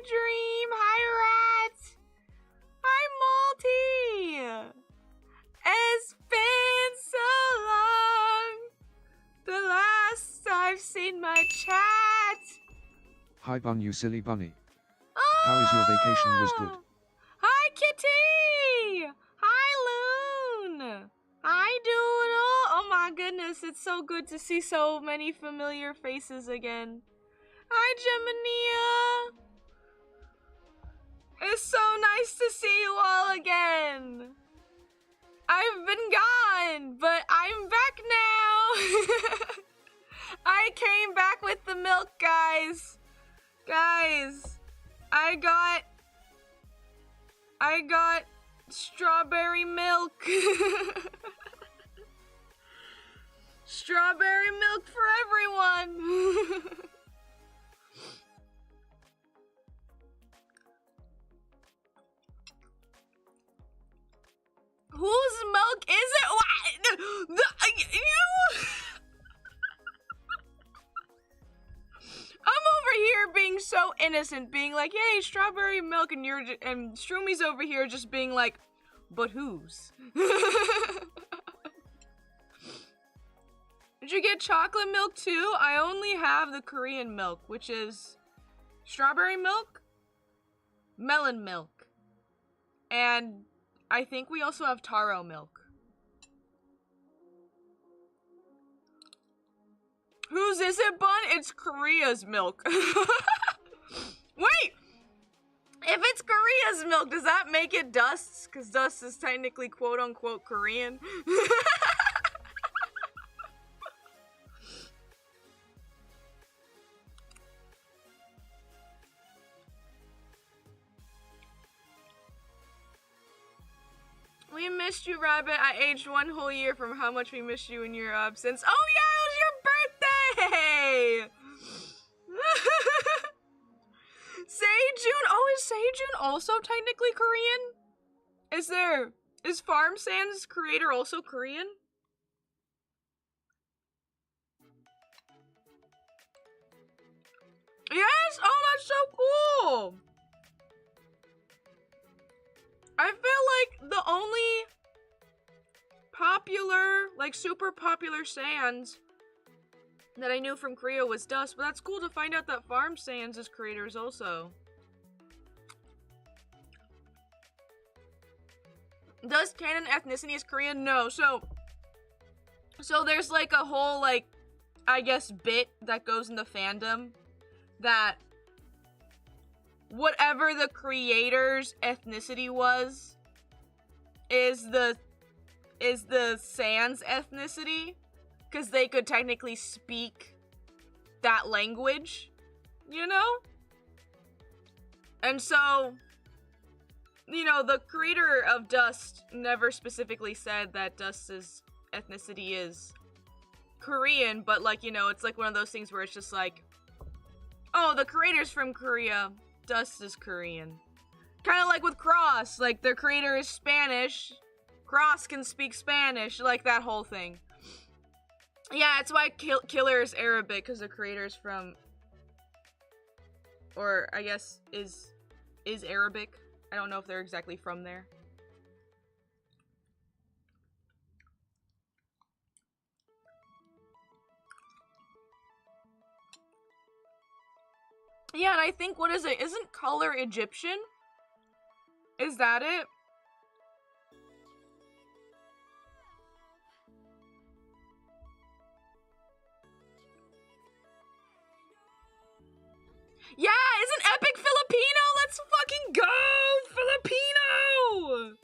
Dream. Hi, Rat. Hi, Multi. It's been so long. The last I've seen my chat. Hi, Bun, you silly bunny. Oh! How is your vacation? Was good. Hi, Kitty. Hi, Loon. Hi, Doodle. Oh my goodness, it's so good to see so many familiar faces again. Hi, Gemini. It's so nice to see you all again. I've been gone, but I'm back now. I came back with the milk, guys. Guys, I got strawberry milk. Strawberry milk for everyone. Whose milk is it? What? I'm over here being so innocent, being like, "Yay, strawberry milk," and and Stroomi's over here just being like, "But whose?" Did you get chocolate milk too? I only have the Korean milk, which is strawberry milk, melon milk, and I think we also have taro milk. Whose is it, Bun? It's Korea's milk. Wait! If it's Korea's milk, does that make it Dust's? Because Dust is technically quote-unquote Korean. We missed you, Rabbit. I aged 1 whole year from how much we missed you in your absence. Oh yeah, it was your birthday! Sejun! Oh, is Sejun also technically Korean? Is Farm Sands creator also Korean? Yes! Oh, that's so cool! I feel like the only popular, like super popular Sans that I knew from Korea was Dust, but that's cool to find out that Farm Sans is creators also. Does canon ethnicity is Korean? No, so there's like a whole, like, I guess bit that goes in the fandom that whatever the creator's ethnicity was is the Sans ethnicity, because they could technically speak that language, you know? And so, you know, the creator of Dust never specifically said that Dust's ethnicity is Korean, but, like, you know, it's like one of those things where it's just like, oh, the creator's from Korea, Dust is Korean. Kind of like with Cross, like their creator is Spanish, Cross can speak Spanish, like that whole thing. Yeah, it's why Killer is Arabic, because the creator's from, or I guess is Arabic. I don't know if they're exactly from there. Yeah, and I think, what is it? Isn't Color Egyptian? Is that it? Yeah, isn't Epic Filipino? Let's fucking go! Filipino!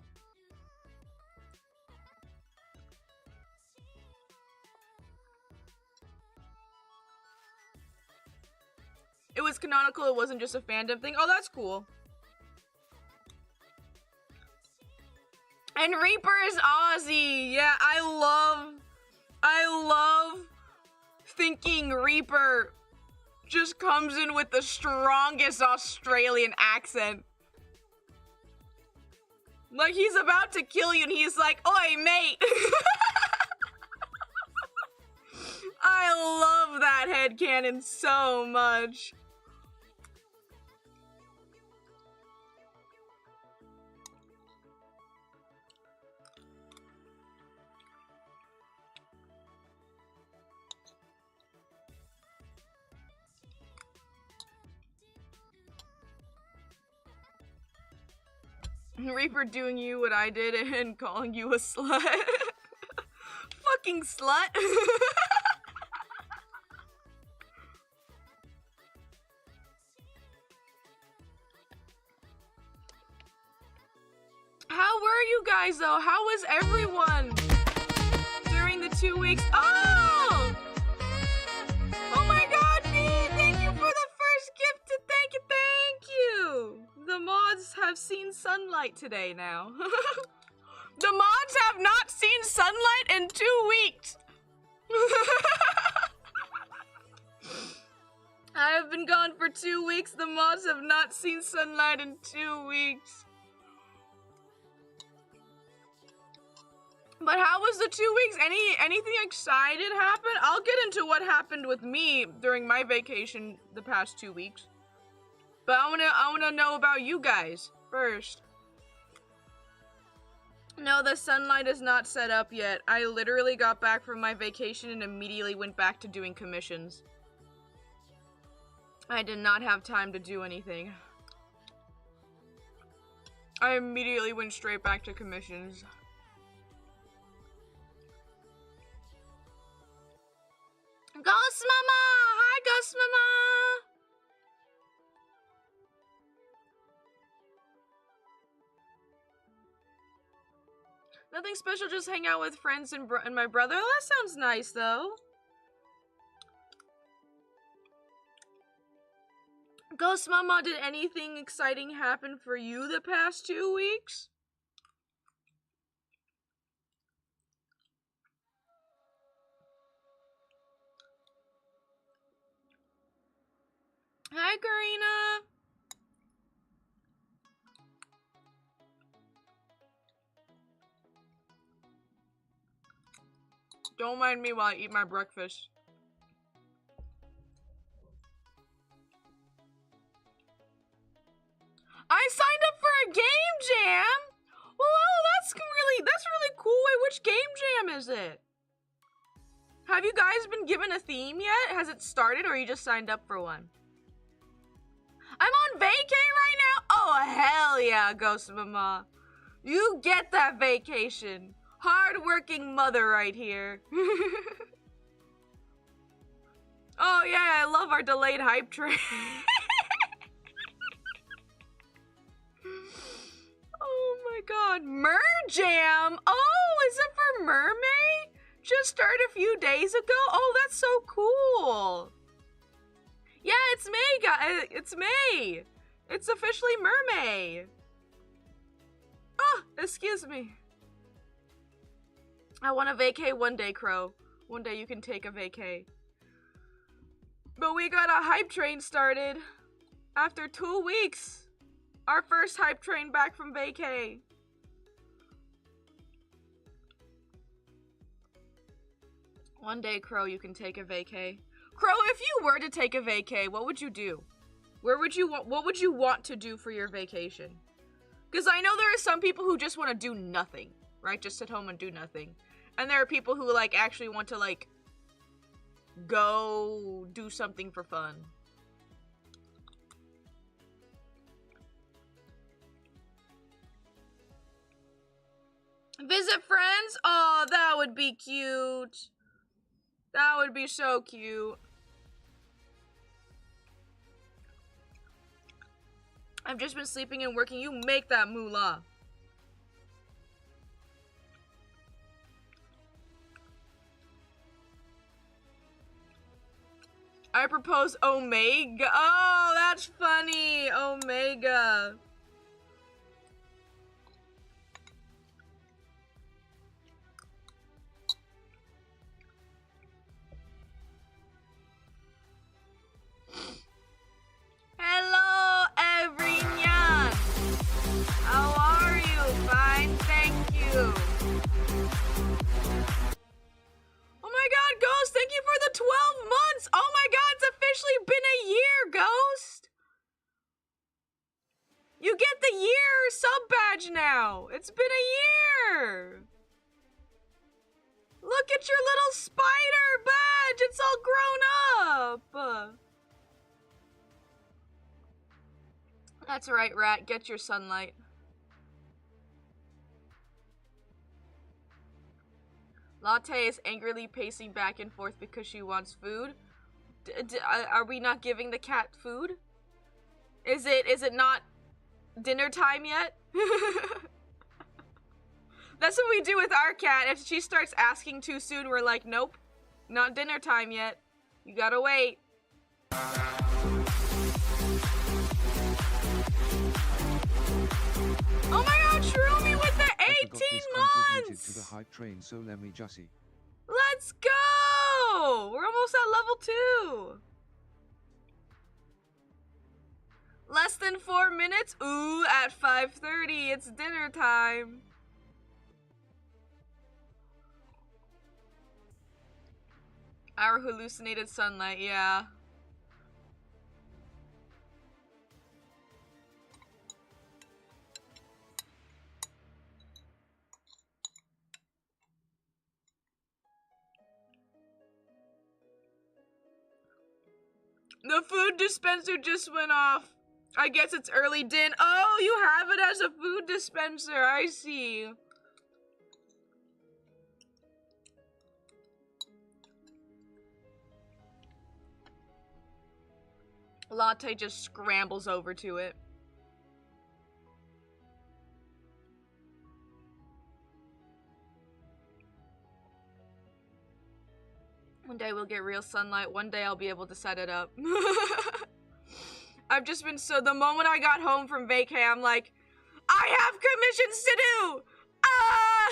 It was canonical, it wasn't just a fandom thing. Oh, that's cool. And Reaper is Aussie. Yeah, I love thinking Reaper just comes in with the strongest Australian accent. Like, he's about to kill you and he's like, "Oi, mate." I love that headcanon so much. Reaper doing you what I did and calling you a slut. Fucking slut. How were you guys though? How was everyone during the 2 weeks? Oh! Oh my god, B! Thank you for the first gift. Thank you, thank you! The mods have seen sunlight today now. The mods have not seen sunlight in 2 weeks! I have been gone for 2 weeks. The mods have not seen sunlight in 2 weeks. But how was the 2 weeks? Anything excited happen? I'll get into what happened with me during my vacation the past 2 weeks. But I wanna know about you guys first. No, the sunlight is not set up yet. I literally got back from my vacation and immediately went back to doing commissions. I did not have time to do anything. I immediately went straight back to commissions. Ghost Mama! Hi, Ghost Mama! Nothing special, just hang out with friends and my brother. Oh, that sounds nice, though. Ghost Mama, did anything exciting happen for you the past 2 weeks? Hi, Karina. Don't mind me while I eat my breakfast. I signed up for a game jam. Well, oh, that's really cool. Wait, which game jam is it? Have you guys been given a theme yet? Has it started, or you just signed up for one? I'm on vacay right now. Oh, hell yeah, Ghost Mama. You get that vacation. Hard-working mother right here. Oh yeah, I love our delayed hype train. Oh my god, Merjam! Oh, is it for Mermaid? Just started a few days ago? Oh, that's so cool. Yeah, it's May, guys. It's May. It's officially Mermaid. Oh, excuse me. I want a vacay one day, Crow. One day you can take a vacay. But we got a hype train started. After 2 weeks. Our first hype train back from vacay. One day, Crow, you can take a vacay. Crow, if you were to take a vacay, what would you do? What would you want to do for your vacation? Because I know there are some people who just want to do nothing, right? Just sit home and do nothing. And there are people who, like, actually want to, like, go do something for fun. Visit friends? Oh, that would be cute. That would be so cute. I've just been sleeping and working. You make that moolah. I propose Omega. Oh, that's funny. Omega. Hello, everyone. How are you? Fine, thank you. Oh my god, Ghost, thank you for the 12 months! Oh my god, it's officially been a year, Ghost! You get the year sub badge now! It's been a year! Look at your little spider badge! It's all grown up! That's right, Rat, get your sunlight. Latte is angrily pacing back and forth because she wants food. Are we not giving the cat food? Is it not dinner time yet? That's what we do with our cat. If she starts asking too soon, we're like, nope, not dinner time yet. You gotta wait. Oh my god, Shroomy with the 18 months! To the hype train, so let me just see. Let's go! We're almost at level 2. Less than 4 minutes? Ooh, at 5:30, it's dinner time. Our hallucinated sunlight, yeah. The food dispenser just went off. I guess it's early din. Oh, you have it as a food dispenser. I see. Latte just scrambles over to it. One day we'll get real sunlight. One day I'll be able to set it up. I've just been the moment I got home from vacay, I'm like, I have commissions to do! Ah!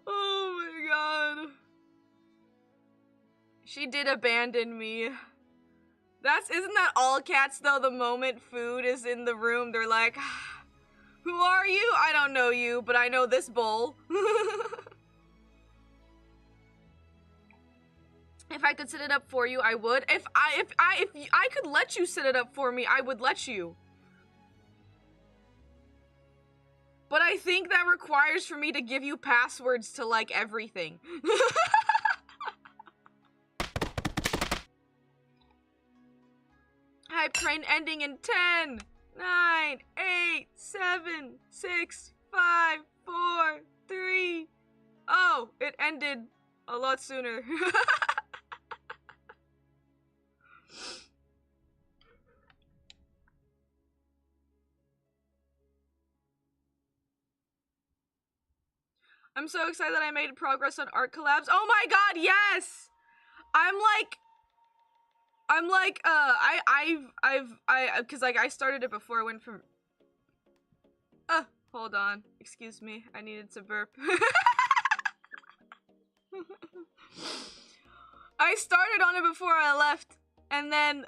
Oh my god. She did abandon me. Isn't that all cats though? The moment food is in the room, they're like, who are you? I don't know you, but I know this bowl. If I could set it up for you, I would. If I could let you set it up for me, I would let you. But I think that requires for me to give you passwords to like everything. Hype train ending in 10, 9, 8, 7, 6, 5, 4, 3. Oh, it ended a lot sooner. I'm so excited that I made progress on art collabs. Oh my god, yes! Cause like I started it before I went from. Hold on, excuse me, I needed to burp. I started on it before I left, and then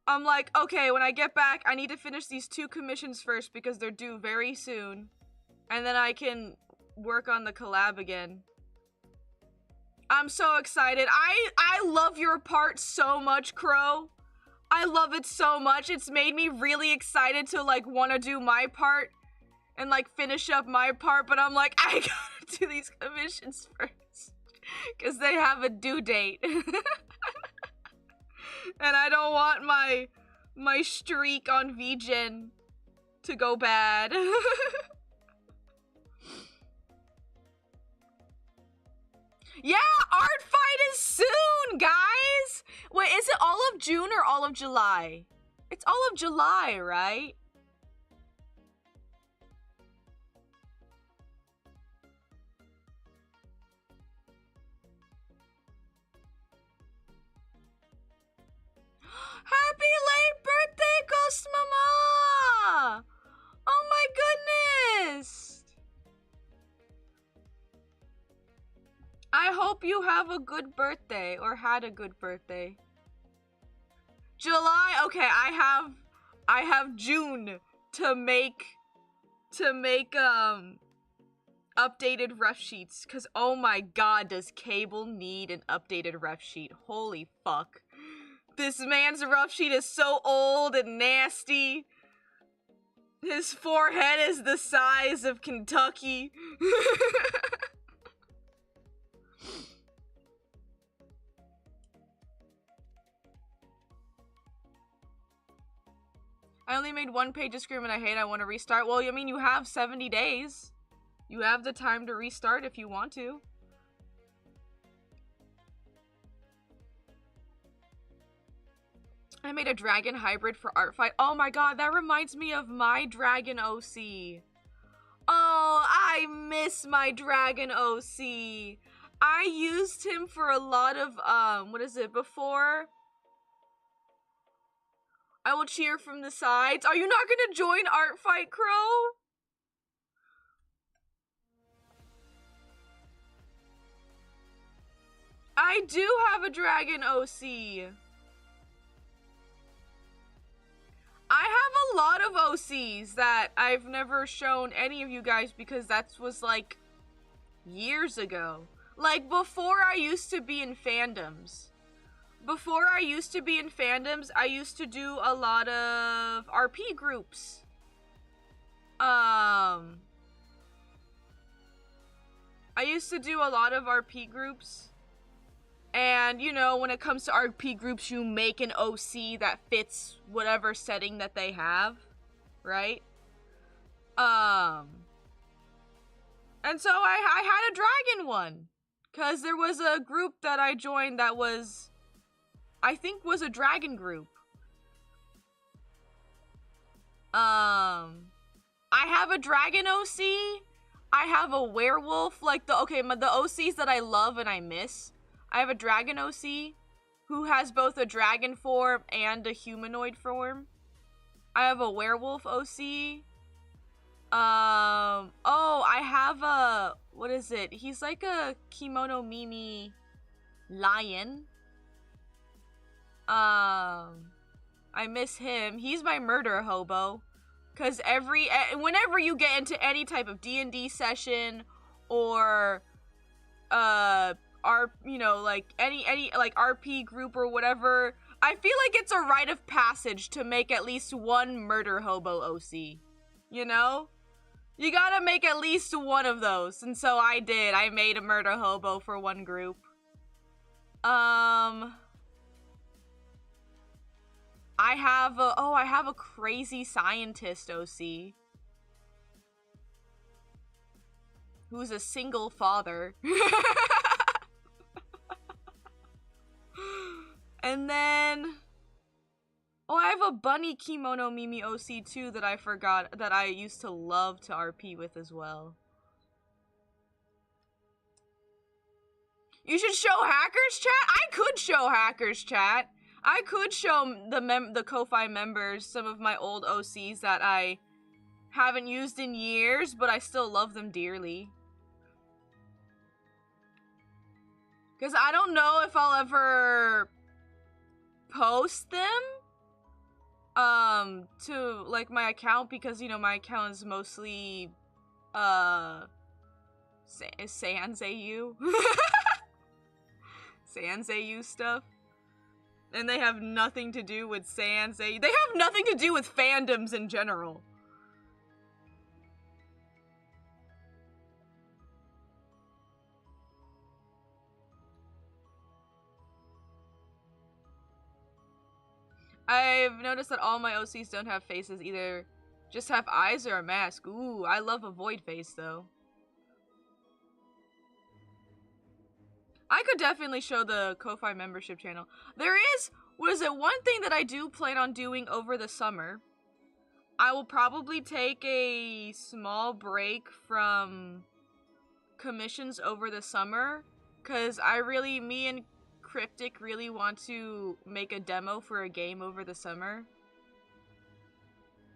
I'm like, okay, when I get back, I need to finish these 2 commissions first because they're due very soon, and then I can work on the collab again. I'm so excited. I love your part so much, Crow. I love it so much. It's made me really excited to like want to do my part and like finish up my part, but I'm like, I gotta do these commissions first because they have a due date. And I don't want my streak on VGen to go bad. Yeah, art fight is soon, guys! Wait, is it all of June or all of July? It's all of July, right? Happy late birthday, Ghost Mama! Oh my goodness! I hope you have a good birthday, or had a good birthday. July, okay, I have June to make updated ref sheets, cause oh my god, does Cable need an updated ref sheet? Holy fuck. This man's rough sheet is so old and nasty. His forehead is the size of Kentucky. I only made 1 page of Scream and I hate I want to restart. Well, I mean, you have 70 days. You have the time to restart if you want to. I made a dragon hybrid for art fight. Oh my god, that reminds me of my dragon OC. Oh, I miss my dragon OC. I used him for a lot of, what is it, before? I will cheer from the sides. Are you not gonna join art fight, Crow? I do have a dragon OC. I have a lot of OCs that I've never shown any of you guys because that was like years ago. Like before I used to be in fandoms. I used to do a lot of RP groups. I used to do a lot of RP groups. And, you know, when it comes to RP groups, you make an OC that fits whatever setting that they have, right? And so I had a dragon one. Because there was a group that I joined that was, I think was a dragon group. I have a dragon OC. I have a werewolf, like the OCs that I love and I miss. I have a dragon OC who has both a dragon form and a humanoid form. I have a werewolf OC. Oh, I have a, what is it? He's like a Kimono Mimi lion. I miss him. He's my murder hobo. Cause whenever you get into any type of D&D session or, like any like RP group or whatever, I feel like it's a rite of passage to make at least one murder hobo OC. You know? You gotta make at least one of those, and so I did. I made a murder hobo for one group. I have a crazy scientist OC. Who's a single father. And then, I have a bunny Kimono Mimi OC too that I forgot that I used to love to RP with as well. You should show Hackers Chat? I could show Hackers Chat. I could show the Ko-Fi members some of my old OCs that I haven't used in years, but I still love them dearly. Because I don't know if I'll ever post them to like my account, because you know my account is mostly Sans-AU Sans-AU stuff, and they have nothing to do with Sans-AU. They have nothing to do with fandoms in general. I've noticed that all my OCs don't have faces, either just have eyes or a mask. Ooh, I love a void face though. I could definitely show the Ko-Fi membership channel. There is, one thing that I do plan on doing over the summer. I will probably take a small break from commissions over the summer, because me and Cryptic really want to make a demo for a game over the summer.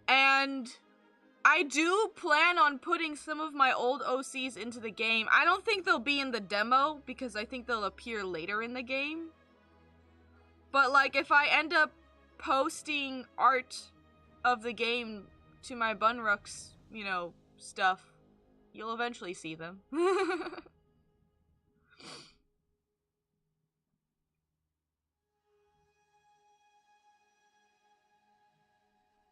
And I do plan on putting some of my old OCs into the game. I don't think they'll be in the demo, because I think they'll appear later in the game. But like, if I end up posting art of the game to my Bunrux, you know, stuff, you'll eventually see them.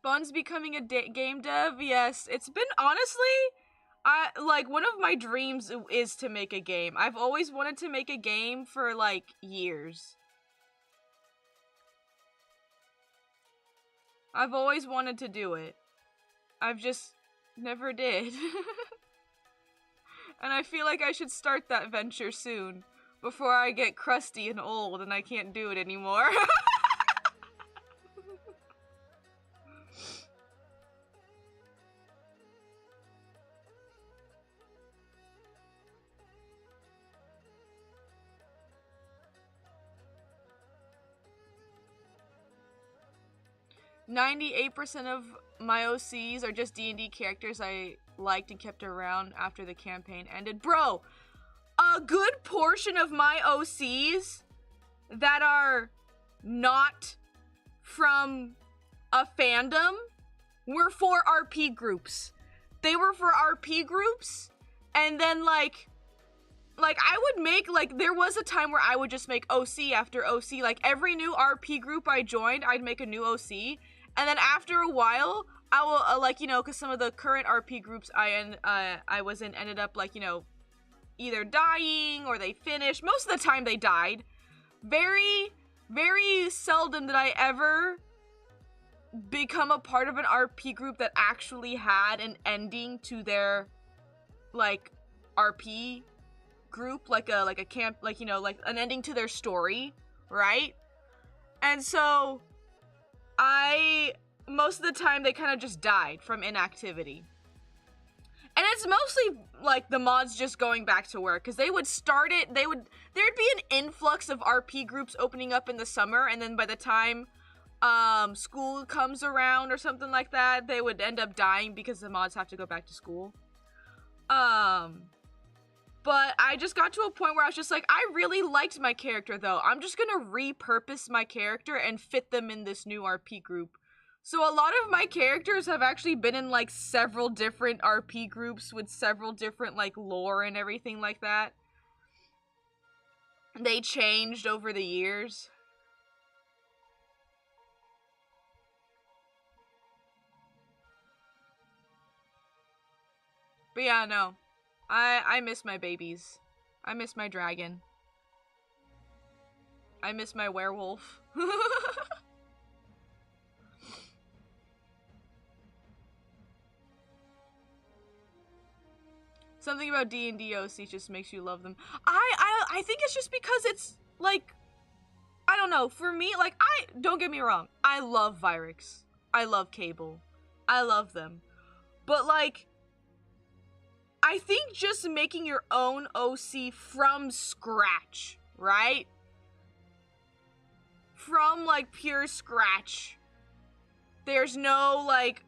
Bun's becoming a game dev? Yes, it's been, honestly, one of my dreams is to make a game. I've always wanted to make a game for, like, years. I've always wanted to do it. I've just never did. And I feel like I should start that venture soon, before I get crusty and old and I can't do it anymore. 98% of my OCs are just D&D characters I liked and kept around after the campaign ended. Bro, a good portion of my OCs that are not from a fandom were for RP groups. They were for RP groups, and then like I would make, like, there was a time where I would just make OC after OC. Like, every new RP group I joined, I'd make a new OC. And then after a while, I will, like, you know, because some of the current RP groups I was in ended up, like, you know, either dying or they finished. Most of the time they died. Very, very seldom did I ever become a part of an RP group that actually had an ending to their, like, RP group, like a camp, like, you know, like an ending to their story, right? And so most of the time they kind of just died from inactivity. And it's mostly like the mods just going back to work, because they would start it, there'd be an influx of RP groups opening up in the summer, and then by the time school comes around or something like that, they would end up dying because the mods have to go back to school. But I just got to a point where I was just like, I really liked my character though. I'm just gonna repurpose my character and fit them in this new RP group. So a lot of my characters have actually been in like several different RP groups with several different like lore and everything like that. They changed over the years. But yeah, no. I miss my babies. I miss my dragon. I miss my werewolf. Something about D&D OC just makes you love them. I think it's just because it's, like, I don't know, for me, like, don't get me wrong, I love Virux. I love Cable. I love them. But, like, I think just making your own OC from scratch, right? From, like, pure scratch. There's no, like,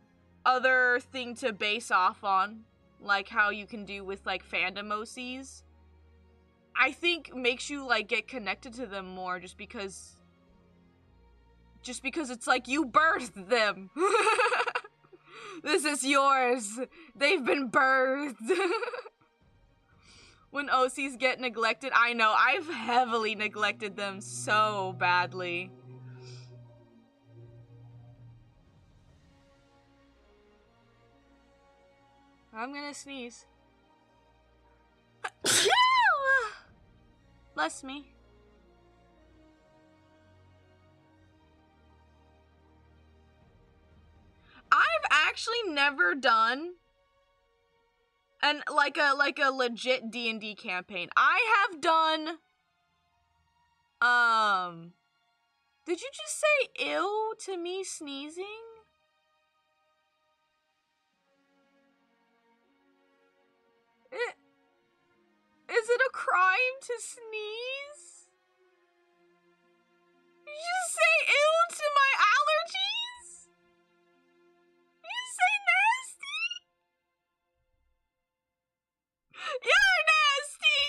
other thing to base off on, like how you can do with, like, fandom OCs. I think makes you, like, get connected to them more just because it's like you birthed them. This is yours. They've been birthed. When OCs get neglected, I know, I've heavily neglected them so badly. I'm gonna sneeze. Bless me. I've actually never done like a legit D&D campaign. I have done did you just say ew to me sneezing? Is it a crime to sneeze? Did you just say ew to my allergies? You say nasty? You're nasty!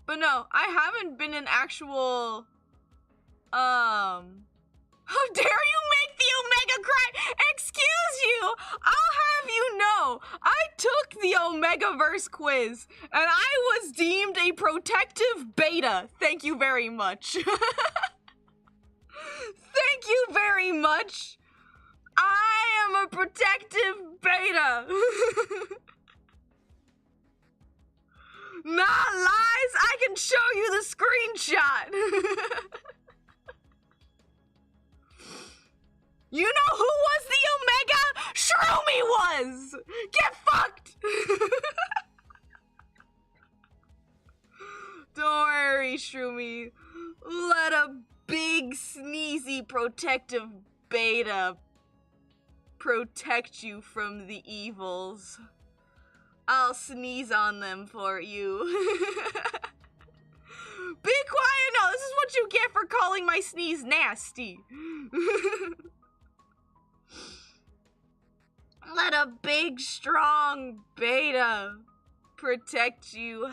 But no, I haven't been an actual, how dare you make the Omega cry? Excuse you! I'll have you know, I took the Omegaverse quiz, and I was deemed a protective beta. Thank you very much. Thank you very much. I am a protective beta. Not lies, I can show you the screenshot. You know who was the Omega? Shroomy was! Get fucked! Don't worry, Shroomy. Let a big, sneezy, protective beta protect you from the evils. I'll sneeze on them for you. Be quiet! No, this is what you get for calling my sneeze nasty. Let a big, strong beta protect you.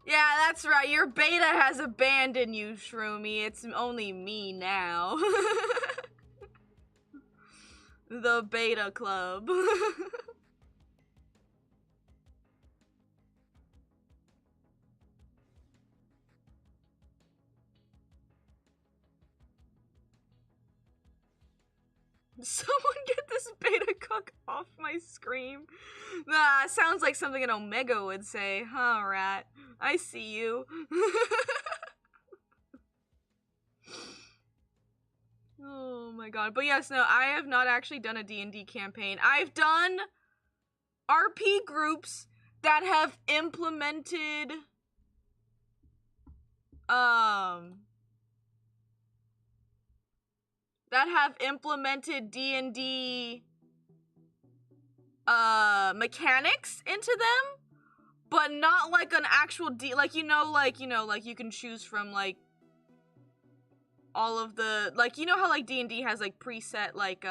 Yeah, that's right. Your beta has abandoned you, Shroomy. It's only me now. The Beta Club. Someone get this beta cuck off my screen. Nah, sounds like something an Omega would say. Huh, rat? I see you. Oh my god. But yes, no, I have not actually done a D&D campaign. I've done RP groups that have implemented D&D mechanics into them, but not like an actual like you can choose from like all of the, like, you know how like D&D has like preset like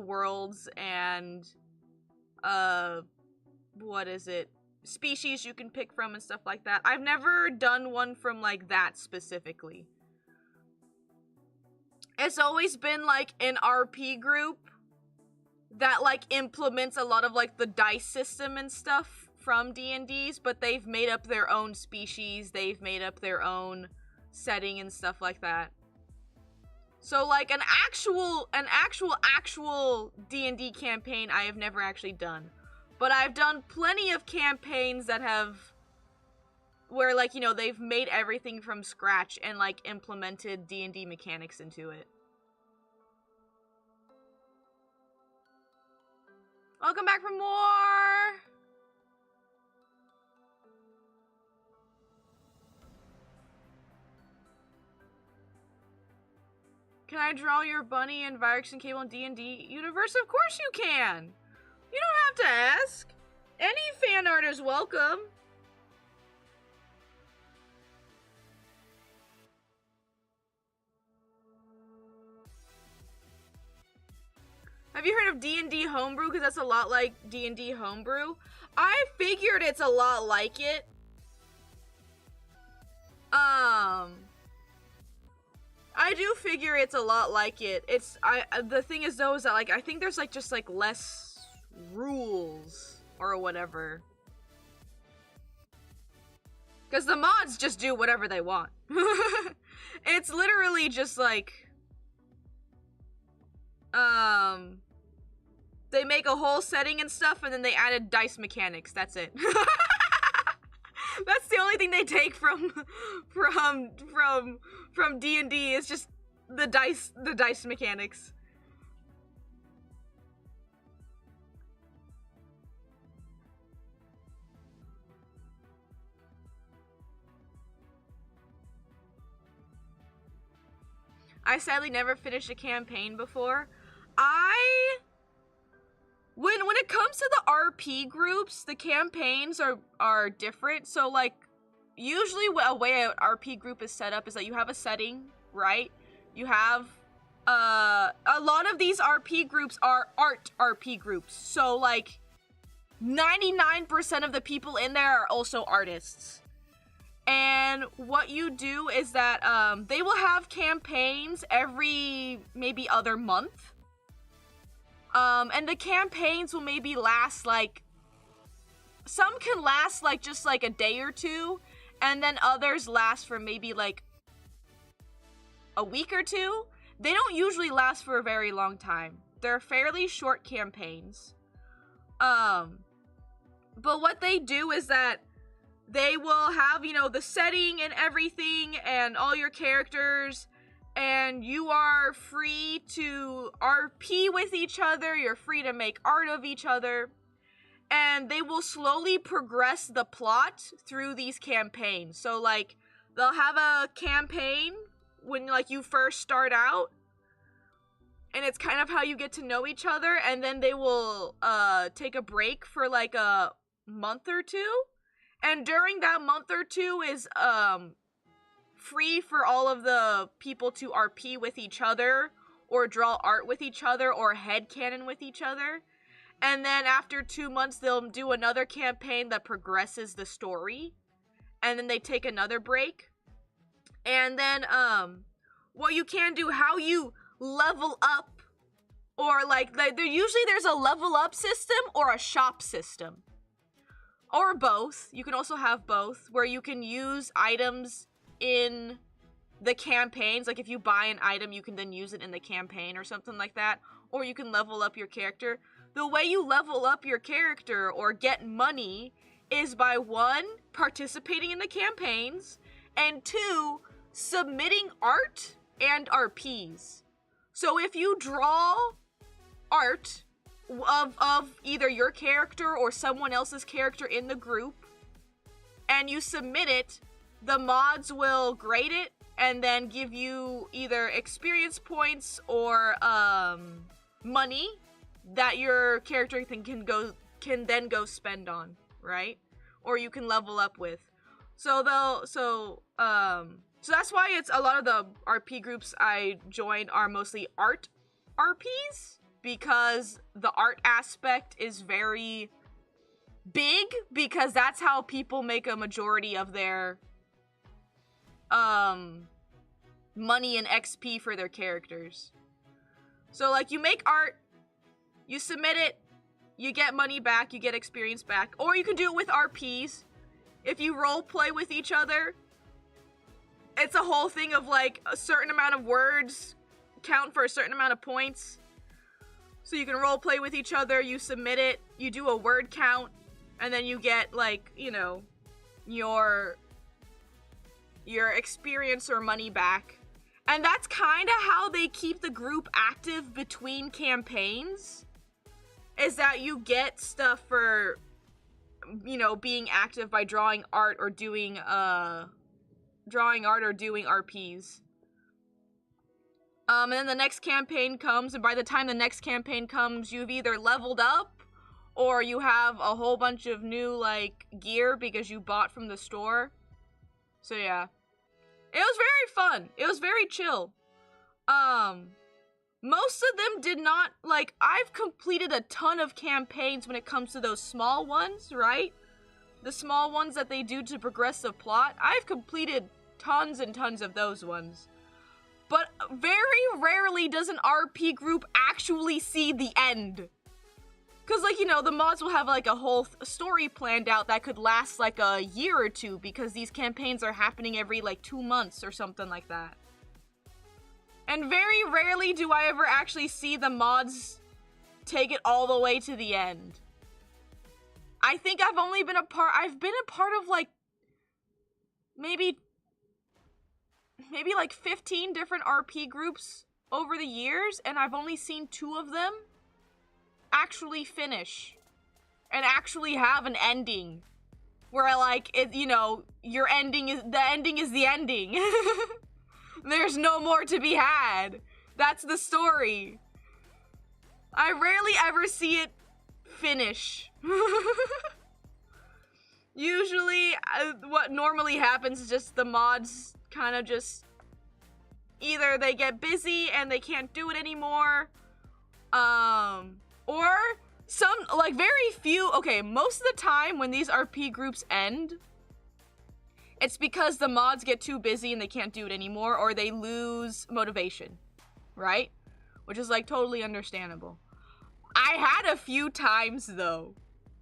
worlds and what is it, species you can pick from and stuff like that. I've never done one from like that specifically. It's always been like an RP group that like implements a lot of like the dice system and stuff from D&Ds, but they've made up their own species, they've made up their own setting and stuff like that. So like an actual D&D campaign I have never actually done. But I've done plenty of campaigns that have, where like, they've made everything from scratch and like implemented D&D mechanics into it. Welcome back for more! Can I draw your bunny and Virux and Cable in D&D universe? Of course you can! You don't have to ask. Any fan art is welcome. Have you heard of D&D Homebrew? Because that's a lot like D&D Homebrew. I figured it's a lot like it. I do figure it's a lot like it. The thing is though is that like I think there's like just like less rules or whatever. Because the mods just do whatever they want. It's literally just like they make a whole setting and stuff and then they added dice mechanics. That's it. That's the only thing they take from D&D is just the dice mechanics. I sadly never finished a campaign before. When it comes to the RP groups, the campaigns are different. So like, usually a way an RP group is set up is that you have a setting, right? You have a lot of these RP groups are art RP groups. So like 99% of the people in there are also artists. And what you do is that they will have campaigns every maybe other month. And the campaigns will maybe last like, some can last like just like a day or two, and then others last for maybe like a week or two. They don't usually last for a very long time. They're fairly short campaigns. But what they do is that they will have, you know, the setting and everything and all your characters, and you are free to RP with each other, you're free to make art of each other, and they will slowly progress the plot through these campaigns. So, like, they'll have a campaign when, like, you first start out, and it's kind of how you get to know each other, and then they will take a break for, like, a month or two, and during that month or two is free for all of the people to RP with each other, or draw art with each other, or headcanon with each other. And then after 2 months, they'll do another campaign that progresses the story. And then they take another break. And then, what you can do, how you level up, or like there's a level up system or a shop system. Or both. You can also have both, where you can use items in the campaigns. Like, if you buy an item, you can then use it in the campaign or something like that. Or you can level up your character. The way you level up your character or get money is by 1, participating in the campaigns, and 2, submitting art and RPs. So if you draw art of either your character or someone else's character in the group, and you submit it, the mods will grade it and then give you either experience points or money that your character can then go spend on, right? Or you can level up with. So that's why it's a lot of the RP groups I joined are mostly art RPs, because the art aspect is very big, because that's how people make a majority of their money and XP for their characters. So, like, you make art, you submit it, you get money back, you get experience back. Or you can do it with RPs. If you role play with each other, it's a whole thing of, like, a certain amount of words count for a certain amount of points. So you can role play with each other, you submit it, you do a word count, and then you get, like, you know, your experience or money back. And that's kind of how they keep the group active between campaigns, is that you get stuff for, you know, being active by drawing art or doing RPs. And then the next campaign comes, and by the time the next campaign comes, you've either leveled up, or you have a whole bunch of new, like, gear because you bought from the store. So yeah. It was very fun. It was very chill. Most of them did not, like, I've completed a ton of campaigns when it comes to those small ones, right? The small ones that they do to progress the plot. I've completed tons and tons of those ones. But very rarely does an RP group actually see the end. Because, like, you know, the mods will have, like, a whole story planned out that could last, like, a year or two, because these campaigns are happening every, like, 2 months or something like that. And very rarely do I ever actually see the mods take it all the way to the end. I think I've been a part of, like, maybe like 15 different RP groups over the years, and I've only seen 2 of them actually finish and actually have an ending where, like, it, you know, the ending is the ending. There's no more to be had. That's the story. I rarely ever see it finish. Usually, what normally happens is just the mods kind of just, either they get busy and they can't do it anymore, or some, like, very few, okay, most of the time when these RP groups end, it's because the mods get too busy and they can't do it anymore, or they lose motivation, right? Which is, like, totally understandable. I had a few times, though.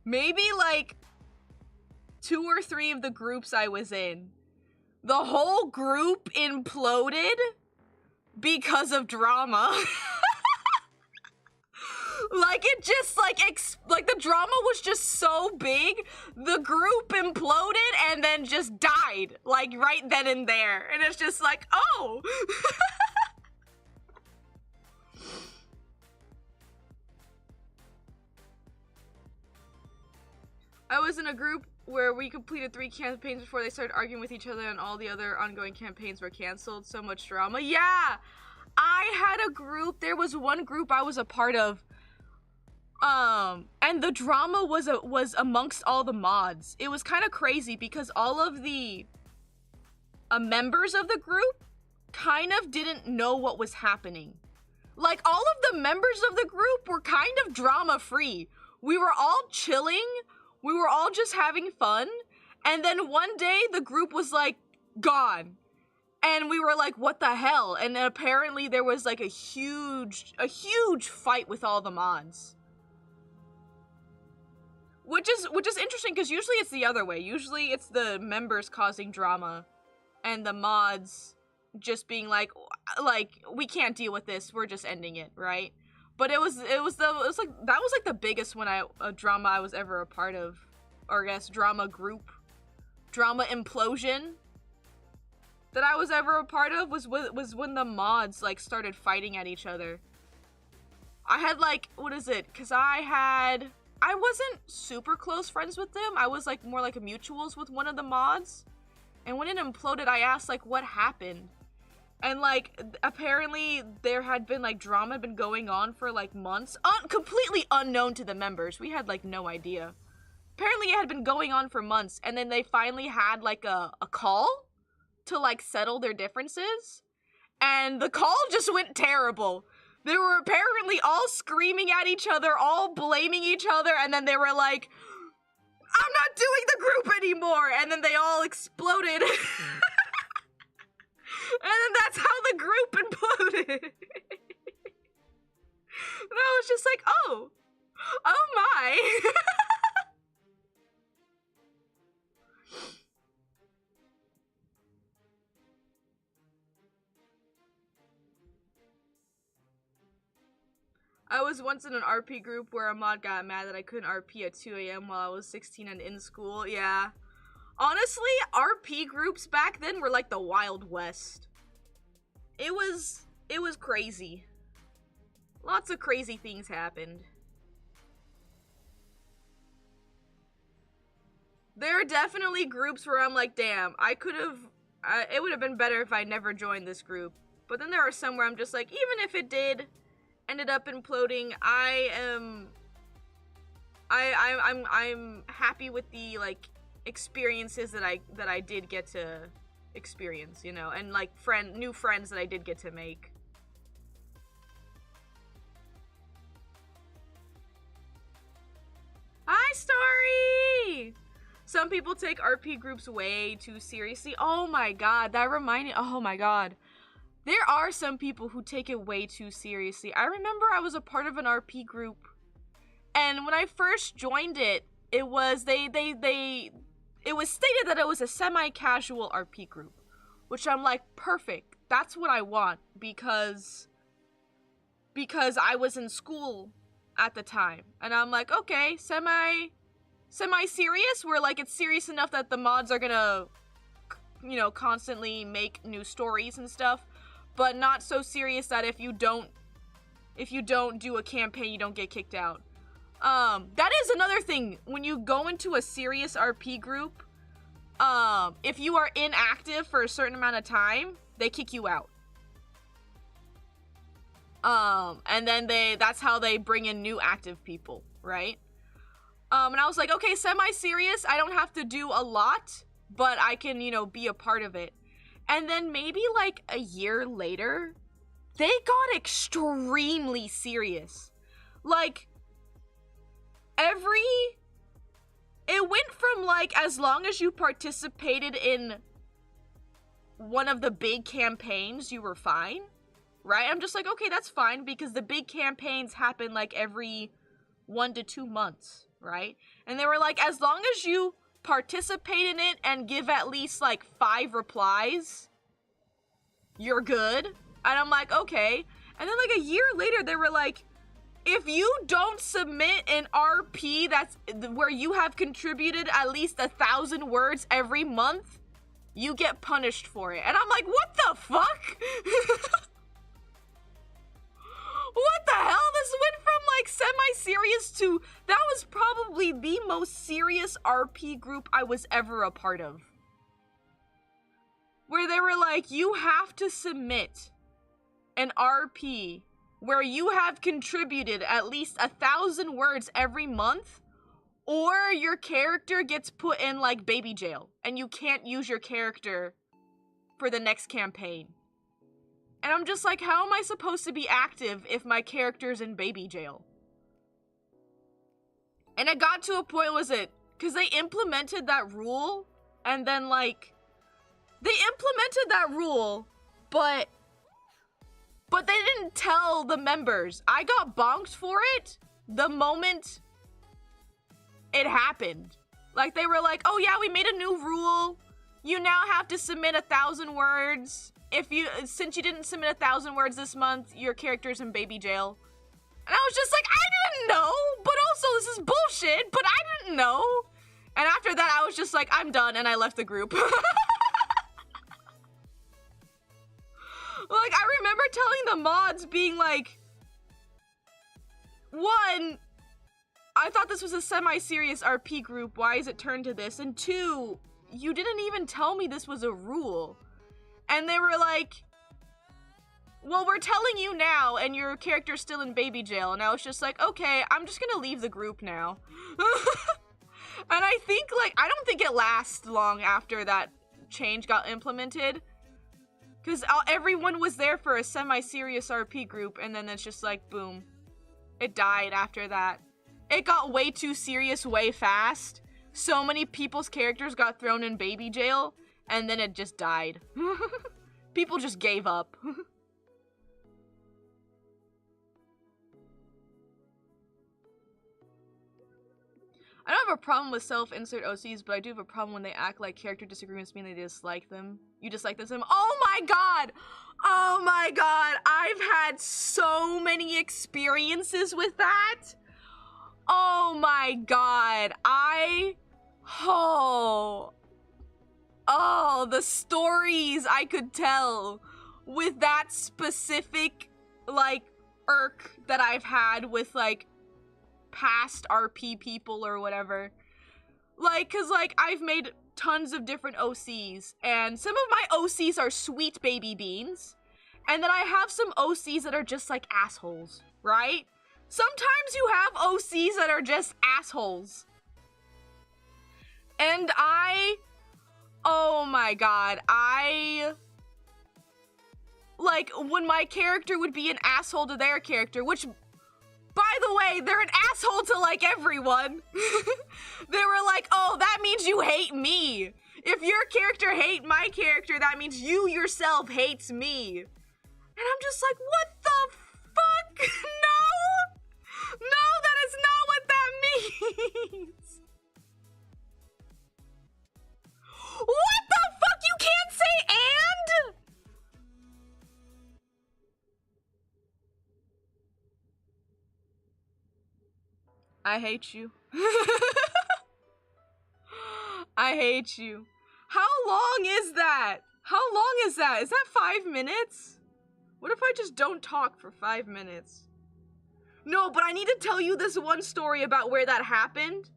Maybe, like, 2 or 3 of the groups I was in, the whole group imploded because of drama. Like, it just, like, Like, the drama was just so big, the group imploded and then just died, like, right then and there. And it's just like, oh! I was in a group where we completed 3 campaigns before they started arguing with each other, and all the other ongoing campaigns were canceled. So much drama. Yeah! I had a group, there was one group I was a part of, and the drama was amongst all the mods. It was kind of crazy because all of the members of the group kind of didn't know what was happening. Like, all of the members of the group were kind of drama-free. We were all chilling, we were all just having fun, and then one day the group was like, gone. And we were like, what the hell? And then apparently there was like a huge fight with all the mods. Which is interesting, because usually it's the other way. Usually it's the members causing drama and the mods just being like, we can't deal with this, we're just ending it, right? But that was like the biggest drama I was ever a part of, or I guess drama implosion that I was ever a part of was when the mods like started fighting at each other. I had like, what is it? Cause I wasn't super close friends with them. I was like more like a mutuals with one of the mods. And when it imploded, I asked like what happened. And like apparently there had been like drama been going on for like months, completely unknown to the members. We had like no idea. Apparently it had been going on for months, and then they finally had like a call to like settle their differences, and the call just went terrible. They were apparently all screaming at each other, all blaming each other, and then they were like, I'm not doing the group anymore, and then they all exploded. And then that's how the group imploded. And I was just like, oh my. I was once in an RP group where a mod got mad that I couldn't RP at 2 a.m. while I was 16 and in school. Yeah. Honestly, RP groups back then were like the Wild West. It was crazy. Lots of crazy things happened. There are definitely groups where I'm like, damn, it would have been better if I never joined this group. But then there are some where I'm just like, even if it did ended up imploding, I'm happy with the like experiences that I did get to experience, you know, and like new friends that I did get to make. Hi, Starry! Some people take RP groups way too seriously. Oh my god, oh my god. There are some people who take it way too seriously. I remember I was a part of an RP group, and when I first joined it, it was it was stated that it was a semi-casual RP group, which I'm like, perfect. That's what I want, because I was in school at the time, and I'm like, okay, semi-serious, where like it's serious enough that the mods are gonna, you know, constantly make new stories and stuff, but not so serious that if you don't do a campaign, you don't get kicked out. That is another thing. When you go into a serious RP group, if you are inactive for a certain amount of time, they kick you out. And then that's how they bring in new active people, right? And I was like, okay, semi-serious, I don't have to do a lot, but I can, you know, be a part of it. And then maybe like a year later, they got extremely serious. Like, it went from like, as long as you participated in one of the big campaigns, you were fine, right? I'm just like, okay, that's fine, because the big campaigns happen like every 1 to 2 months, right? And they were like, as long as you participate in it and give at least like 5 replies, you're good. And I'm like, okay. And then like a year later, they were like, if you don't submit an RP that's where you have contributed at least 1,000 words every month, you get punished for it. And I'm like, what the fuck? What the hell? This went from like semi-serious to, that was probably the most serious RP group I was ever a part of. Where they were like, you have to submit an RP where you have contributed at least 1,000 words every month, or your character gets put in like baby jail and you can't use your character for the next campaign. And I'm just like, how am I supposed to be active if my character's in baby jail? And it got to a point, was it, because they implemented that rule, and then like, they implemented that rule, but they didn't tell the members. I got bonked for it the moment it happened. Like, they were like, oh yeah, we made a new rule. You now have to submit 1,000 words. Since you didn't submit 1,000 words this month, your character's in baby jail. And I was just like, I didn't know, but also this is bullshit, but I didn't know. And after that, I was just like, I'm done, and I left the group. Like, I remember telling the mods, being like, one, I thought this was a semi-serious RP group, why is it turned to this? And two, you didn't even tell me this was a rule. And they were like, well, we're telling you now, and your character's still in baby jail. And I was just like, okay, I'm just gonna leave the group now. And I think, like, I don't think it lasts long after that change got implemented. Because everyone was there for a semi-serious RP group, and then it's just like, boom. It died after that. It got way too serious way fast. So many people's characters got thrown in baby jail, and then it just died. People just gave up. I don't have a problem with self-insert OCs, but I do have a problem when they act like character disagreements mean they dislike them. You dislike them? Oh my god! Oh my god! I've had so many experiences with that! Oh my god! Oh, the stories I could tell with that specific, like, irk that I've had with, like, past RP people or whatever. Like, cause like, I've made tons of different OCs, and some of my OCs are sweet baby beans, and then I have some OCs that are just like assholes, right? Sometimes you have OCs that are just assholes. And oh my god, like, when my character would be an asshole to their character, which, by the way, they're an asshole to, like, everyone. They were like, oh, that means you hate me. If your character hate my character, that means you yourself hates me. And I'm just like, what the fuck? No! No, that is not what that means. What the fuck? You can't say and? I hate you. I hate you. How long is that? How long is that? Is that 5 minutes? What if I just don't talk for 5 minutes? No, but I need to tell you this one story about where that happened,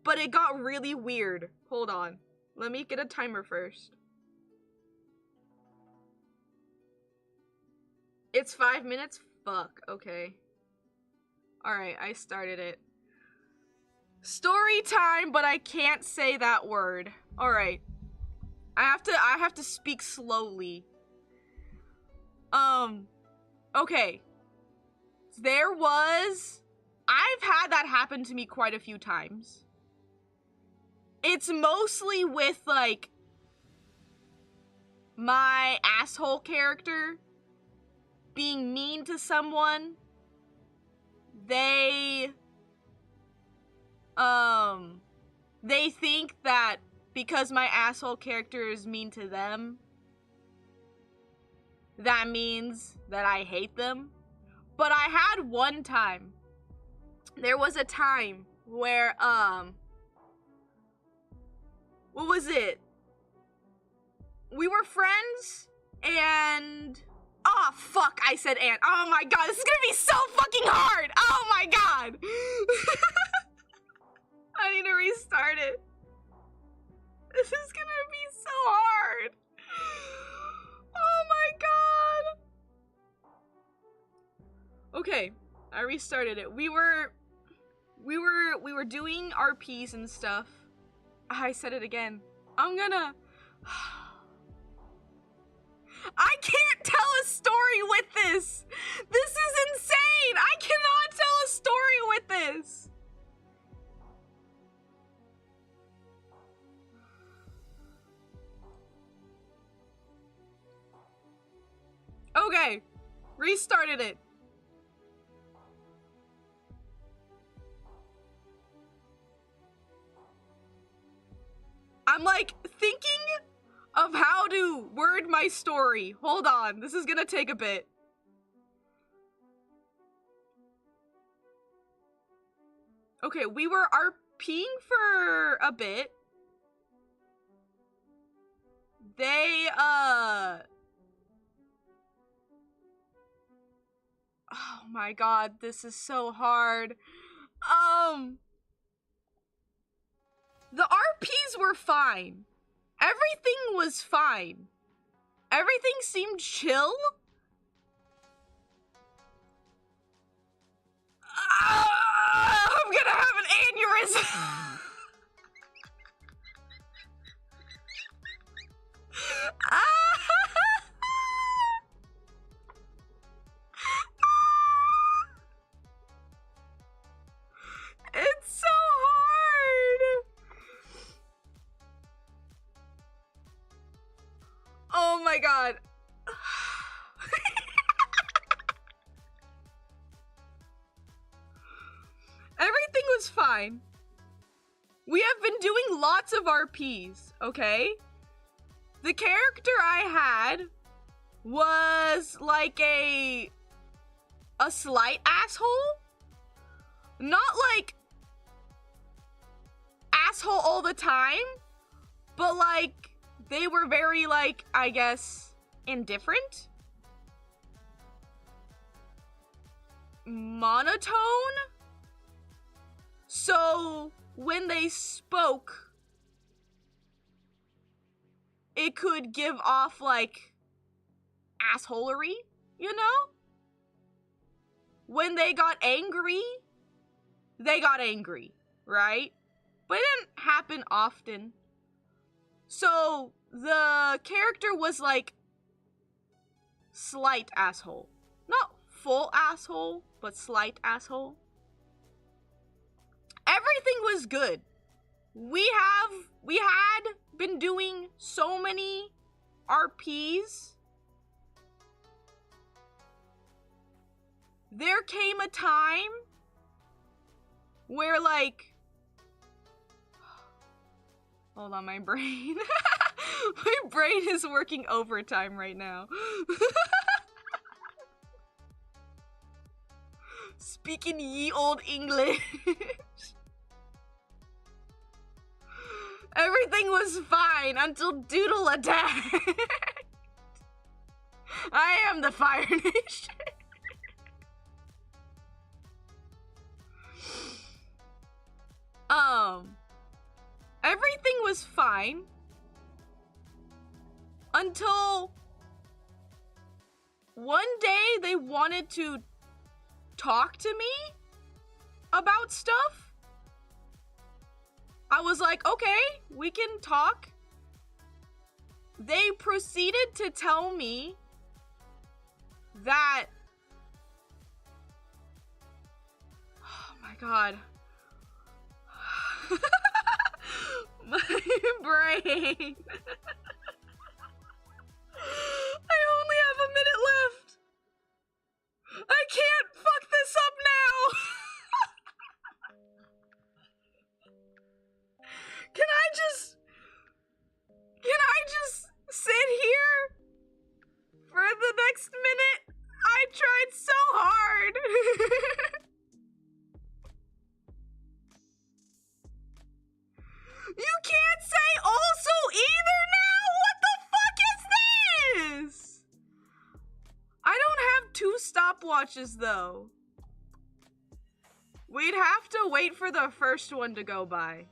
but it got really weird. Hold on. Let me get a timer first. It's 5 minutes? Fuck, okay. Alright, I started it. Story time, but I can't say that word. Alright. I have to speak slowly. Okay. I've had that happen to me quite a few times. It's mostly with, like, my asshole character being mean to someone. They think that because my asshole character is mean to them, that means that I hate them. But I had one time there was a time where, what was it? We were friends, and... Oh, fuck, I said and. Oh my god, this is gonna be so fucking hard! Oh my god! I need to restart it. This is gonna be so hard. Oh my god. Okay, I restarted it. We were doing RPs and stuff. I said it again. I'm gonna... I can't tell a story with this! This is insane! I cannot tell a story with this! Okay, restarted it. I'm like thinking of how to word my story. Hold on, this is gonna take a bit. Okay, we were RPing for a bit. They, oh my god, this is so hard. The RPs were fine. Everything was fine. Everything seemed chill. I'm gonna have an aneurysm. It's so hard. Oh my god. Everything was fine. We have been doing lots of RPs, okay? The character I had was like a slight asshole. Not like asshole all the time, but like they were very like, I guess, indifferent. Monotone. So when they spoke, it could give off like assholery, you know? When they got angry, right? But it didn't happen often. So the character was like slight asshole. Not full asshole, but slight asshole. Everything was good. We had been doing so many RPs. There came a time where like, hold on, my brain. My brain is working overtime right now. Speaking ye old English. Everything was fine until Doodle attacked. I am the Fire Nation. Everything was fine until one day they wanted to talk to me about stuff. I was like, okay, we can talk. They proceeded to tell me that, oh my god. My brain. I only have a minute left. I can't fuck this up now. Can I just sit here for the next minute? I tried so hard. as though we'd have to wait for the first one to go by.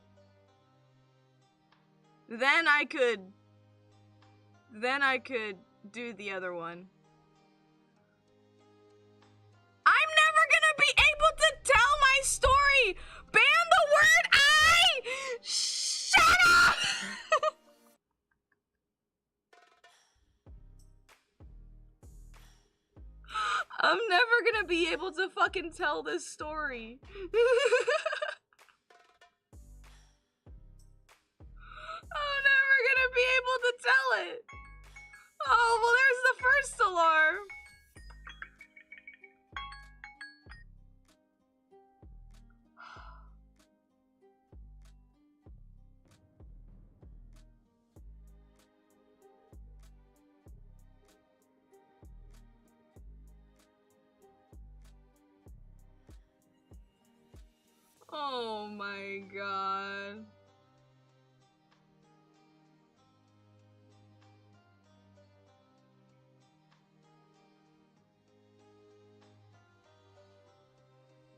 Then I could do the other one. I'm never gonna be able to tell my story! Ban the word I! Shut up! I'm never gonna be able to fucking tell this story. I'm never gonna be able to tell it. Oh, well, there's the first alarm. Oh my god.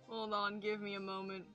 Hold on, give me a moment.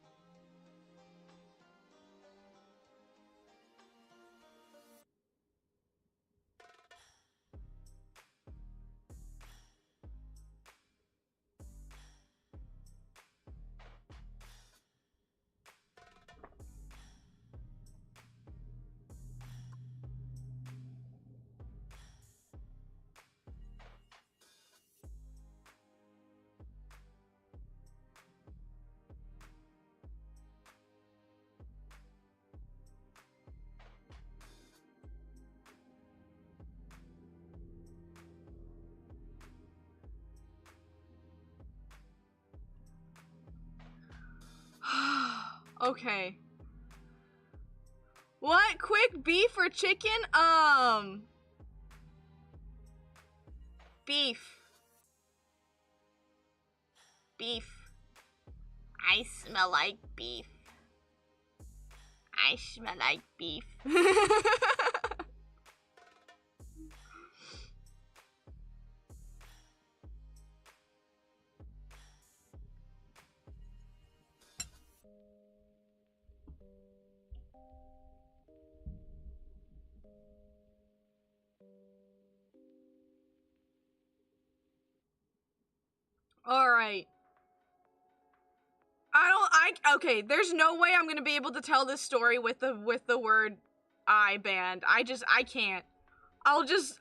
Okay. What? Quick beef or chicken? Beef. Beef. I smell like beef. I smell like beef. Alright. Okay, there's no way I'm gonna be able to tell this story with the word I banned. I can't. I'll just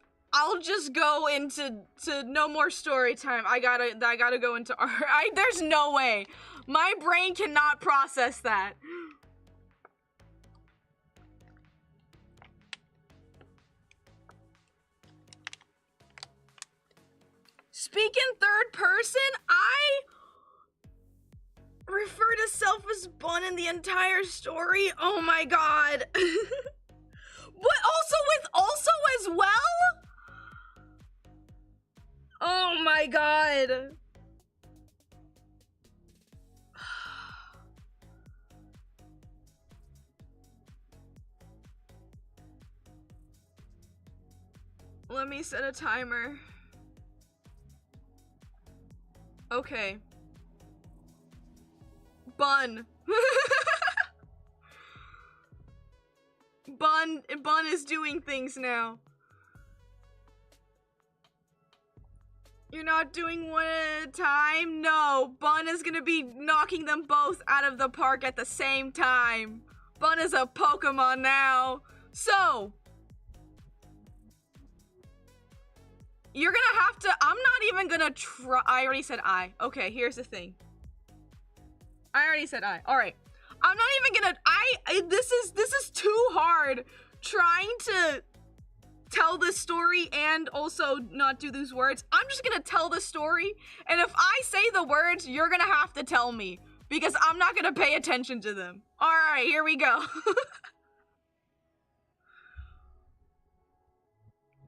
go into no more story time. I gotta go into art. There's no way. My brain cannot process that. Speak in third person, I refer to self as Bun in the entire story. Oh my god. What? Also as well? Oh my god. Let me set a timer. Okay. Bun. Bun is doing things now. You're not doing one at a time? No, Bun is gonna be knocking them both out of the park at the same time. Bun is a Pokemon now. So, you're gonna have to, I'm not even gonna try. I already said I. Okay, here's the thing. I already said I. Alright. I'm not even gonna, this is too hard trying to tell this story and also not do these words. I'm just gonna tell the story, and if I say the words, you're gonna have to tell me, because I'm not gonna pay attention to them. Alright, here we go.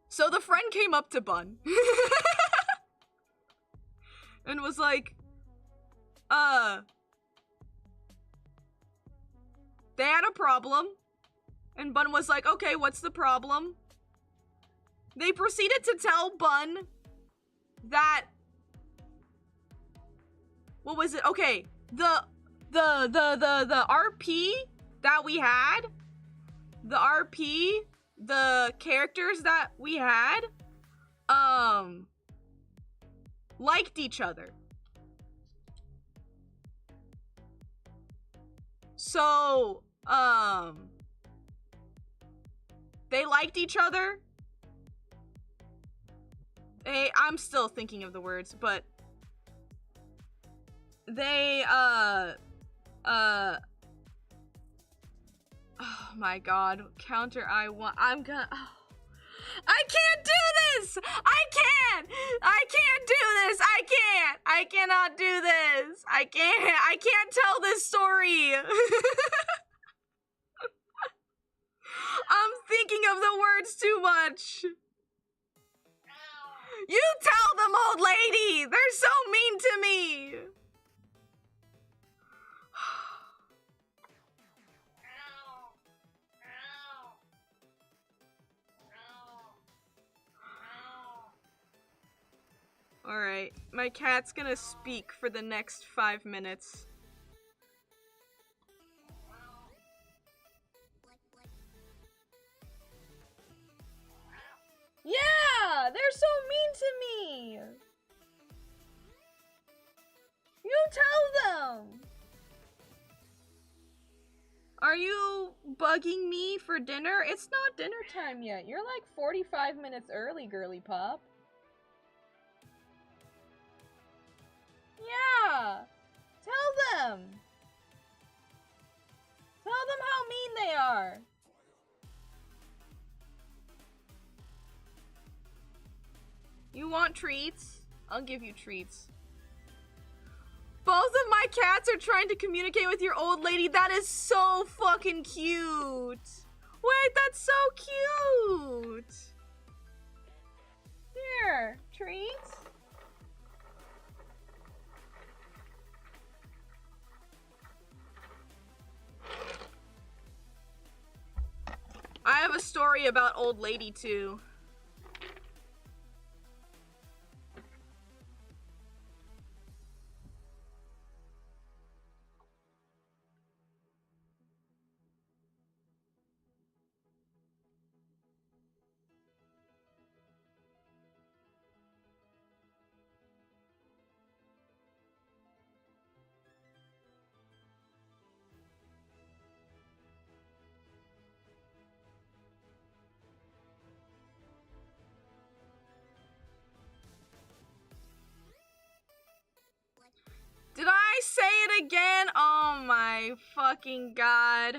So the friend came up to Bun and was like, they had a problem. And Bun was like, okay, what's the problem? They proceeded to tell Bun that what was it? Okay, the RP that we had, the characters that we had, liked each other. So, they liked each other. I'm still thinking of the words, but they, oh my god, counter I'm gonna, oh. I can't do this! I can't do this! I cannot do this! I can't tell this story! I'm thinking of the words too much! You tell them, old lady! They're so mean to me! Alright, my cat's gonna speak for the next 5 minutes. Yeah! They're so mean to me! You tell them! Are you bugging me for dinner? It's not dinner time yet. You're like 45 minutes early, girly pop. Yeah! Tell them! Tell them how mean they are! You want treats? I'll give you treats. Both of my cats are trying to communicate with your old lady. That is so fucking cute! Wait, that's so cute! Here, treats? I have a story about old lady too. Did I say it again? Oh my fucking god.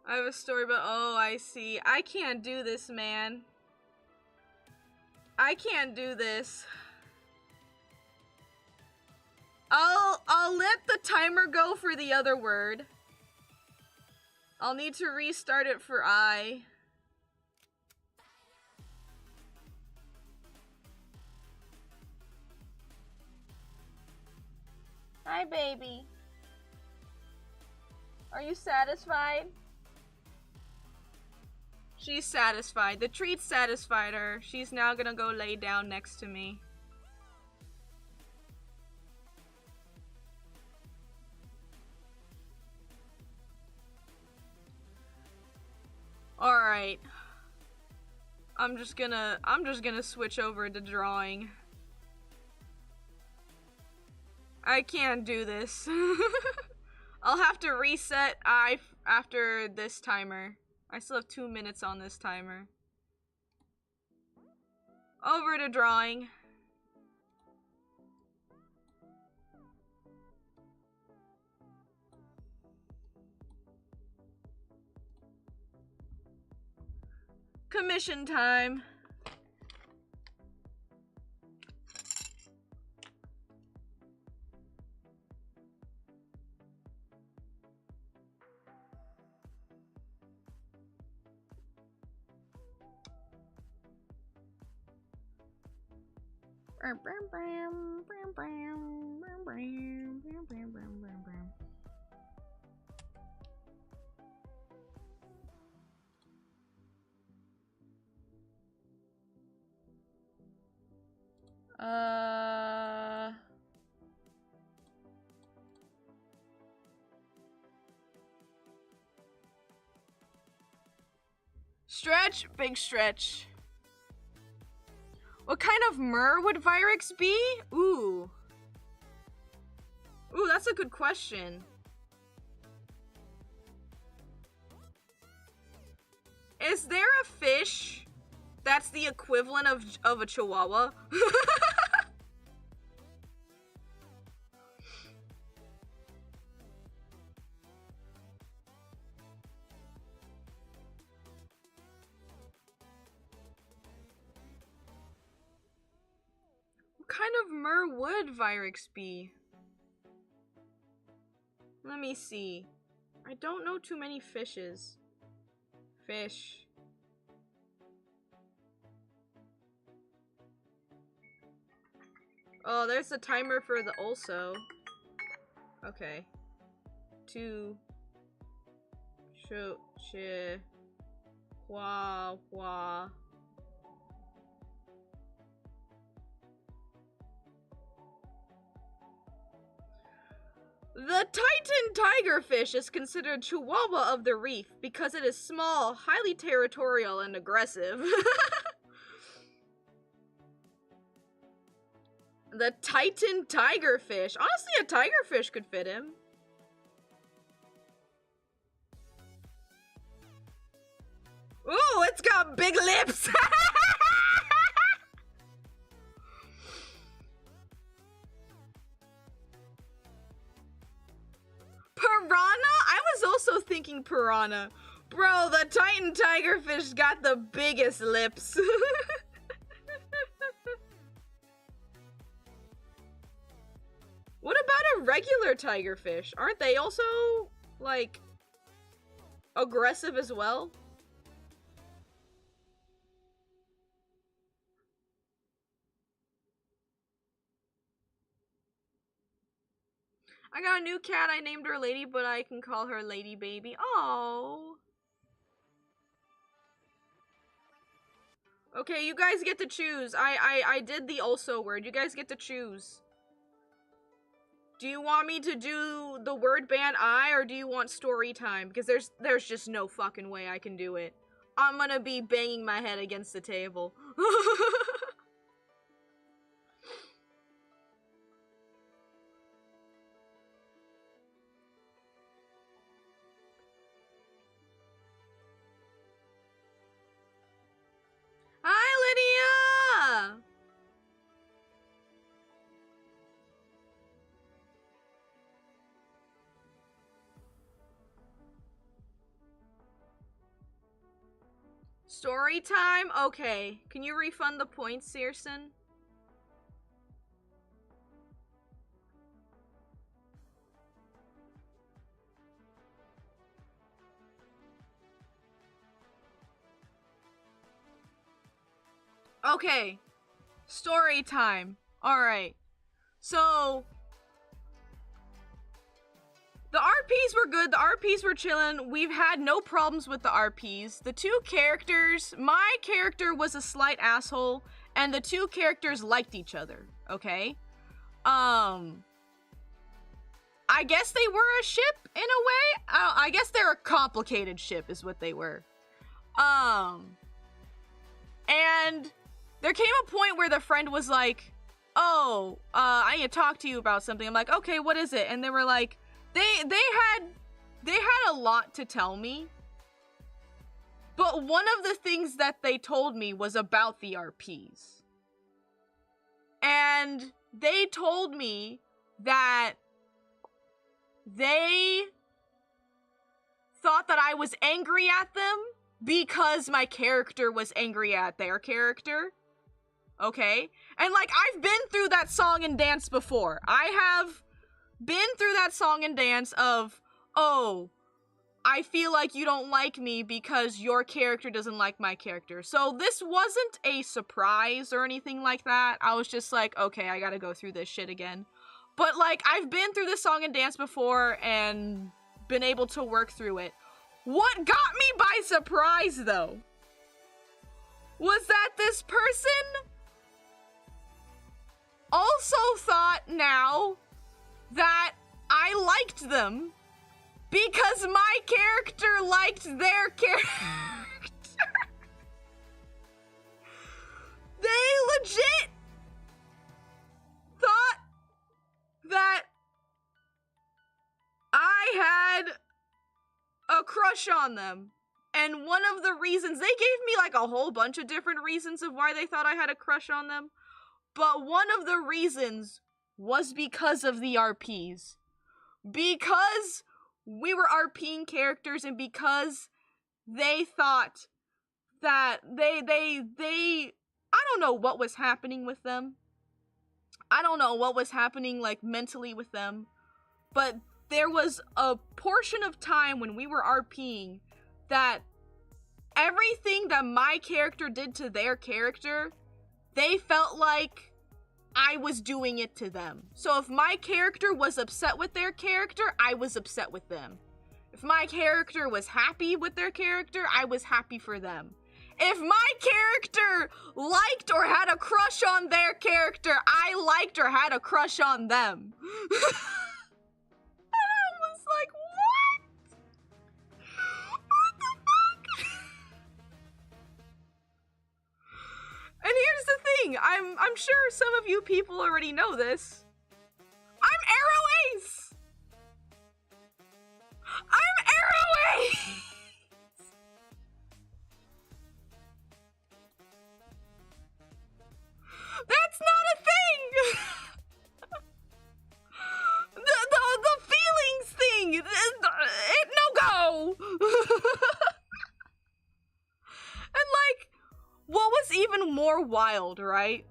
I have a story about, oh, I see. I can't do this, man. I can't do this. I'll let the timer go for the other word. I'll need to restart it for I. Hi, baby. Are you satisfied? She's satisfied. The treat satisfied her. She's now gonna go lay down next to me. Alright. I'm just gonna switch over to drawing. I can't do this. I'll have to reset I after this timer. I still have 2 minutes on this timer. Over to drawing. Commission time. Stretch, big stretch. What kind of mer would Virux be? Ooh. Ooh, that's a good question. Is there a fish that's the equivalent of a chihuahua? What kind of mer would Virux be? Let me see. I don't know too many fishes. Fish. Oh, there's a timer for the also. Okay. 2 show chi hua hua. The Titan tigerfish is considered Chihuahua of the reef because it is small, highly territorial, and aggressive. The Titan tigerfish. Honestly, a tigerfish could fit him. Ooh, it's got big lips! Piranha? I was also thinking piranha. Bro, the Titan tigerfish got the biggest lips. What about a regular tigerfish? Aren't they also, like, aggressive as well? I got a new cat. I named her Lady, but I can call her Lady Baby. Oh. Okay, you guys get to choose. I did the also word. You guys get to choose. Do you want me to do the word ban I, or do you want story time? Because there's just no fucking way I can do it. I'm gonna be banging my head against the table. Hi, Lydia! Story time? Okay. Can you refund the points, Searson? Okay. Story time. Alright. So, the RPs were good, the RPs were chillin', we've had no problems with the RPs. The two characters, my character was a slight asshole, and the two characters liked each other, okay? I guess they were a ship, in a way? I guess they're a complicated ship, is what they were. And there came a point where the friend was like, oh, I need to talk to you about something. I'm like, okay, what is it? And they were like, they had a lot to tell me, but one of the things that they told me was about the RPs. And they told me that they thought that I was angry at them because my character was angry at their character. Okay? And like, I've been through that song and dance before. I have been through that song and dance of, oh, I feel like you don't like me because your character doesn't like my character. So this wasn't a surprise or anything like that. I was just like, okay, I gotta go through this shit again. But, like, I've been through this song and dance before and been able to work through it. What got me by surprise, though, was that this person also thought now that I liked them because my character liked their character. They legit thought that I had a crush on them. And one of the reasons, they gave me like a whole bunch of different reasons of why they thought I had a crush on them. But one of the reasons was because of the RPs. Because we were RPing characters and because they thought that they I don't know what was happening with them. I don't know what was happening like mentally with them. But there was a portion of time when we were RPing that everything that my character did to their character, they felt like I was doing it to them. So if my character was upset with their character, I was upset with them. If my character was happy with their character, I was happy for them. If my character liked or had a crush on their character, I liked or had a crush on them. And I was like, what? What the fuck? And here's the thing, I'm sure some of you people already know this. I'm Arrow Ace! I'm Arrow Ace! That's not a thing! the feelings thing! No go! And like, what was even more wild, right?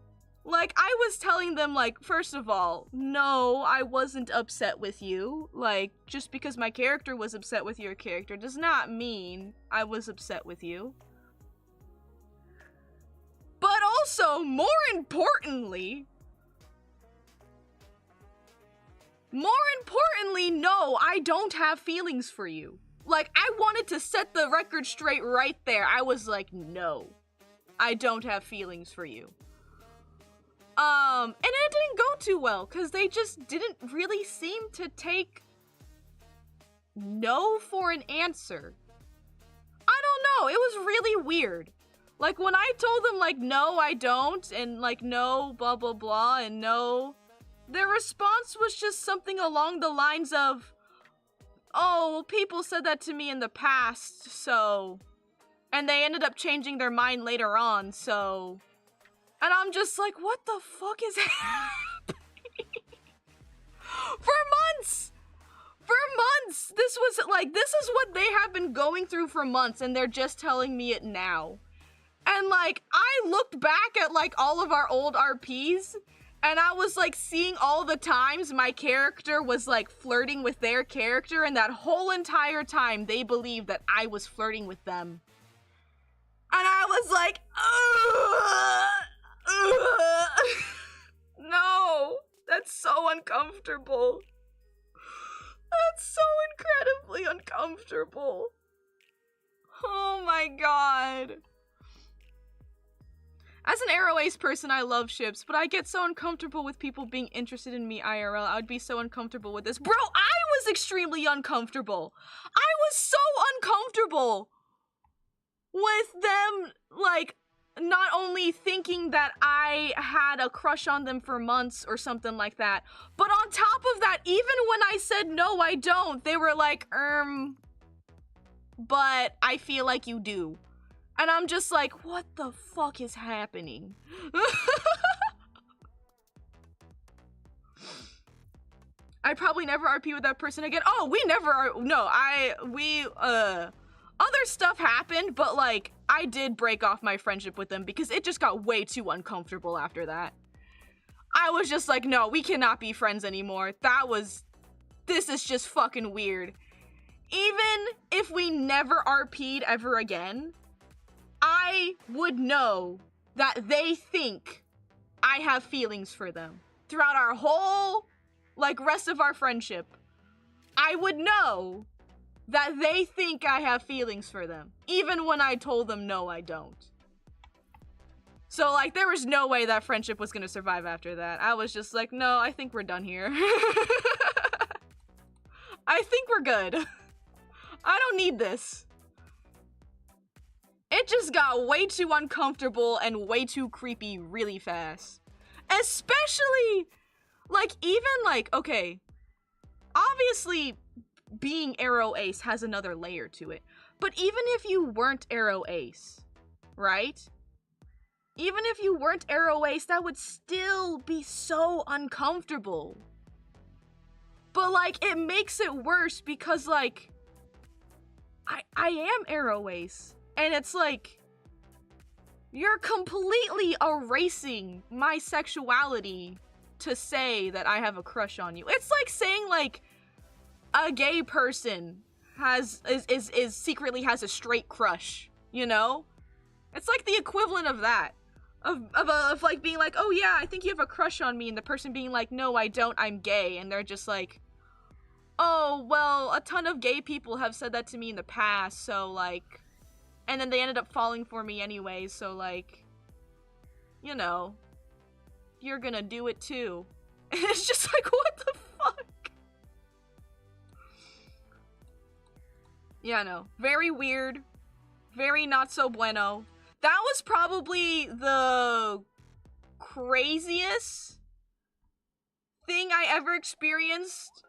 Like, I was telling them, like, first of all, no, I wasn't upset with you. Like, just because my character was upset with your character does not mean I was upset with you. But also, more importantly, no, I don't have feelings for you. Like, I wanted to set the record straight right there. I was like, no, I don't have feelings for you. And it didn't go too well, because they just didn't really seem to take no for an answer. I don't know, it was really weird. Like, when I told them, like, no, I don't, and, like, no, blah, blah, blah, and no, their response was just something along the lines of, oh, well, people said that to me in the past, so, and they ended up changing their mind later on, so, and I'm just like, what the fuck is happening? For months! This was, like, this is what they have been going through for months, and they're just telling me it now. And, like, I looked back at, like, all of our old RPs, and I was, like, seeing all the times my character was, like, flirting with their character, and that whole entire time they believed that I was flirting with them. And I was like, no, that's so uncomfortable. That's so incredibly uncomfortable. Oh my god. As an Arrow Ace person, I love ships, but I get so uncomfortable with people being interested in me IRL. I would be so uncomfortable with this. Bro, I was extremely uncomfortable. I was so uncomfortable with them, like, not only thinking that I had a crush on them for months or something like that, but on top of that, even when I said, no, I don't, they were like, but I feel like you do. And I'm just like, what the fuck is happening? I'd probably never RP with that person again. Oh, we never, no, other stuff happened, but like, I did break off my friendship with them because it just got way too uncomfortable after that. I was just like, no, we cannot be friends anymore. This is just fucking weird. Even if we never RP'd ever again, I would know that they think I have feelings for them. Throughout our whole like rest of our friendship, I would know that they think I have feelings for them, even when I told them no, I don't. So, like, there was no way that friendship was gonna survive after that. I was just like, no, I think we're done here. I think we're good. I don't need this. It just got way too uncomfortable and way too creepy really fast. Especially, like, even, like, okay, obviously, being Arrow Ace has another layer to it. But even if you weren't Arrow Ace, right? Even if you weren't Arrow Ace, that would still be so uncomfortable. But, like, it makes it worse because, like, I am Arrow Ace. And it's like, you're completely erasing my sexuality to say that I have a crush on you. It's like saying, like, a gay person is secretly has a straight crush, you know? It's like the equivalent of that. Of like being like, oh yeah, I think you have a crush on me, and the person being like, no, I don't, I'm gay, and they're just like, oh, well, a ton of gay people have said that to me in the past, so like, and then they ended up falling for me anyways, so like, you know, you're gonna do it too. And it's just like, what the fuck? Yeah, no. Very weird. Very not so bueno. That was probably the craziest thing I ever experienced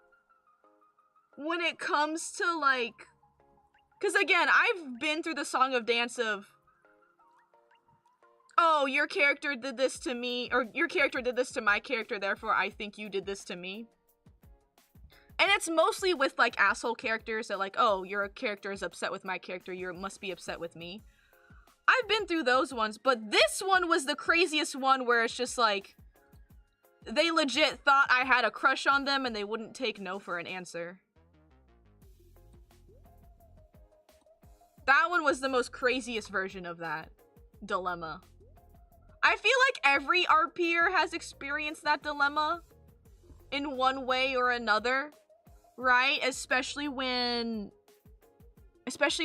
when it comes to, like, because again, I've been through the song of dance of, oh, your character did this to me, or your character did this to my character, therefore I think you did this to me. And it's mostly with, like, asshole characters that, like, oh, your character is upset with my character, you must be upset with me. I've been through those ones, but this one was the craziest one where it's just, like, they legit thought I had a crush on them and they wouldn't take no for an answer. That one was the most craziest version of that dilemma. I feel like every RPer has experienced that dilemma in one way or another, right? Especially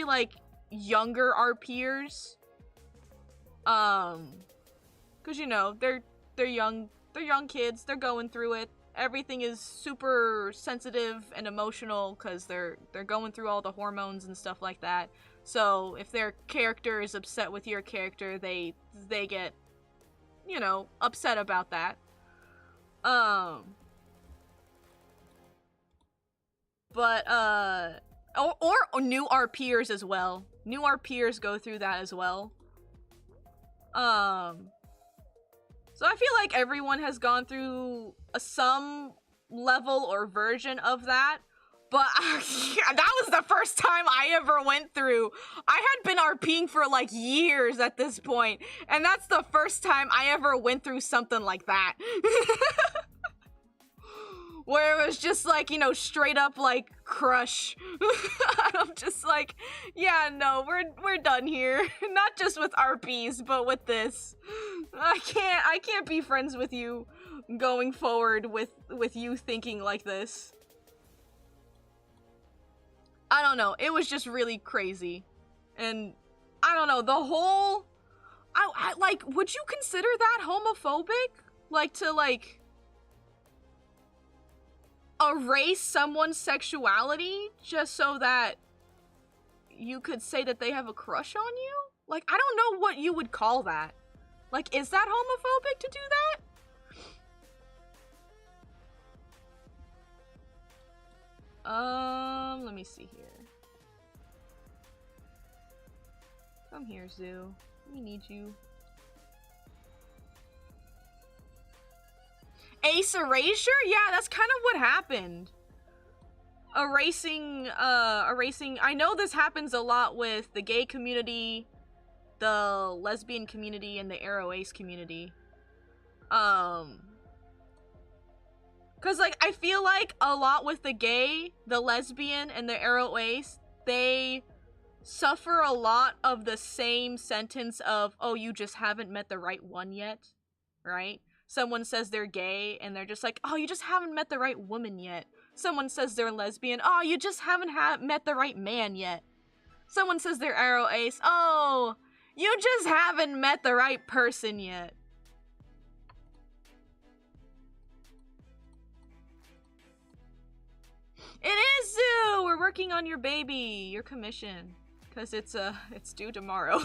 like younger RPers, because you know they're young kids, they're going through it. Everything is super sensitive and emotional because they're going through all the hormones and stuff like that. So if their character is upset with your character, they get, you know, upset about that. But or new RPers as well. New RPers go through that as well. So I feel like everyone has gone through some level or version of that. But that was the first time I ever went through. I had been RPing for like years at this point, and that's the first time I ever went through something like that. Where it was just like, you know, straight up like crush. I'm just like, yeah, no, we're done here. Not just with RPs, but with this. I can't be friends with you going forward with you thinking like this. I don't know, it was just really crazy. And I don't know, the whole I like, would you consider that homophobic? Like to like erase someone's sexuality just so that you could say that they have a crush on you? Like, I don't know what you would call that. Like, is that homophobic to do that? Let me see here. Come here, Zoo. We need you. Ace erasure? Yeah, that's kind of what happened. Erasing, I know this happens a lot with the gay community, the lesbian community, and the Arrow Ace community. Cause like, I feel like a lot with the gay, the lesbian, and the Arrow Ace, they suffer a lot of the same sentence of, oh, you just haven't met the right one yet, right? Someone says they're gay, and they're just like, oh, you just haven't met the right woman yet. Someone says they're lesbian, oh, you just haven't met the right man yet. Someone says they're aro ace, oh, you just haven't met the right person yet. It is Zoo! We're working on your baby, your commission. Cause it's due tomorrow.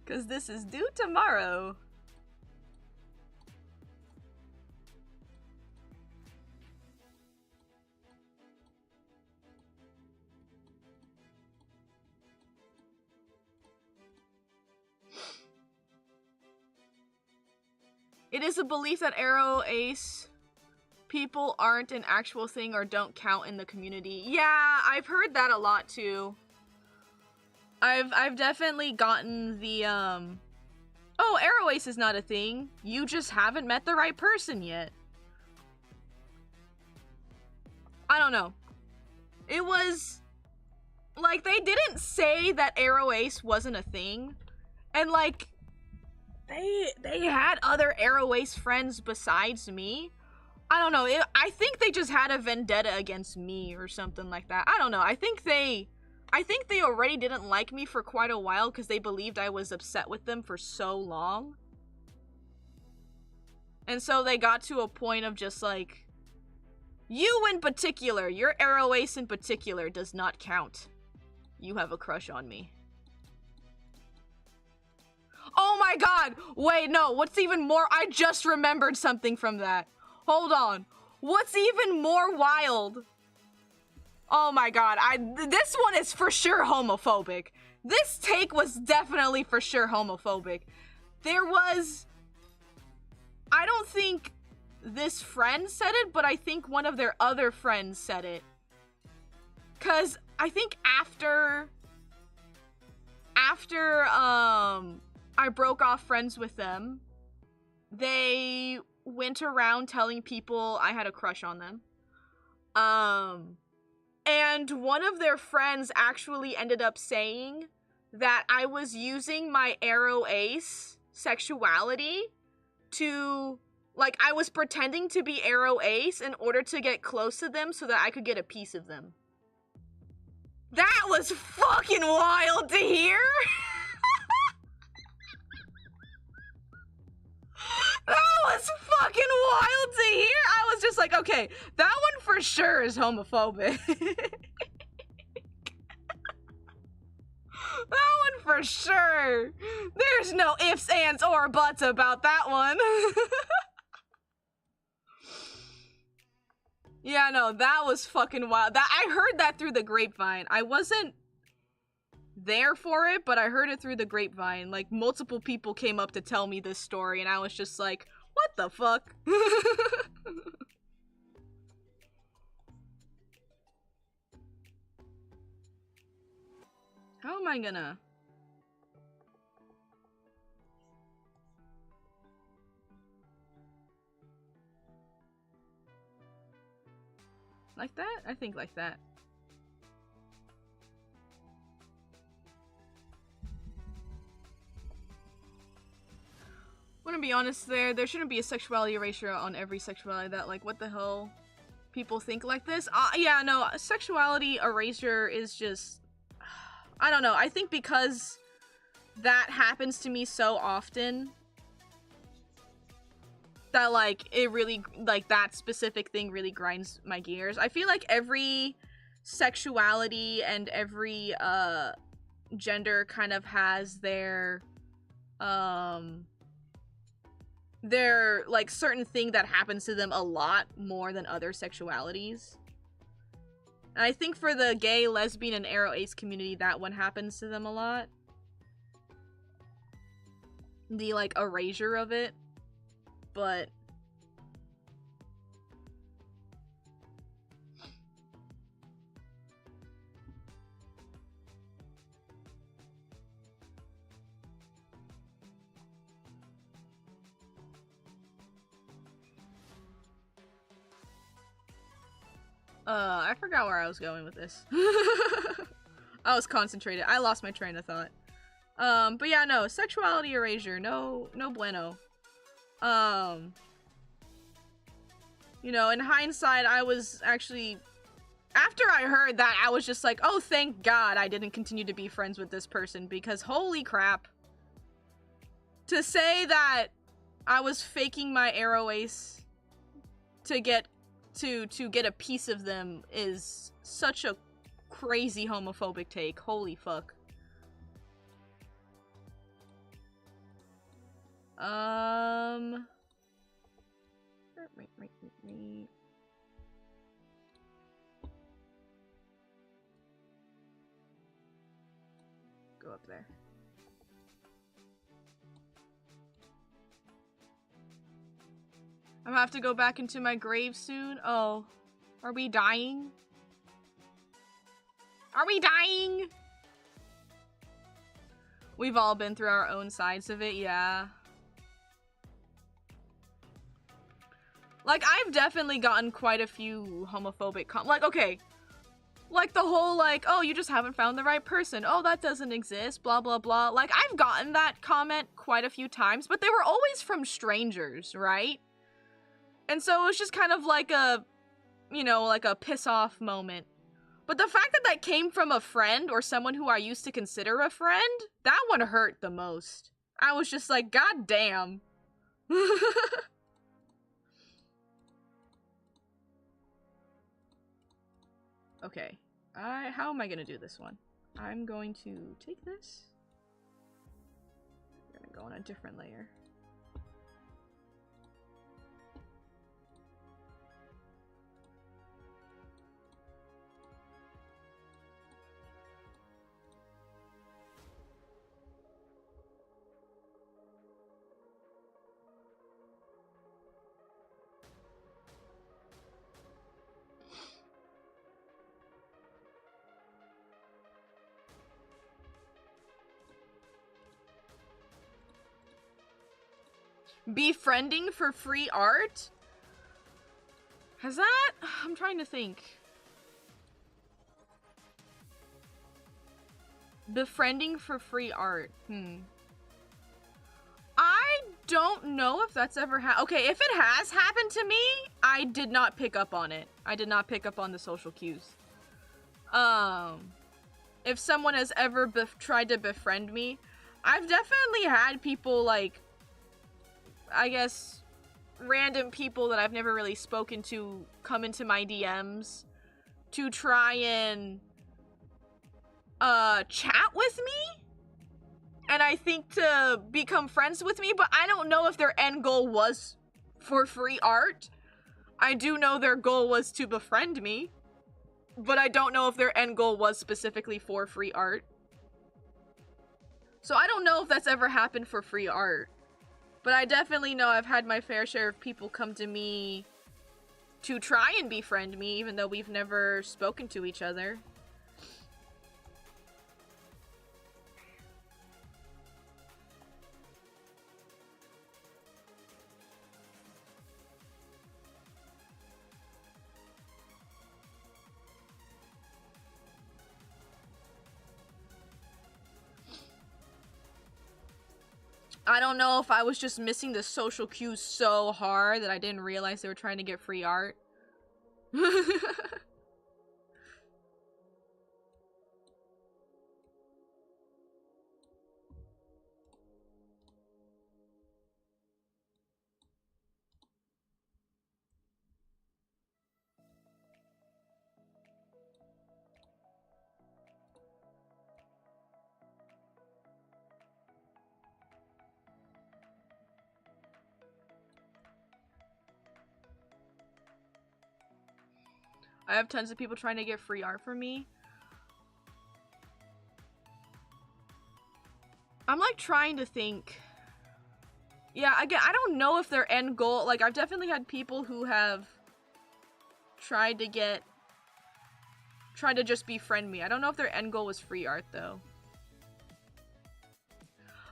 Cause this is due tomorrow. It is a belief that aro ace people aren't an actual thing or don't count in the community. Yeah, I've heard that a lot too. I've definitely gotten the oh, aro ace is not a thing. You just haven't met the right person yet. I don't know. It was like they didn't say that aro ace wasn't a thing. And like they had other aro ace friends besides me. I don't know. I think they just had a vendetta against me or something like that. I don't know. I think they already didn't like me for quite a while because they believed I was upset with them for so long. And so they got to a point of just like, you in particular, your aro ace in particular does not count. You have a crush on me. Oh my god! Wait, no, what's even more? I just remembered something from that. Hold on. What's even more wild? Oh my god, this one is for sure homophobic. This take was definitely for sure homophobic. There was... I don't think this friend said it, but I think one of their other friends said it. 'Cause I think after I broke off friends with them, they went around telling people I had a crush on them. And one of their friends actually ended up saying that I was using my aro ace sexuality to, like, I was pretending to be aro ace in order to get close to them so that I could get a piece of them. That was fucking wild to hear! That was fucking wild to hear! I was just like, okay, that one for sure is homophobic. That one for sure. There's no ifs, ands, or buts about that one. Yeah, no, that was fucking wild. I heard that through the grapevine. I wasn't there for it, but I heard it through the grapevine. Like, multiple people came up to tell me this story, and I was just like, what the fuck? How am I gonna... Like that? I think like that. I'm gonna be honest there shouldn't be a sexuality erasure on every sexuality that, like, what the hell? People think like this? Yeah, no, sexuality erasure is just... I don't know, I think because that happens to me so often that, like, it really, like, that specific thing really grinds my gears. I feel like every sexuality and every, gender kind of has their, like, certain thing that happens to them a lot more than other sexualities. And I think for the gay, lesbian, and aro ace community, that one happens to them a lot. The, like, erasure of it. But... I forgot where I was going with this. I was concentrated. I lost my train of thought. But yeah, no, sexuality erasure, no bueno. You know, in hindsight, I was actually, after I heard that, I was just like, oh, thank God I didn't continue to be friends with this person, because holy crap. To say that I was faking my arrow ace to get a piece of them is such a crazy homophobic take. Holy fuck. Go up there. I'm gonna have to go back into my grave soon. Oh, are we dying? Are we dying? We've all been through our own sides of it, yeah. Like, I've definitely gotten quite a few homophobic like, okay. Like, the whole, like, oh, you just haven't found the right person. Oh, that doesn't exist, blah, blah, blah. Like, I've gotten that comment quite a few times, but they were always from strangers, right? And so it was just kind of like a, you know, like a piss-off moment. But the fact that that came from a friend or someone who I used to consider a friend, that one hurt the most. I was just like, God damn. Okay, how am I gonna do this one? I'm going to take this. We're gonna go on a different layer. Befriending for free art? Has that? I'm trying to think. Befriending for free art. I don't know if that's ever okay, if it has happened to me, I did not pick up on it. I did not pick up on the social cues. If someone has ever tried to befriend me, I've definitely had people, like, I guess, random people that I've never really spoken to come into my DMs to try and chat with me, and I think to become friends with me, but I don't know if their end goal was for free art. I do know their goal was to befriend me, but I don't know if their end goal was specifically for free art. So I don't know if that's ever happened for free art. But I definitely know I've had my fair share of people come to me to try and befriend me, even though we've never spoken to each other. I don't know if I was just missing the social cues so hard that I didn't realize they were trying to get free art. I have tons of people trying to get free art from me. I'm like trying to think. Yeah, again, I don't know if their end goal, like, I've definitely had people who have tried to just befriend me. I don't know if their end goal was free art, though.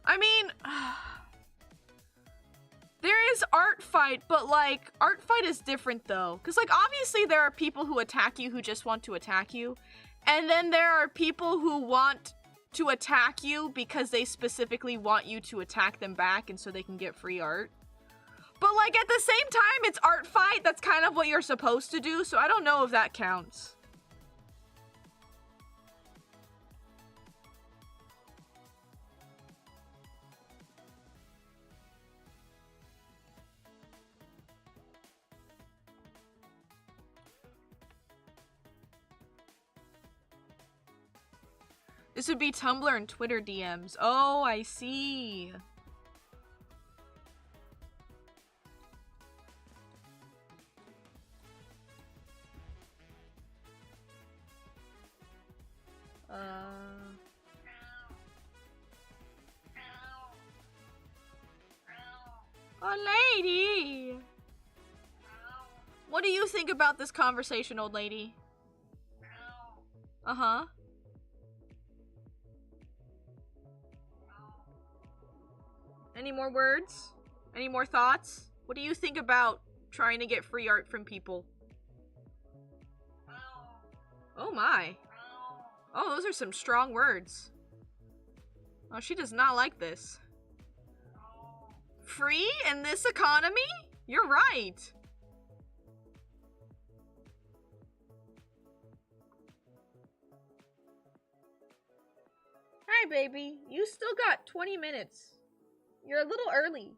I mean, there is art fight, but, like, art fight is different, though. Because, like, obviously there are people who attack you who just want to attack you. And then there are people who want to attack you because they specifically want you to attack them back and so they can get free art. But like at the same time, it's art fight. That's kind of what you're supposed to do, so I don't know if that counts. This would be Tumblr and Twitter DMs. Oh, I see. Oh, lady! What do you think about this conversation, old lady? Uh-huh. Any more words? Any more thoughts? What do you think about trying to get free art from people? Oh my. Oh, those are some strong words. Oh, she does not like this. Free in this economy? You're right. Hi, baby. You still got 20 minutes. You're a little early.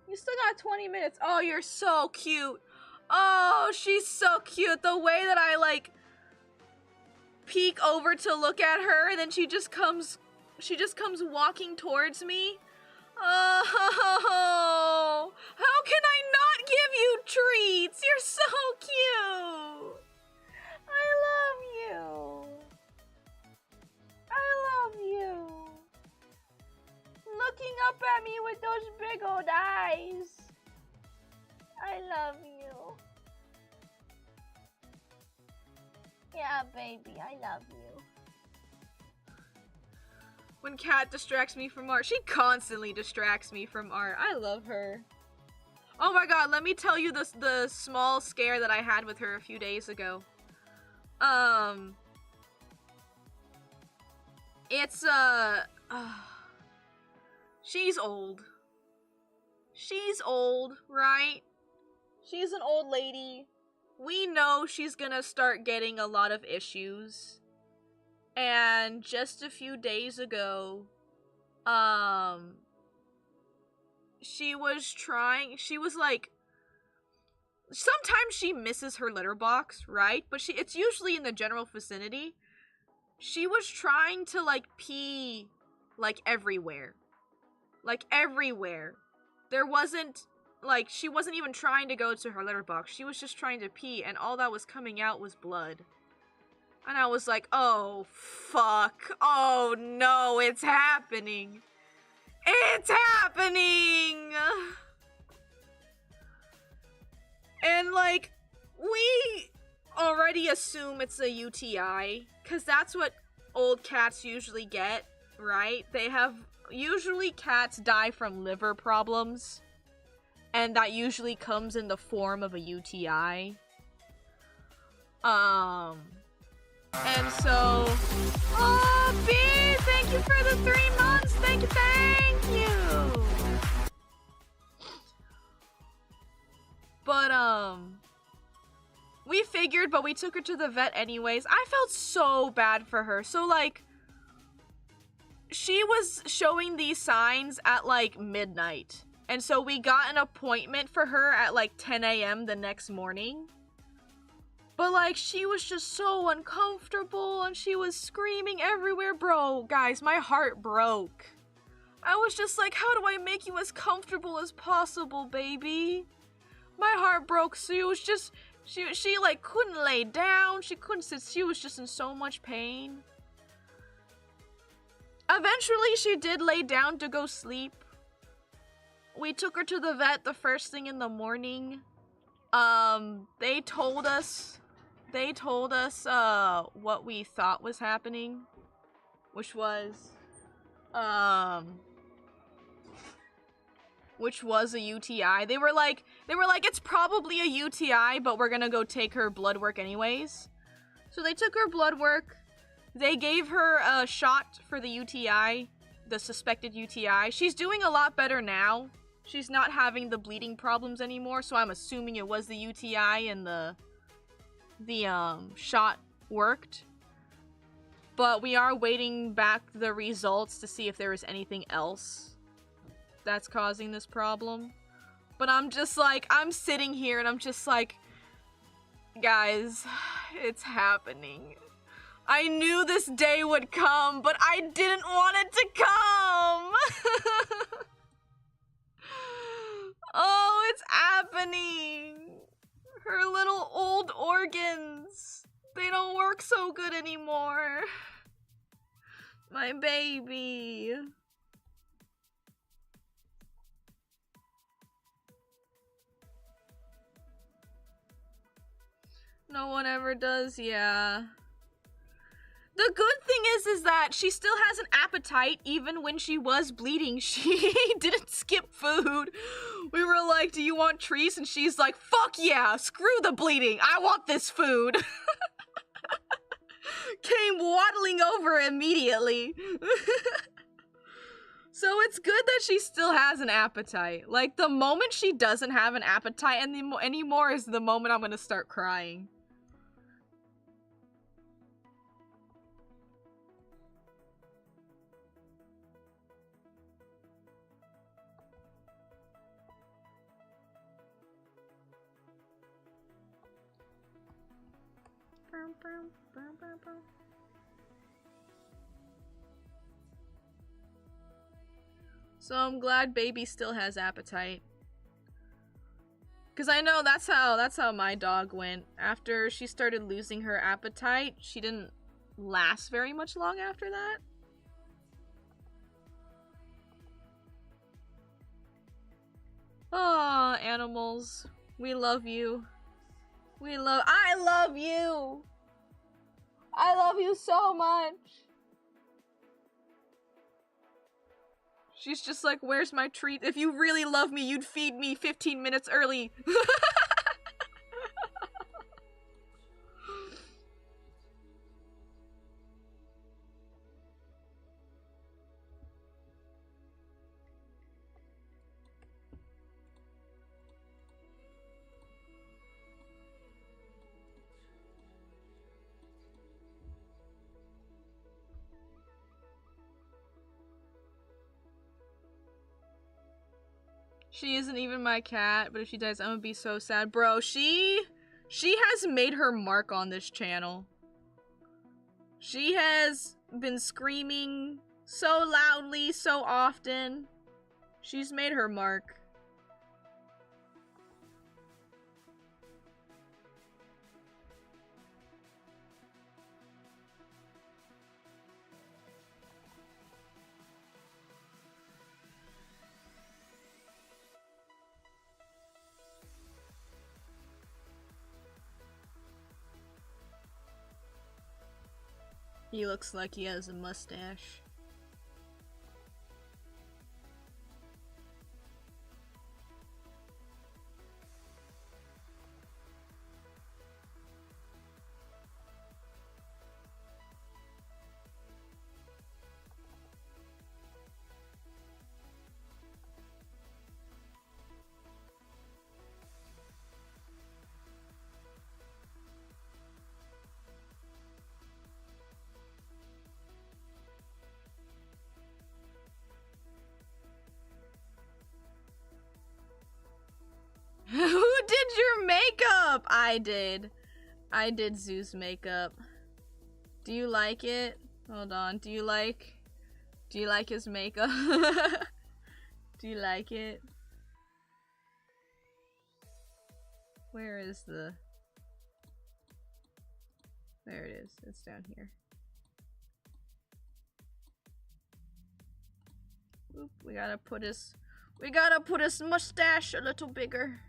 You still got 20 minutes. Oh, you're so cute. Oh, she's so cute. The way that I, like, peek over to look at her, and then she just comes walking towards me. Oh, how can I not give you treats? You're so cute. I love you. I love you. Looking up at me with those big old eyes. I love you. Yeah, baby, I love you. When Kat distracts me from art, she constantly distracts me from art. I love her. Oh my god, let me tell you the small scare that I had with her a few days ago. It's she's old. She's old, right? She's an old lady. We know she's gonna start getting a lot of issues. And just a few days ago, she was like, sometimes she misses her litter box, right? But it's usually in the general vicinity. She was trying to, like, pee, like, everywhere. Like, everywhere. There wasn't, like, she wasn't even trying to go to her litter box. She was just trying to pee, and all that was coming out was blood. And I was like, oh, fuck. Oh, no, it's happening. It's happening! And, like, we already assume it's a UTI, because that's what old cats usually get, right? Usually cats die from liver problems, and that usually comes in the form of a UTI. And so, oh, B, thank you for the 3 months. Thank you. But, we figured, but we took her to the vet anyways. I felt so bad for her. So, like, she was showing these signs at, like, midnight. And so we got an appointment for her at, like, 10 a.m. the next morning. But, like, she was just so uncomfortable, and she was screaming everywhere. Bro, guys, my heart broke. I was just like, how do I make you as comfortable as possible, baby? My heart broke. She was just, she like, couldn't lay down. She couldn't sit. She was just in so much pain. Eventually, she did lay down to go sleep. We took her to the vet the first thing in the morning. They told us what we thought was happening, which was a UTI. They were like, it's probably a UTI, but we're gonna go take her blood work anyways. So they took her blood work. They gave her a shot for the UTI, the suspected UTI. She's doing a lot better now. She's not having the bleeding problems anymore, so I'm assuming it was the UTI and the shot worked. But we are waiting back the results to see if there is anything else that's causing this problem. But I'm just like, I'm sitting here and I'm just like, guys, it's happening. I knew this day would come, but I didn't want it to come! Oh, it's happening! Her little old organs, they don't work so good anymore. My baby. No one ever does, yeah. The good thing is that she still has an appetite even when she was bleeding. She didn't skip food. We were like, do you want treats? And she's like, fuck yeah, screw the bleeding. I want this food. Came waddling over immediately. So it's good that she still has an appetite. Like, the moment she doesn't have an appetite anymore is the moment I'm gonna start crying. So I'm glad baby still has appetite. Cause I know that's how my dog went. After she started losing her appetite, she didn't last very much long after that. Aw, animals. We love you. I love you! I love you so much! She's just like, where's my treat? If you really love me, you'd feed me 15 minutes early. She isn't even my cat, but if she dies, I'm gonna be so sad. Bro, she has made her mark on this channel. She has been screaming so loudly, so often. She's made her mark. He looks like he has a mustache. Who did your makeup? I did. I did Zoo's makeup. Do you like it? Hold on. Do you like his makeup? Do you like it? Where is the... There it is. It's down here. Oop, we gotta put his mustache a little bigger.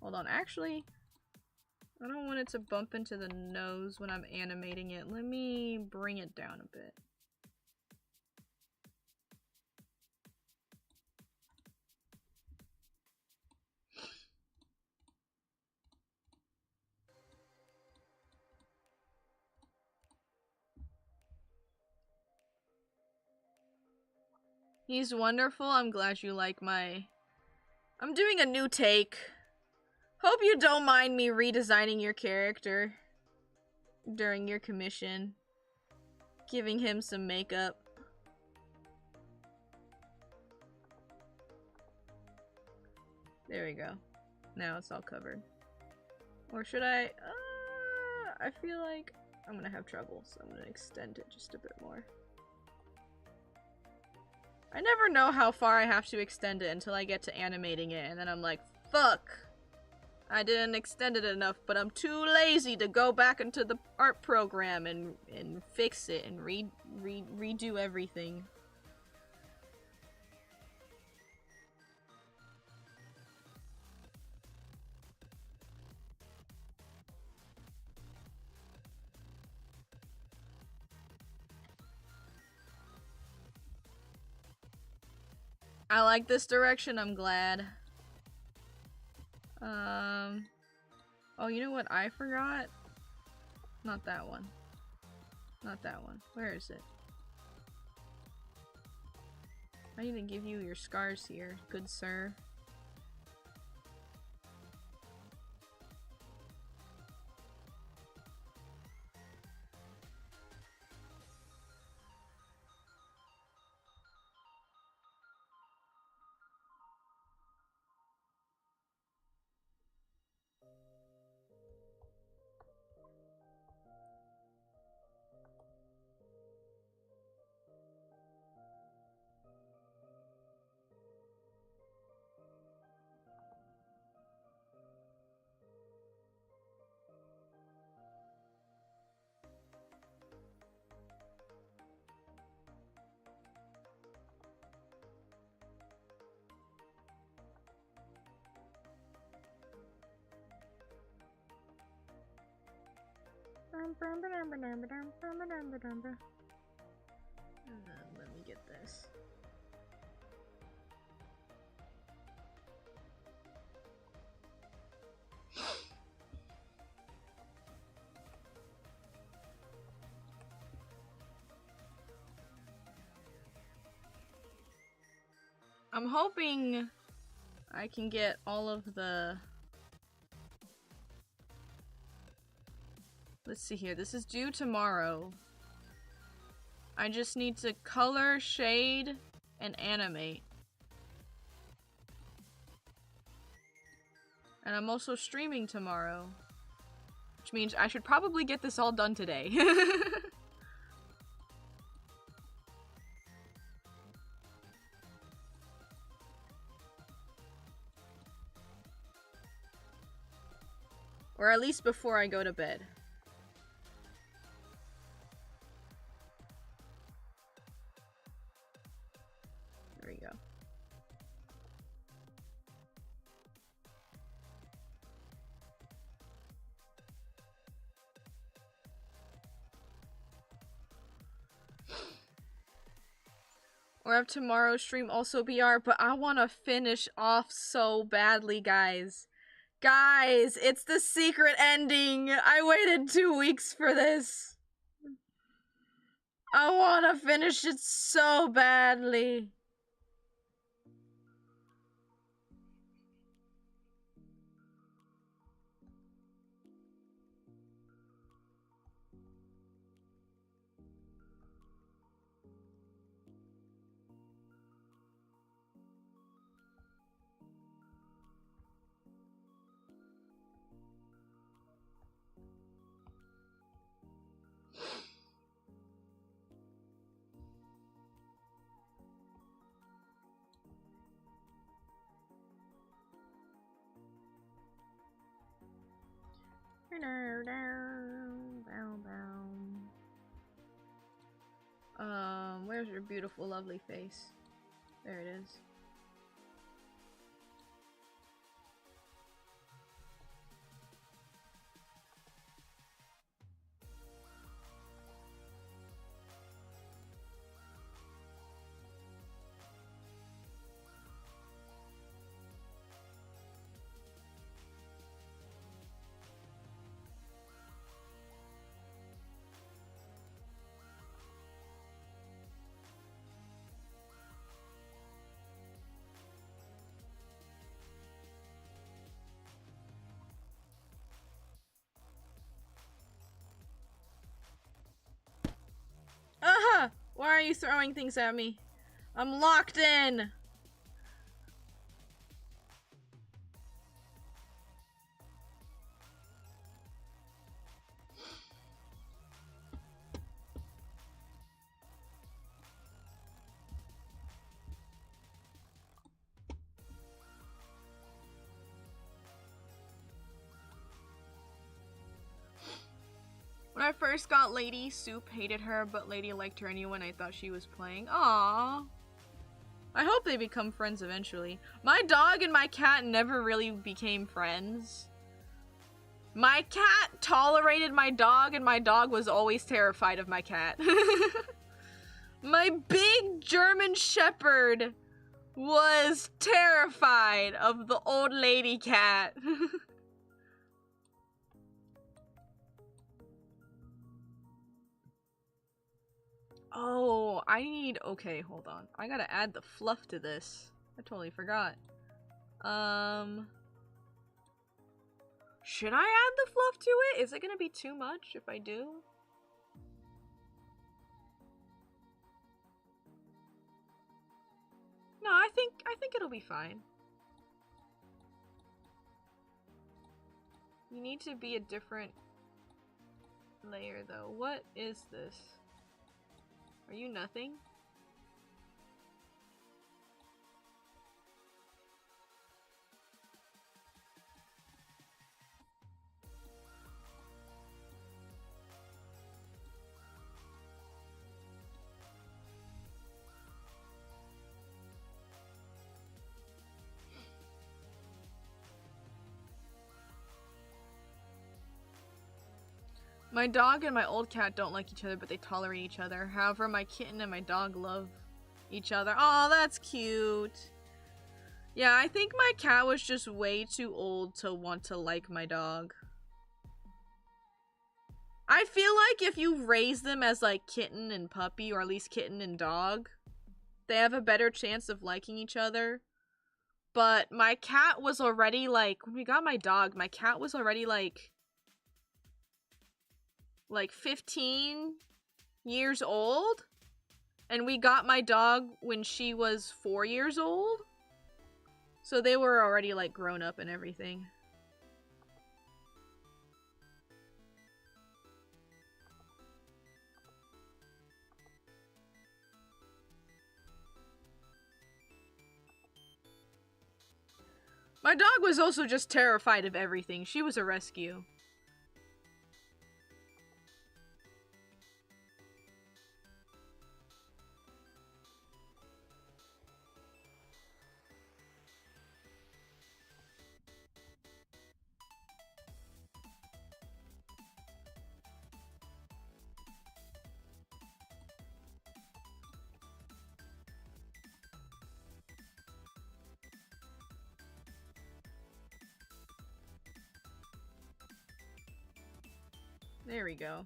Hold on, actually, I don't want it to bump into the nose when I'm animating it. Let me bring it down a bit. He's wonderful. I'm glad you like my... I'm doing a new take. Hope you don't mind me redesigning your character during your commission. Giving him some makeup. There we go. Now it's all covered. Or should I? I feel like I'm gonna have trouble, so I'm gonna extend it just a bit more. I never know how far I have to extend it until I get to animating it, and then I'm like, fuck! I didn't extend it enough, but I'm too lazy to go back into the art program and fix it and redo everything. I like this direction, I'm glad. Oh, you know what I forgot? Not that one. Not that one. Where is it? I need to give you your scars here, good sir. Let me get this. I'm hoping I can get all of the... Let's see here. This is due tomorrow. I just need to color, shade, and animate. And I'm also streaming tomorrow. Which means I should probably get this all done today. Or at least before I go to bed. There we go. Or have tomorrow's stream also be art, but I want to finish off so badly, guys. Guys, it's the secret ending. I waited 2 weeks for this. I want to finish it so badly. Where's your beautiful, lovely face? There it is. Why are you throwing things at me? I'm locked in! When I first got Lady, Soup hated her, but Lady liked her anyway. I thought she was playing. Aww. I hope they become friends eventually. My dog and my cat never really became friends. My cat tolerated my dog, and my dog was always terrified of my cat. My big German Shepherd was terrified of the old lady cat. Oh, okay, hold on. I gotta add the fluff to this. I totally forgot. Should I add the fluff to it? Is it gonna be too much if I do? No, I think it'll be fine. You need to be a different layer though. What is this? Are you nothing? My dog and my old cat don't like each other, but they tolerate each other. However, my kitten and my dog love each other. Oh, that's cute. Yeah, I think my cat was just way too old to want to like my dog. I feel like if you raise them as like kitten and puppy, or at least kitten and dog, they have a better chance of liking each other. But my cat was already like, when we got my dog, my cat was already like 15 years old, and we got my dog when she was 4 years old, so they were already like grown up and everything. My dog was also just terrified of everything. She was a rescue. There we go.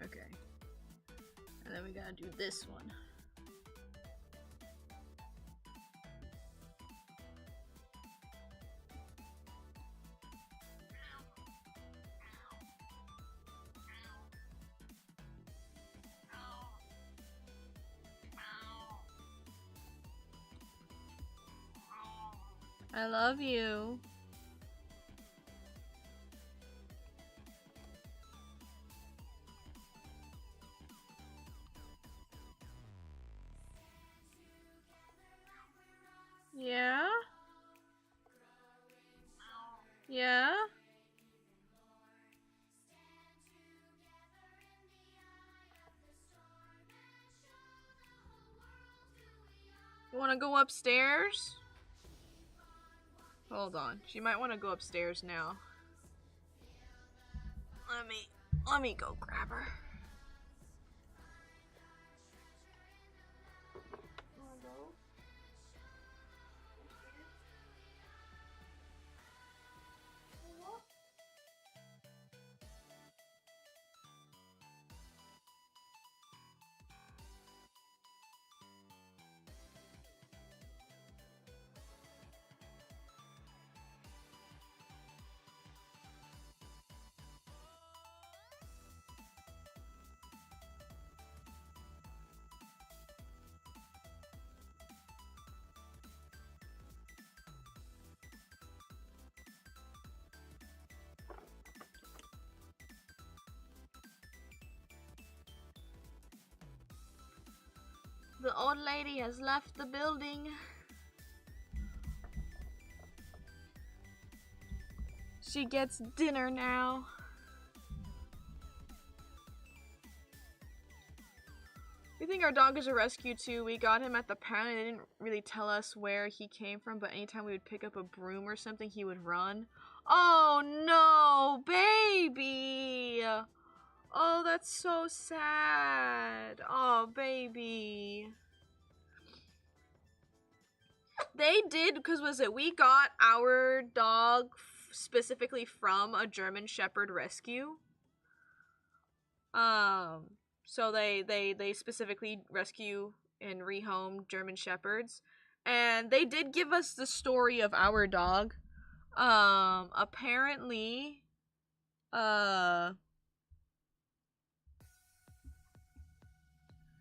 Okay. And then we gotta do this one. I love you. Yeah? Yeah? You wanna go upstairs? Hold on. She might want to go upstairs now. Let me go grab her. Wanna go? The old lady has left the building. She gets dinner now. We think our dog is a rescue too. We got him at the pound and they didn't really tell us where he came from, but anytime we would pick up a broom or something, he would run. Oh no, baby! Oh, that's so sad. Oh, baby. They did, because we got our dog specifically from a German Shepherd rescue. So they specifically rescue and rehome German Shepherds. And they did give us the story of our dog. Apparently,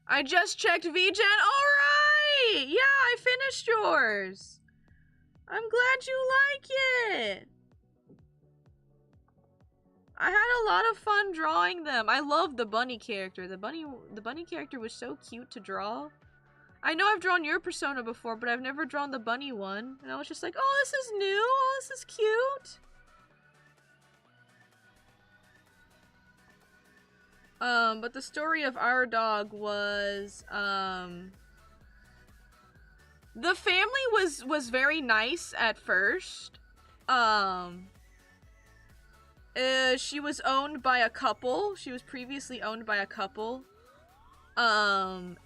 I just checked VGen. Alright! Yeah, I finished yours. I'm glad you like it. I had a lot of fun drawing them. I love the bunny character. The bunny character was so cute to draw. I know I've drawn your persona before, but I've never drawn the bunny one. And I was just like, oh, this is new. Oh, this is cute. But the story of our dog was, the family was very nice at first. She was owned by a couple. She was previously owned by a couple. And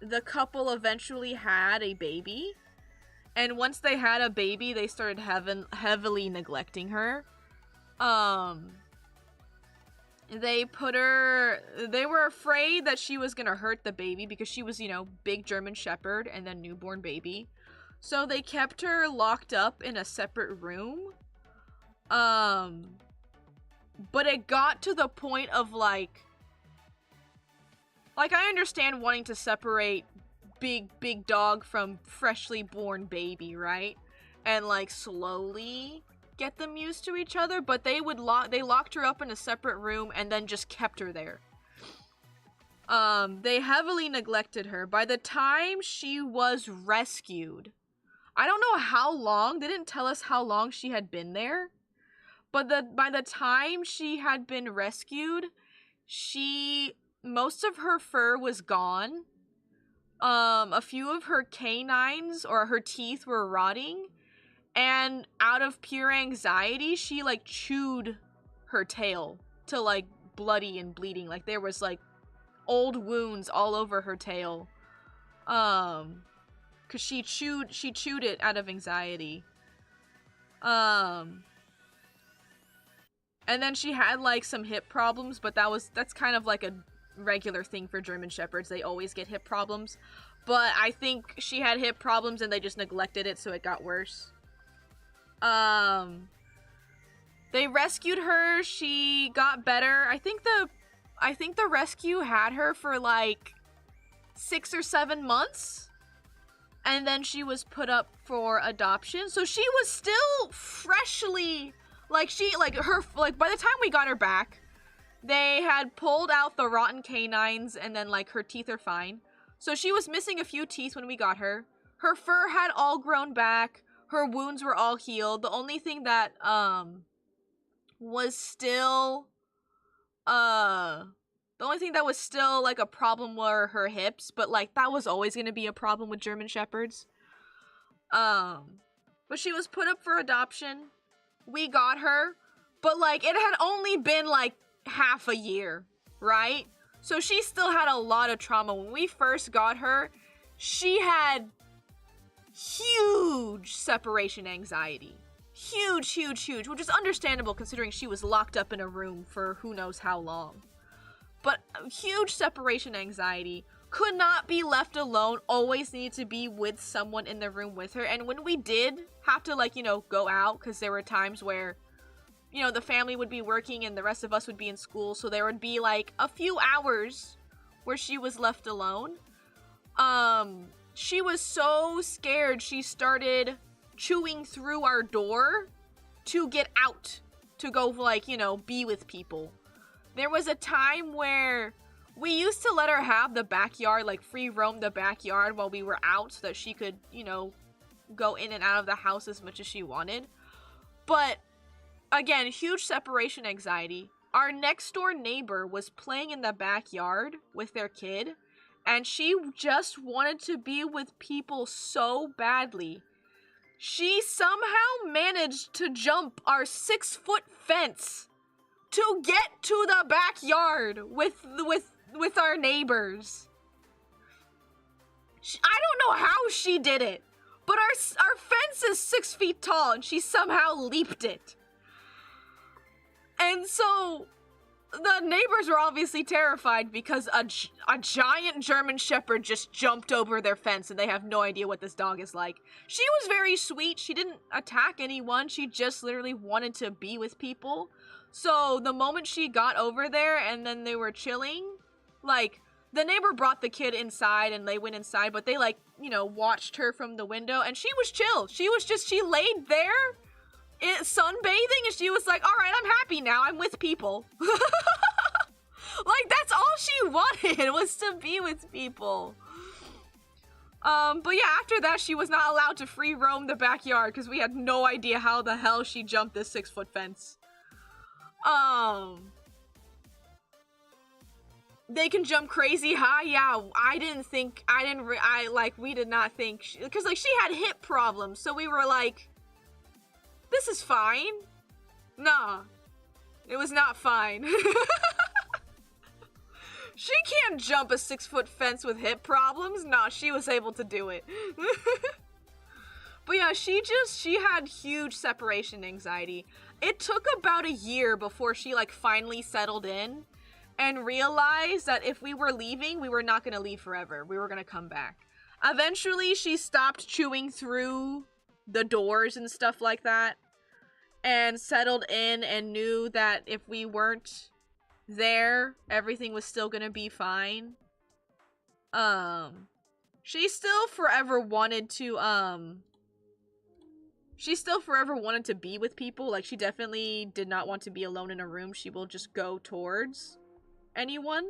the couple eventually had a baby. And once they had a baby, they started heavily neglecting her. They were afraid that she was gonna hurt the baby because she was, big German Shepherd and then newborn baby. So they kept her locked up in a separate room. But it got to the point of like I understand wanting to separate big dog from freshly born baby, right? And like slowly get them used to each other, but they locked her up in a separate room and then just kept her there. They heavily neglected her. By the time she was rescued, I don't know how long, they didn't tell us how long she had been there, but by the time she had been rescued, most of her fur was gone. A few of her canines or her teeth were rotting. And out of pure anxiety, she, chewed her tail to, bloody and bleeding. There was, old wounds all over her tail. 'Cause she chewed it out of anxiety. And then she had, some hip problems, but that's kind of, a regular thing for German Shepherds. They always get hip problems. But I think she had hip problems and they just neglected it, so it got worse. They rescued her, she got better. I think the rescue had her for 6 or 7 months. And then she was put up for adoption. So she was still freshly, by the time we got her back, they had pulled out the rotten canines and then her teeth are fine. So she was missing a few teeth when we got her. Her fur had all grown back. Her wounds were all healed. The only thing that, was still, a problem were her hips, but, that was always gonna be a problem with German Shepherds. But she was put up for adoption. We got her, but, it had only been, half a year, right? So she still had a lot of trauma. When we first got her, she had huge separation anxiety. Huge, which is understandable considering she was locked up in a room for who knows how long. But huge separation anxiety, could not be left alone, always needed to be with someone in the room with her. And when we did have to, go out, because there were times where, the family would be working and the rest of us would be in school, so there would be, a few hours where she was left alone. She was so scared, she started chewing through our door to get out, to go, be with people. There was a time where we used to let her have the backyard, like free roam the backyard while we were out so that she could, you know, go in and out of the house as much as she wanted. But again, huge separation anxiety. Our next door neighbor was playing in the backyard with their kid, and she just wanted to be with people so badly. She somehow managed to jump our 6-foot fence to get to the backyard with our neighbors. I don't know how she did it, but our fence is 6 feet tall, and she somehow leaped it. And so the neighbors were obviously terrified because a giant German Shepherd just jumped over their fence, and they have no idea what this dog is like. She was very sweet. She didn't attack anyone. She just literally wanted to be with people. So the moment she got over there and then they were chilling, like, the neighbor brought the kid inside and they went inside, but they, like, you know, watched her from the window, and she was chill. She laid there sunbathing, and she was like, all right, I'm happy now. I'm with people. Like, that's all she wanted, was to be with people. But yeah, after that, she was not allowed to free roam the backyard because we had no idea how the hell she jumped this 6-foot fence. They can jump crazy high. Yeah, we did not think, because, like, she had hip problems, so we were like, this is fine. Nah, it was not fine. She can't jump a 6-foot fence with hip problems. Nah, she was able to do it. But yeah, she had huge separation anxiety. It took about a year before she, like, finally settled in and realized that if we were leaving, we were not gonna leave forever. We were gonna come back. Eventually, she stopped chewing through the doors and stuff like that, and settled in and knew that if we weren't there, everything was still gonna be fine. She still forever wanted to be with people. Like, she definitely did not want to be alone in a room. She will just go towards anyone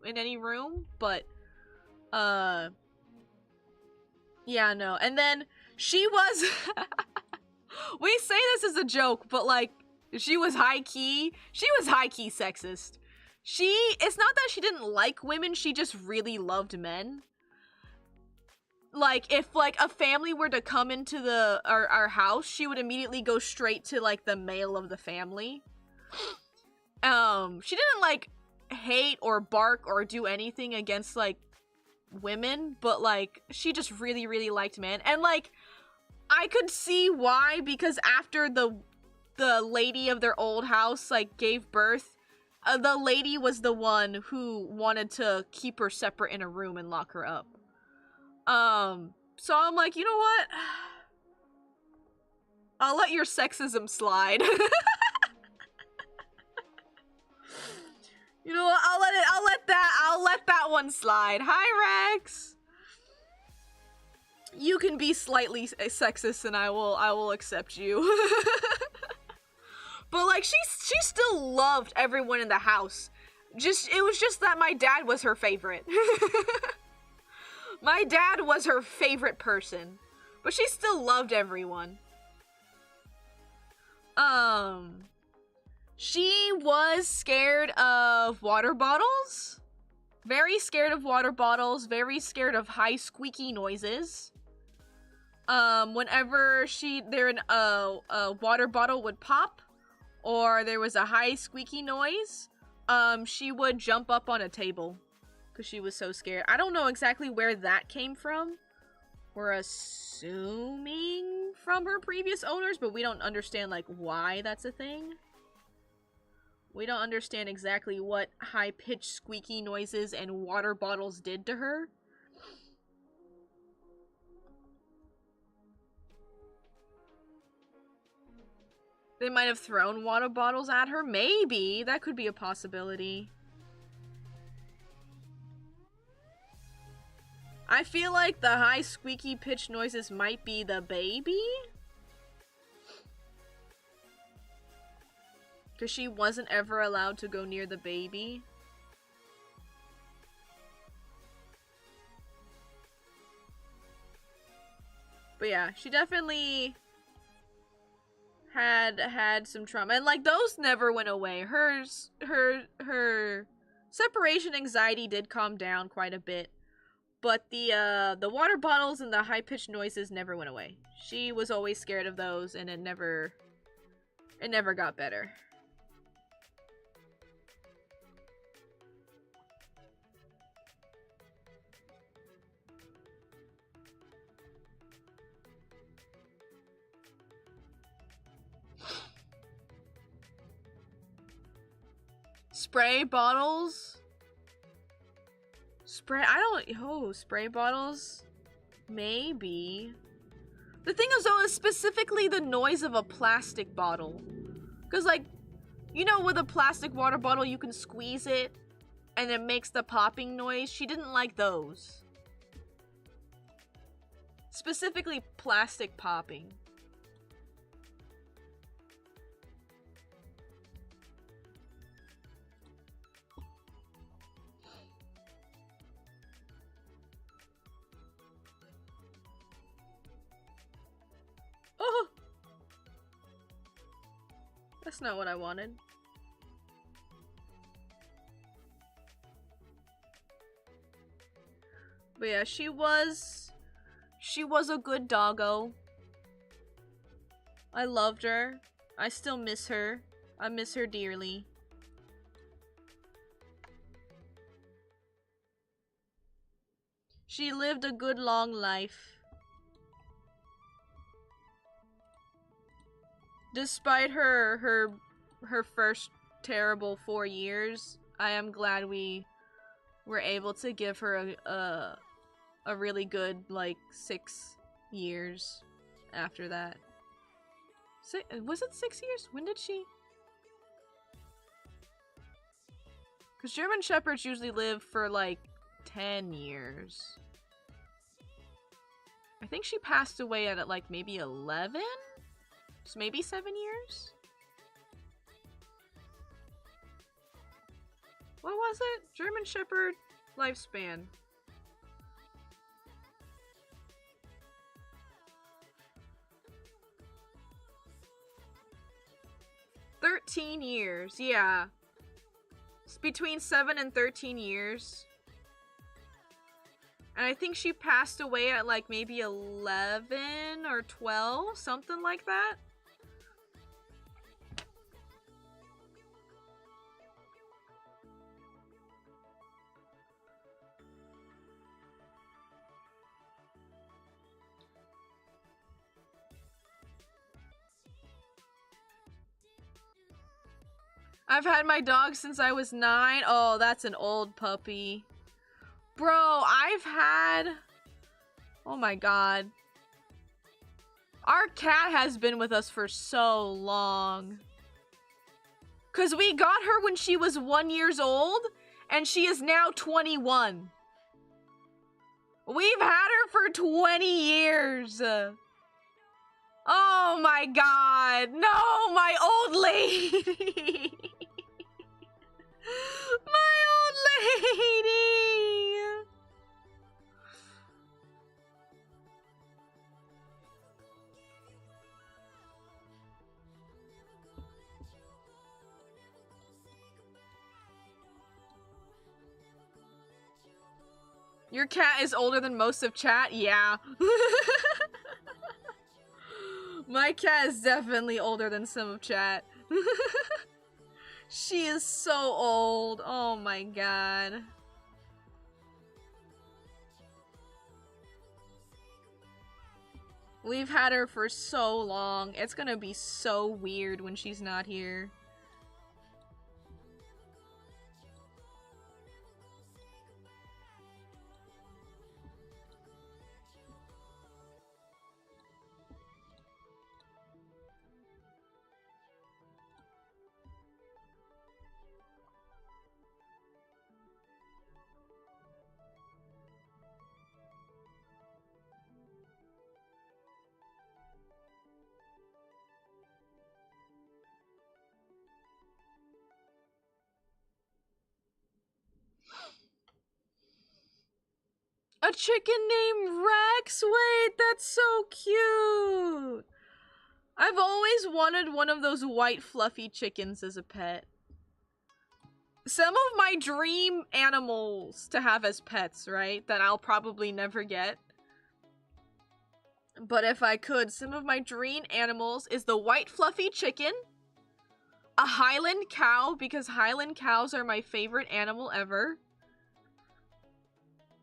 in any room, but yeah, no. And then she was we say this as a joke, but, like, she was high-key sexist. It's not that she didn't like women, she just really loved men. Like, if, like, a family were to come into our house, she would immediately go straight to, like, the male of the family. She didn't, like, hate or bark or do anything against, like, women, but, like, she just really, really liked men. And, like, I could see why, because after the lady of their old house, like, gave birth, the lady was the one who wanted to keep her separate in a room and lock her up. So I'm like, you know what? I'll let your sexism slide. You know what? I'll let that one slide. Hi, Rex. You can be slightly sexist and I will accept you. But, like, she still loved everyone in the house. It was just that my dad was her favorite. My dad was her favorite person. But she still loved everyone. She was scared of water bottles. Very scared of water bottles. Very scared of high squeaky noises. Whenever a water bottle would pop, or there was a high squeaky noise, she would jump up on a table. Because she was so scared. I don't know exactly where that came from. We're assuming from her previous owners, but we don't understand, like, why that's a thing. We don't understand exactly what high-pitched squeaky noises and water bottles did to her. They might have thrown water bottles at her. Maybe. That could be a possibility. I feel like the high squeaky pitch noises might be the baby. Because she wasn't ever allowed to go near the baby. But yeah, she definitely had some trauma, and like those never went away. Her separation anxiety did calm down quite a bit, but the water bottles and the high-pitched noises never went away. She was always scared of those, and it never got better. Spray bottles? Spray bottles? Maybe. The thing is, though, is specifically the noise of a plastic bottle. Because, like, you know, with a plastic water bottle, you can squeeze it, and it makes the popping noise. She didn't like those. Specifically, plastic popping. Oh! That's not what I wanted. But yeah, she was a good doggo. I loved her. I still miss her. I miss her dearly. She lived a good long life. Despite her first terrible 4 years, I am glad we were able to give her a really good, like, 6 years after that. Was it 6 years? When did she? Because German Shepherds usually live for, like, 10 years. I think she passed away at, like, maybe 11? So maybe 7 years? What was it? German Shepherd lifespan. "13 years, yeah. It's between 7 and 13 years. And I think she passed away at like maybe 11 or 12, something like that. I've had my dog since I was 9. Oh, that's an old puppy. Bro, I've had... Oh my god. Our cat has been with us for so long. Because we got her when she was 1 year old, and she is now 21. We've had her for 20 years. Oh my god. No, my old lady. My old lady. Your cat is older than most of chat? Yeah. My cat is definitely older than some of chat. She is so old. Oh my god. We've had her for so long. It's gonna be so weird when she's not here. A chicken named Rex? it! That's so cute! I've always wanted one of those white fluffy chickens as a pet. Some of my dream animals to have as pets, right? That I'll probably never get. But if I could, some of my dream animals is the white fluffy chicken, a Highland cow, because Highland cows are my favorite animal ever.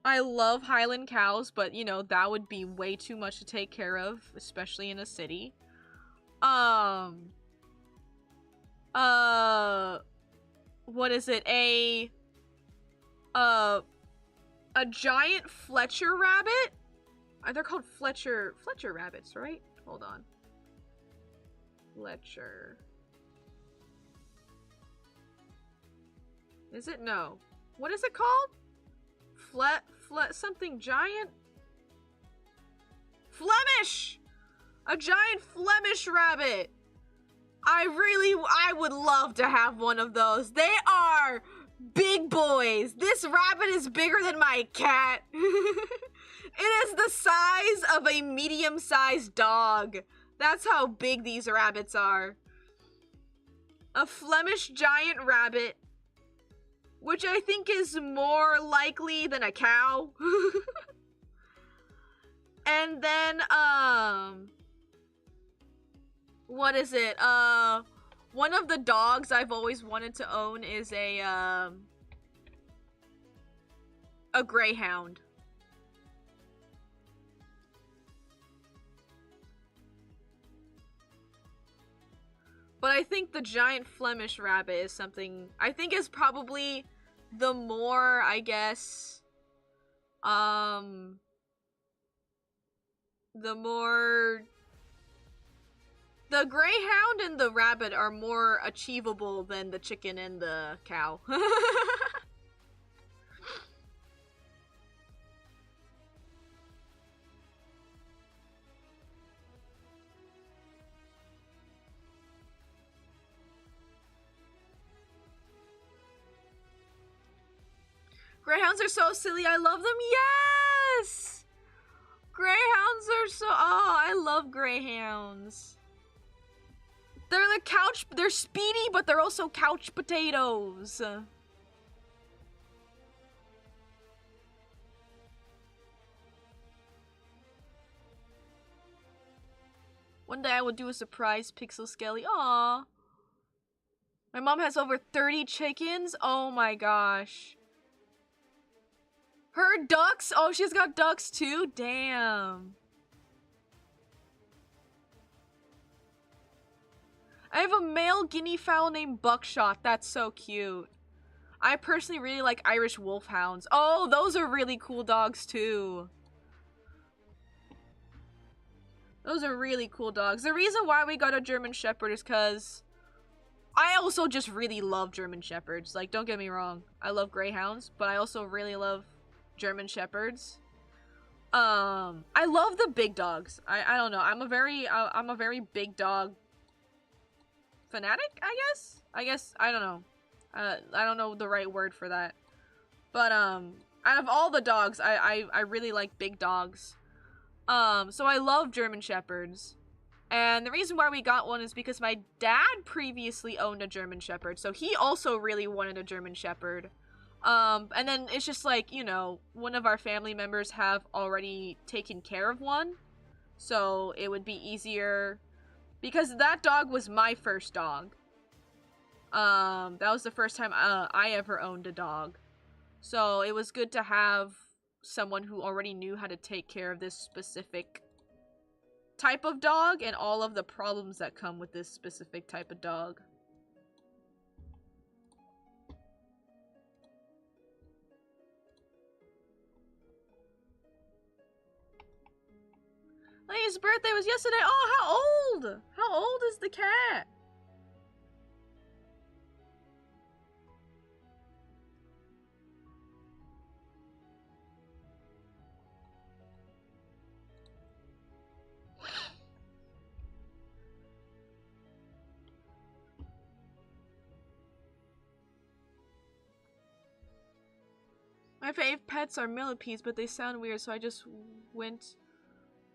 I love Highland cows, but you know, that would be way too much to take care of, especially in a city. What is it? A giant Fletcher rabbit? They're called Fletcher rabbits, right? Hold on. Fletcher. Is it? No. What is it called? Something giant? Flemish! A giant Flemish rabbit! I would love to have one of those. They are big boys. This rabbit is bigger than my cat. It is the size of a medium-sized dog. That's how big these rabbits are. A Flemish giant rabbit, which I think is more likely than a cow. And then, what is it? One of the dogs I've always wanted to own is a greyhound. But I think the giant Flemish rabbit is something I think is probably the more, I guess, the greyhound and the rabbit are more achievable than the chicken and the cow. Greyhounds are so silly. I love them. Yes! Greyhounds are so... Oh, I love greyhounds. They're speedy, but they're also couch potatoes. One day I will do a surprise Pixel Skelly. Aww. My mom has over 30 chickens. Oh my gosh. Her ducks? Oh, she's got ducks too? Damn. I have a male guinea fowl named Buckshot. That's so cute. I personally really like Irish wolfhounds. Oh, those are really cool dogs too. Those are really cool dogs. The reason why we got a German Shepherd is because I also just really love German Shepherds. Like, don't get me wrong. I love greyhounds, but I also really love German Shepherds. I love the big dogs. I don't know. I'm a very big dog fanatic, I guess. I don't know. I don't know the right word for that. But out of all the dogs, I really like big dogs. So I love German Shepherds. And the reason why we got one is because my dad previously owned a German Shepherd, so he also really wanted a German Shepherd. And then it's just like, you know, one of our family members have already taken care of one, so it would be easier, because that dog was my first dog. That was the first time I ever owned a dog. So it was good to have someone who already knew how to take care of this specific type of dog and all of the problems that come with this specific type of dog. His birthday was yesterday. Oh, how old? How old is the cat? My fave pets are millipedes, but they sound weird, so I just went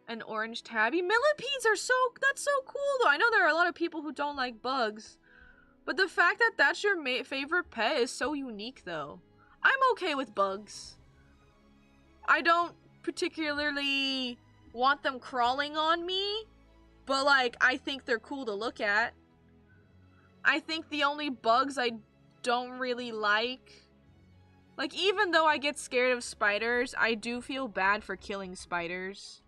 An orange tabby. Millipedes are that's so cool though. I know there are a lot of people who don't like bugs. But the fact that that's your favorite pet is so unique though. I'm okay with bugs. I don't particularly want them crawling on me, but like, I think they're cool to look at. I think the only bugs I don't really like, even though I get scared of spiders, I do feel bad for killing spiders.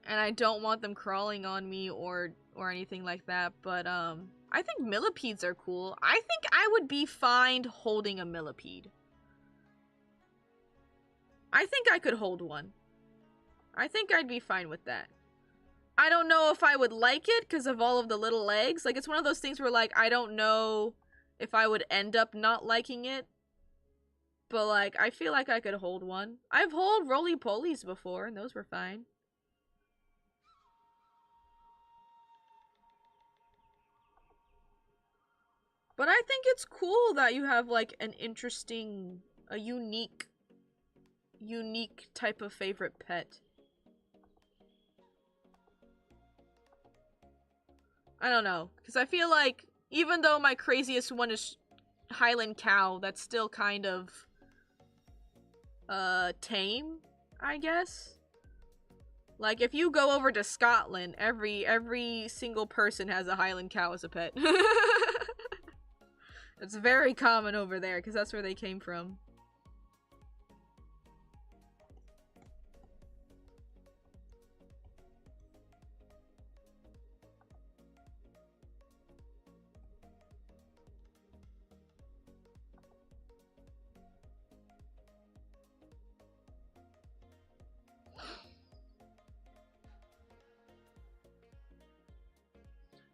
And I don't want them crawling on me or anything like that, but I think millipedes are cool. I think I would be fine holding a millipede. I think I could hold one. I think I'd be fine with that. I don't know if I would like it because of all of the little legs. Like, it's one of those things where, like, I don't know if I would end up not liking it. But, like, I feel like I could hold one. I've held roly-polies before, and those were fine. But I think it's cool that you have, like, an interesting, a unique type of favorite pet. I don't know, because I feel like, even though my craziest one is Highland cow, that's still kind of, tame, I guess? Like, if you go over to Scotland, every single person has a Highland cow as a pet. It's very common over there, because that's where they came from.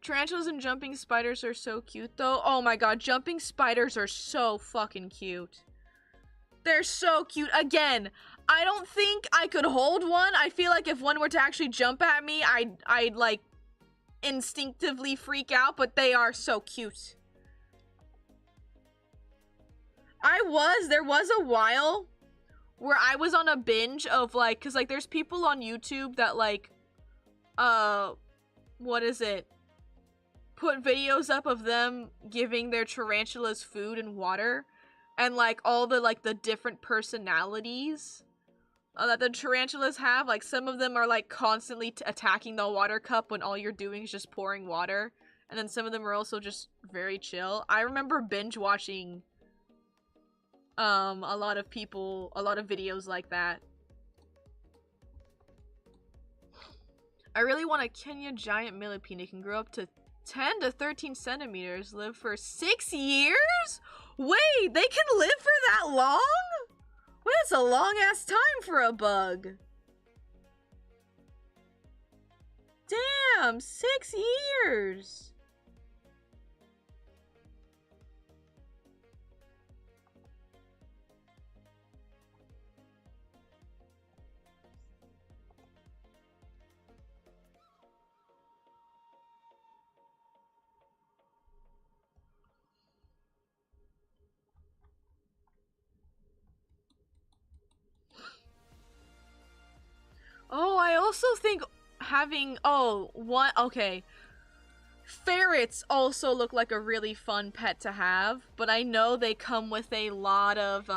Tarantulas and jumping spiders are so cute, though. Oh my god, jumping spiders are so fucking cute. They're so cute. Again, I don't think I could hold one. I feel like if one were to actually jump at me, I'd like, instinctively freak out, but they are so cute. There was a while where I was on a binge of, like, because, like, there's people on YouTube that, like, what is it? Put videos up of them giving their tarantulas food and water, and like all the different personalities that the tarantulas have. Like, some of them are like constantly attacking the water cup when all you're doing is just pouring water, and then some of them are also just very chill. I remember binge watching a lot of videos like that. I really want a Kenya giant millipede. It can grow up to 10 to 13 centimeters, live for 6 years? Wait, they can live for that long? Wait, that's a long ass time for a bug. Damn, 6 years. Oh, I also think having, okay. Ferrets also look like a really fun pet to have, but I know they come with a lot of,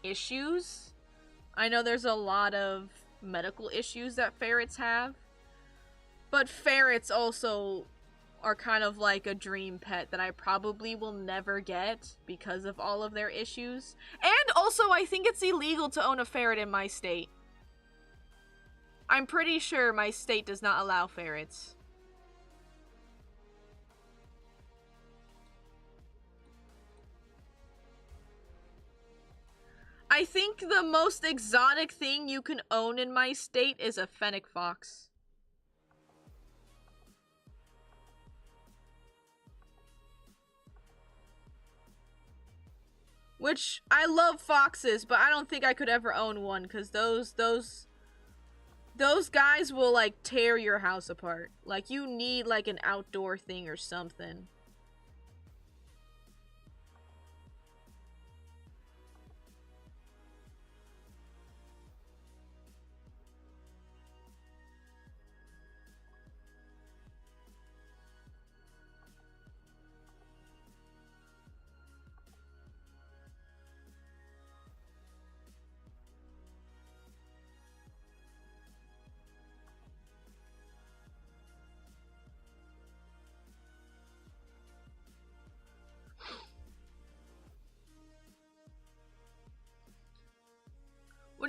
issues. I know there's a lot of medical issues that ferrets have. But ferrets also are kind of like a dream pet that I probably will never get because of all of their issues. And also, I think it's illegal to own a ferret in my state. I'm pretty sure my state does not allow ferrets. I think the most exotic thing you can own in my state is a fennec fox. Which, I love foxes, but I don't think I could ever own one, because those guys will, like, tear your house apart. Like, you need, like, an outdoor thing or something.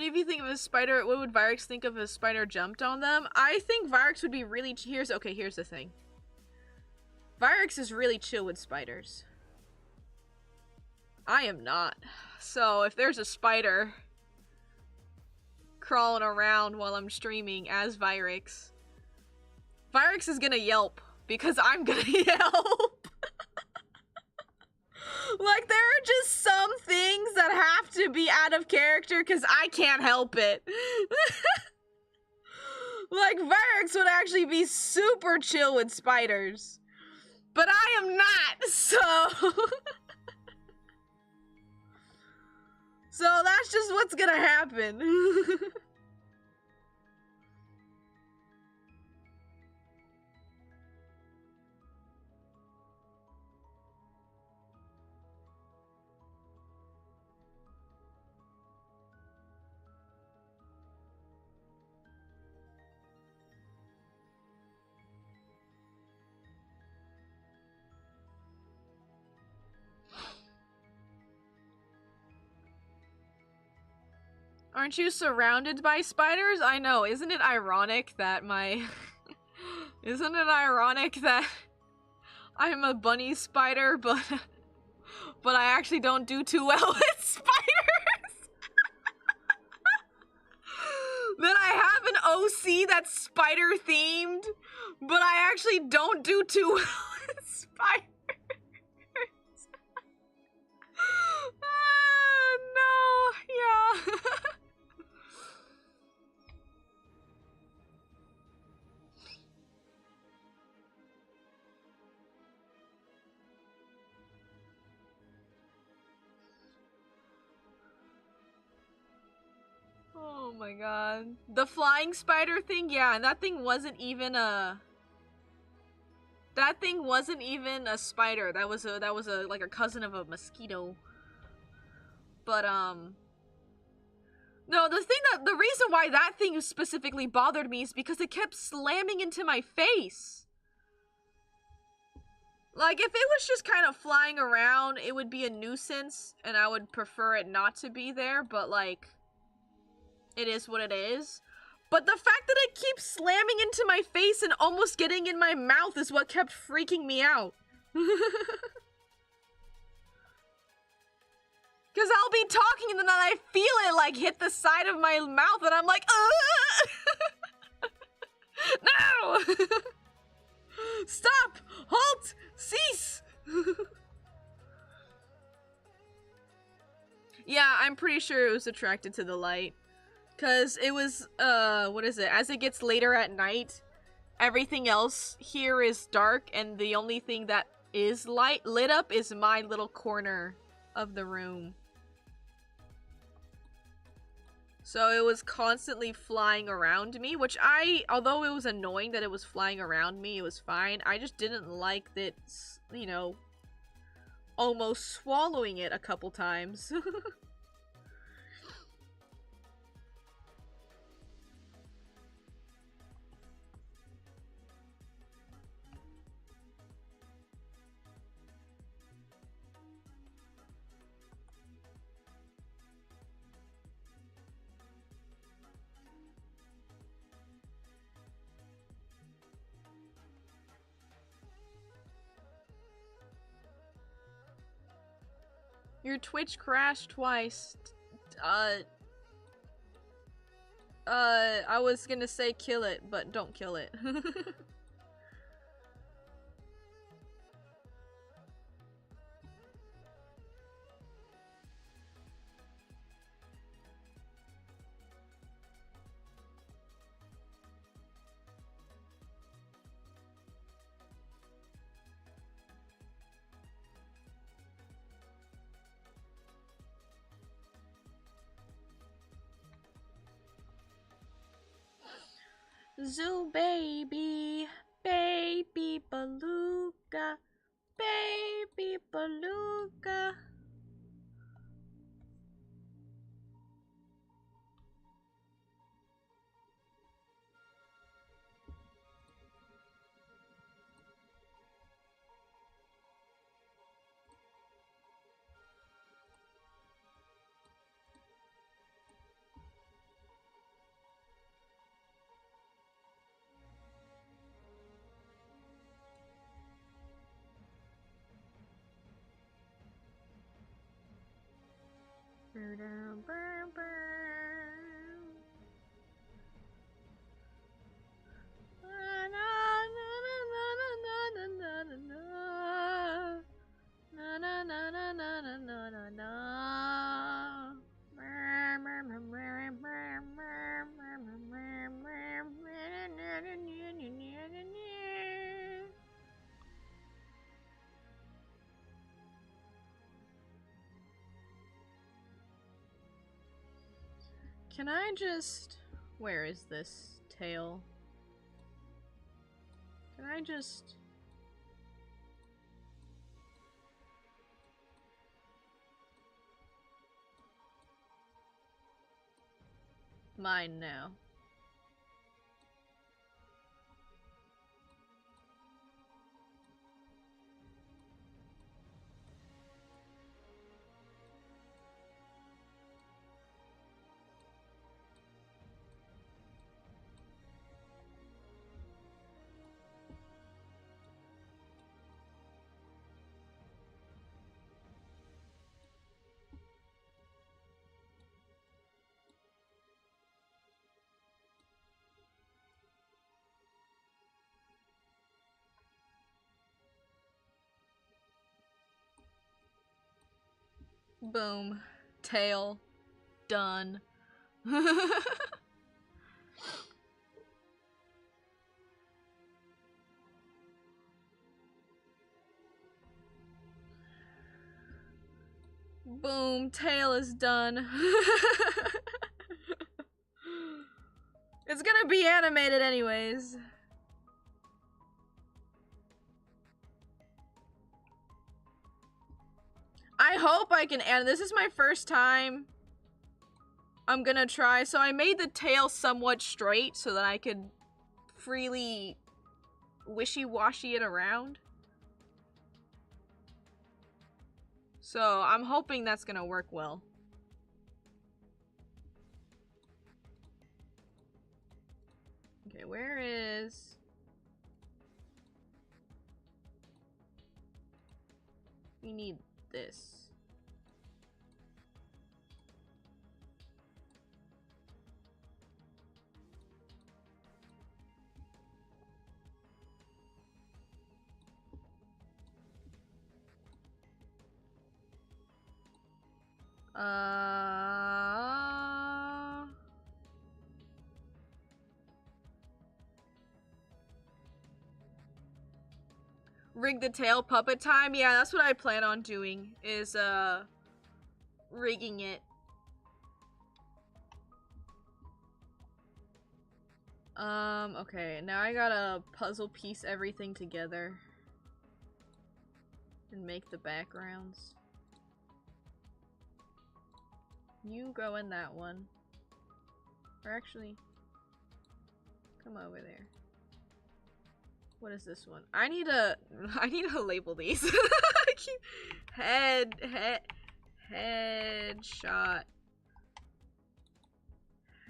if you think of a spider, what would Virux think if a spider jumped on them? I think Virux would be really, here's the thing. Virux is really chill with spiders. I am not. So if there's a spider crawling around while I'm streaming as Virux, Virux is gonna yelp because I'm gonna yelp. Like, there are just some things that have to be out of character because I can't help it. Like, Virux would actually be super chill with spiders. But I am not, so... So that's just what's gonna happen. Aren't you surrounded by spiders? I know, isn't it ironic that isn't it ironic that I'm a bunny spider, but I actually don't do too well with spiders? That I have an OC that's spider themed, but I actually don't do too well with spiders. No, yeah. Oh my god. The flying spider thing? Yeah, and that thing wasn't even a... That thing wasn't even a spider. That was like a cousin of a mosquito. But, no, the reason why that thing specifically bothered me is because it kept slamming into my face. Like, if it was just kind of flying around, it would be a nuisance, and I would prefer it not to be there, but, like, it is what it is. But the fact that it keeps slamming into my face and almost getting in my mouth is what kept freaking me out. Because I'll be talking and then I feel it, like, hit the side of my mouth and I'm like, no! Stop! Halt! Cease! Yeah, I'm pretty sure it was attracted to the light. Because it was, what is it? As it gets later at night, everything else here is dark, and the only thing that is lit up is my little corner of the room. So it was constantly flying around me, which although it was annoying that it was flying around me, it was fine. I just didn't like that, you know, almost swallowing it a couple times. Your Twitch crashed twice. I was gonna say kill it, but don't kill it. Zoo baby, baby beluga, baby beluga. Can I just... Where is this tail? Can I just... Mine now. Boom. Tail. Done. Boom. Tail is done. It's gonna be animated anyways. I hope I can animate. This is my first time I'm gonna try. So I made the tail somewhat straight so that I could freely wishy-washy it around. So I'm hoping that's gonna work well. Okay, where is... We need this. Rig the tail puppet time? Yeah, that's what I plan on doing, is, rigging it. Okay, now I gotta puzzle piece everything together and make the backgrounds. You go in that one. Or actually, come over there. What is this one? I need to label these. Headshot.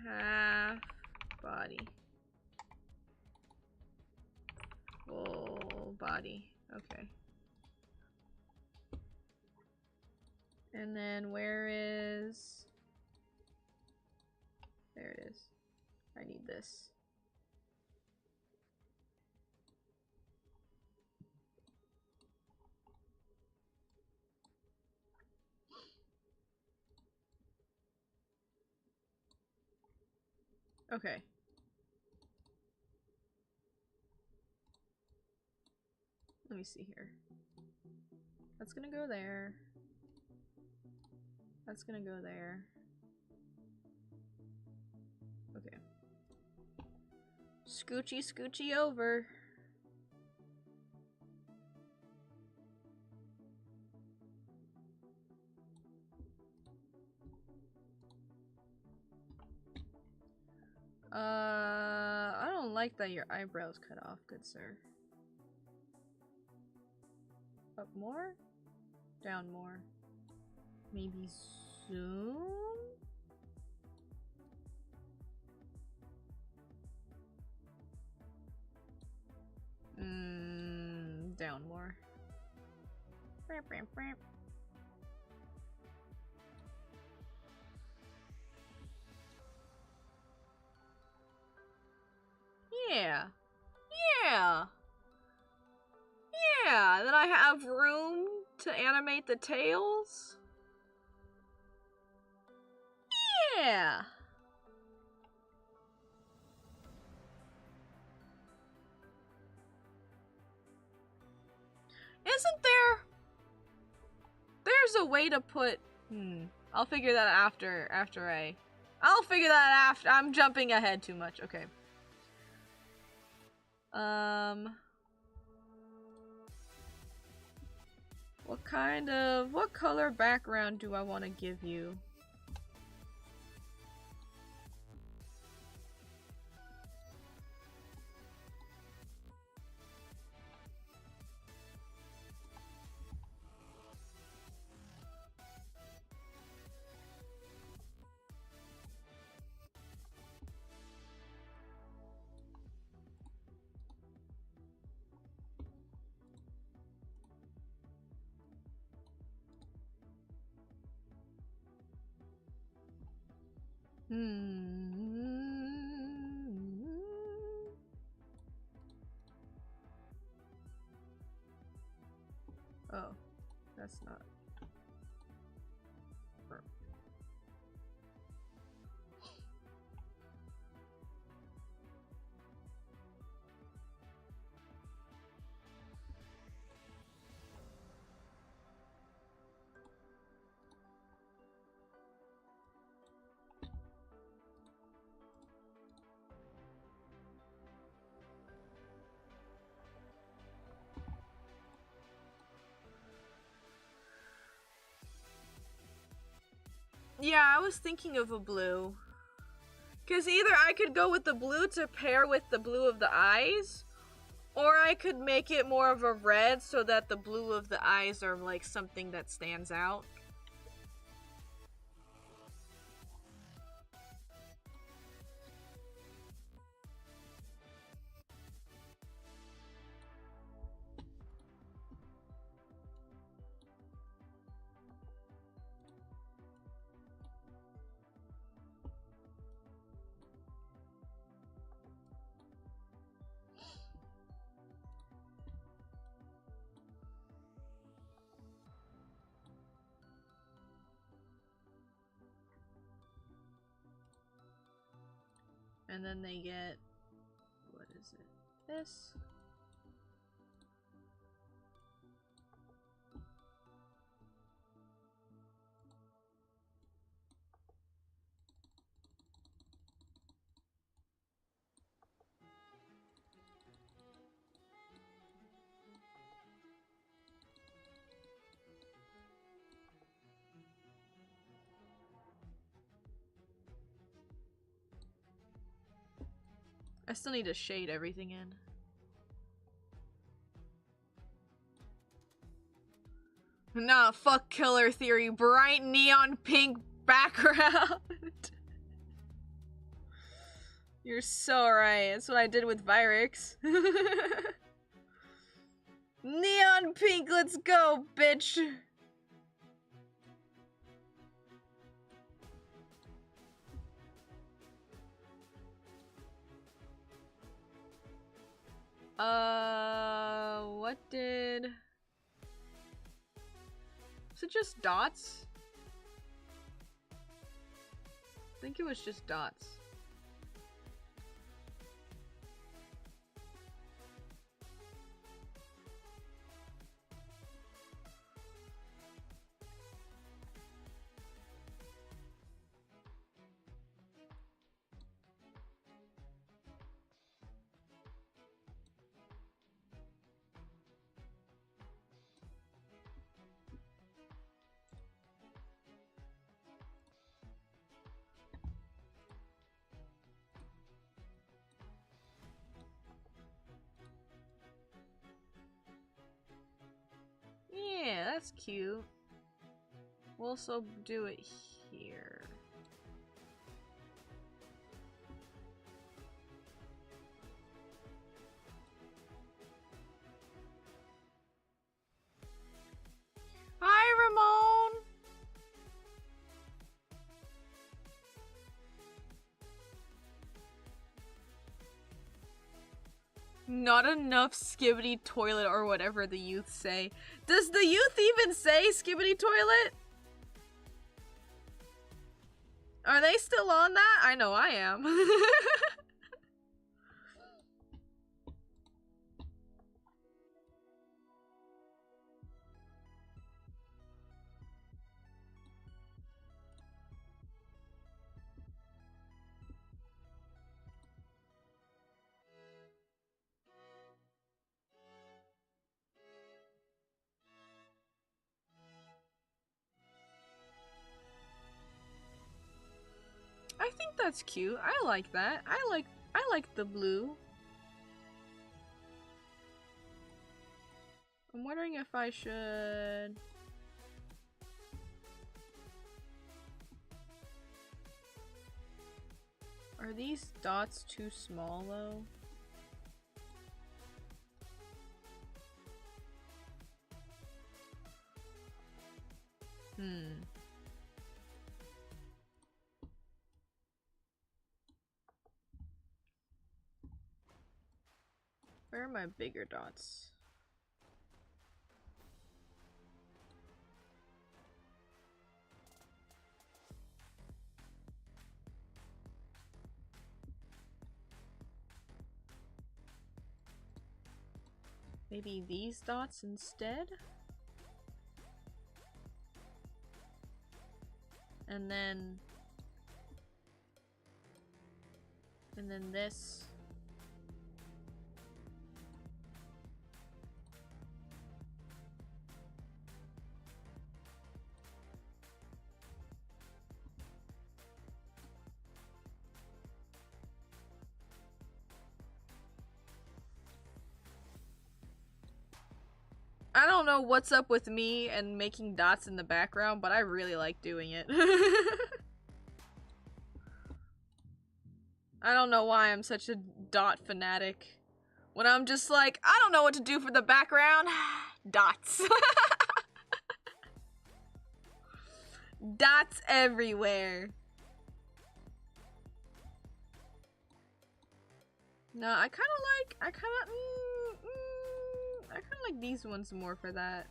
Half body. Full body. Okay. And then where is... There it is. I need this. Okay. Let me see here. That's gonna go there. That's gonna go there. Okay. Scoochy, scoochy over. I don't like that your eyebrows cut off, good sir. Up more? Down more. Maybe zoom? Down more. Yeah. Yeah. Yeah. Then I have room to animate the tails. Yeah. Isn't there? There's a way to put. I'll figure that after I'll figure that after. I'm jumping ahead too much. Okay. What color background do I want to give you? Oh, that's not. Yeah, I was thinking of a blue. Because either I could go with the blue to pair with the blue of the eyes, or I could make it more of a red so that the blue of the eyes are like something that stands out. And then they get, what is it? This? I still need to shade everything in. Nah, fuck Killer Theory. Bright neon pink background. You're so right. That's what I did with Virux. Neon pink, let's go, bitch. What did... Was it just dots? I think it was just dots. Yeah, that's cute. We'll also do it here. Hi, Ramon! Not enough skibbity toilet or whatever the youth say. Does the youth even say skibbity toilet? Are they still on that? I know I am. I think that's cute. I like that. I like the blue. I'm wondering if I should... Are these dots too small though? Where are my bigger dots? Maybe these dots instead? And then this. I don't know what's up with me and making dots in the background, but I really like doing it. I don't know why I'm such a dot fanatic. When I'm just like, I don't know what to do for the background. Dots. Dots everywhere. No, I kind of like these ones more for that.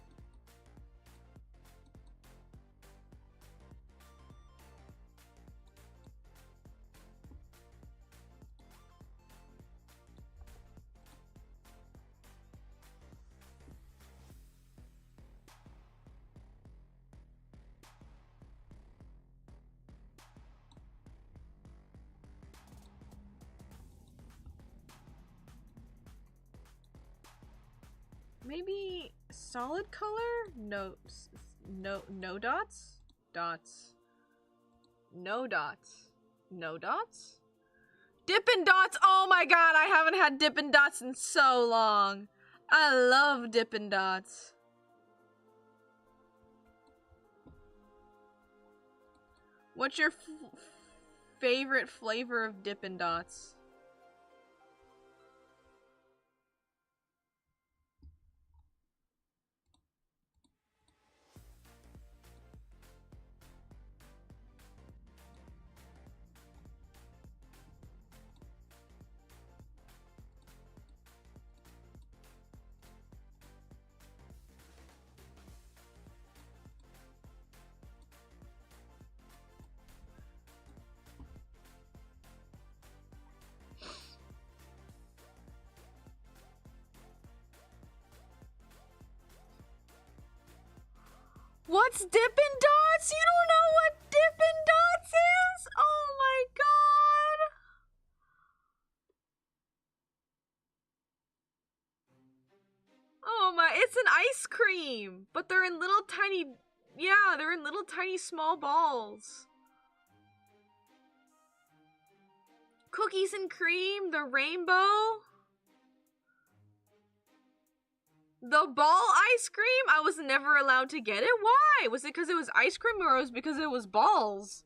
Maybe solid color? No dots? Dots. No dots. No dots? Dippin' Dots! Oh my god, I haven't had Dippin' Dots in so long. I love Dippin' Dots. What's your favorite flavor of Dippin' Dots? What's Dippin' Dots? You don't know what Dippin' Dots is? Oh my god. Oh my, it's an ice cream, but they're in little tiny, yeah, they're in little tiny small balls. Cookies and cream, the rainbow. The ball ice cream? I was never allowed to get it? Why? Was it because it was ice cream or was it because it was balls?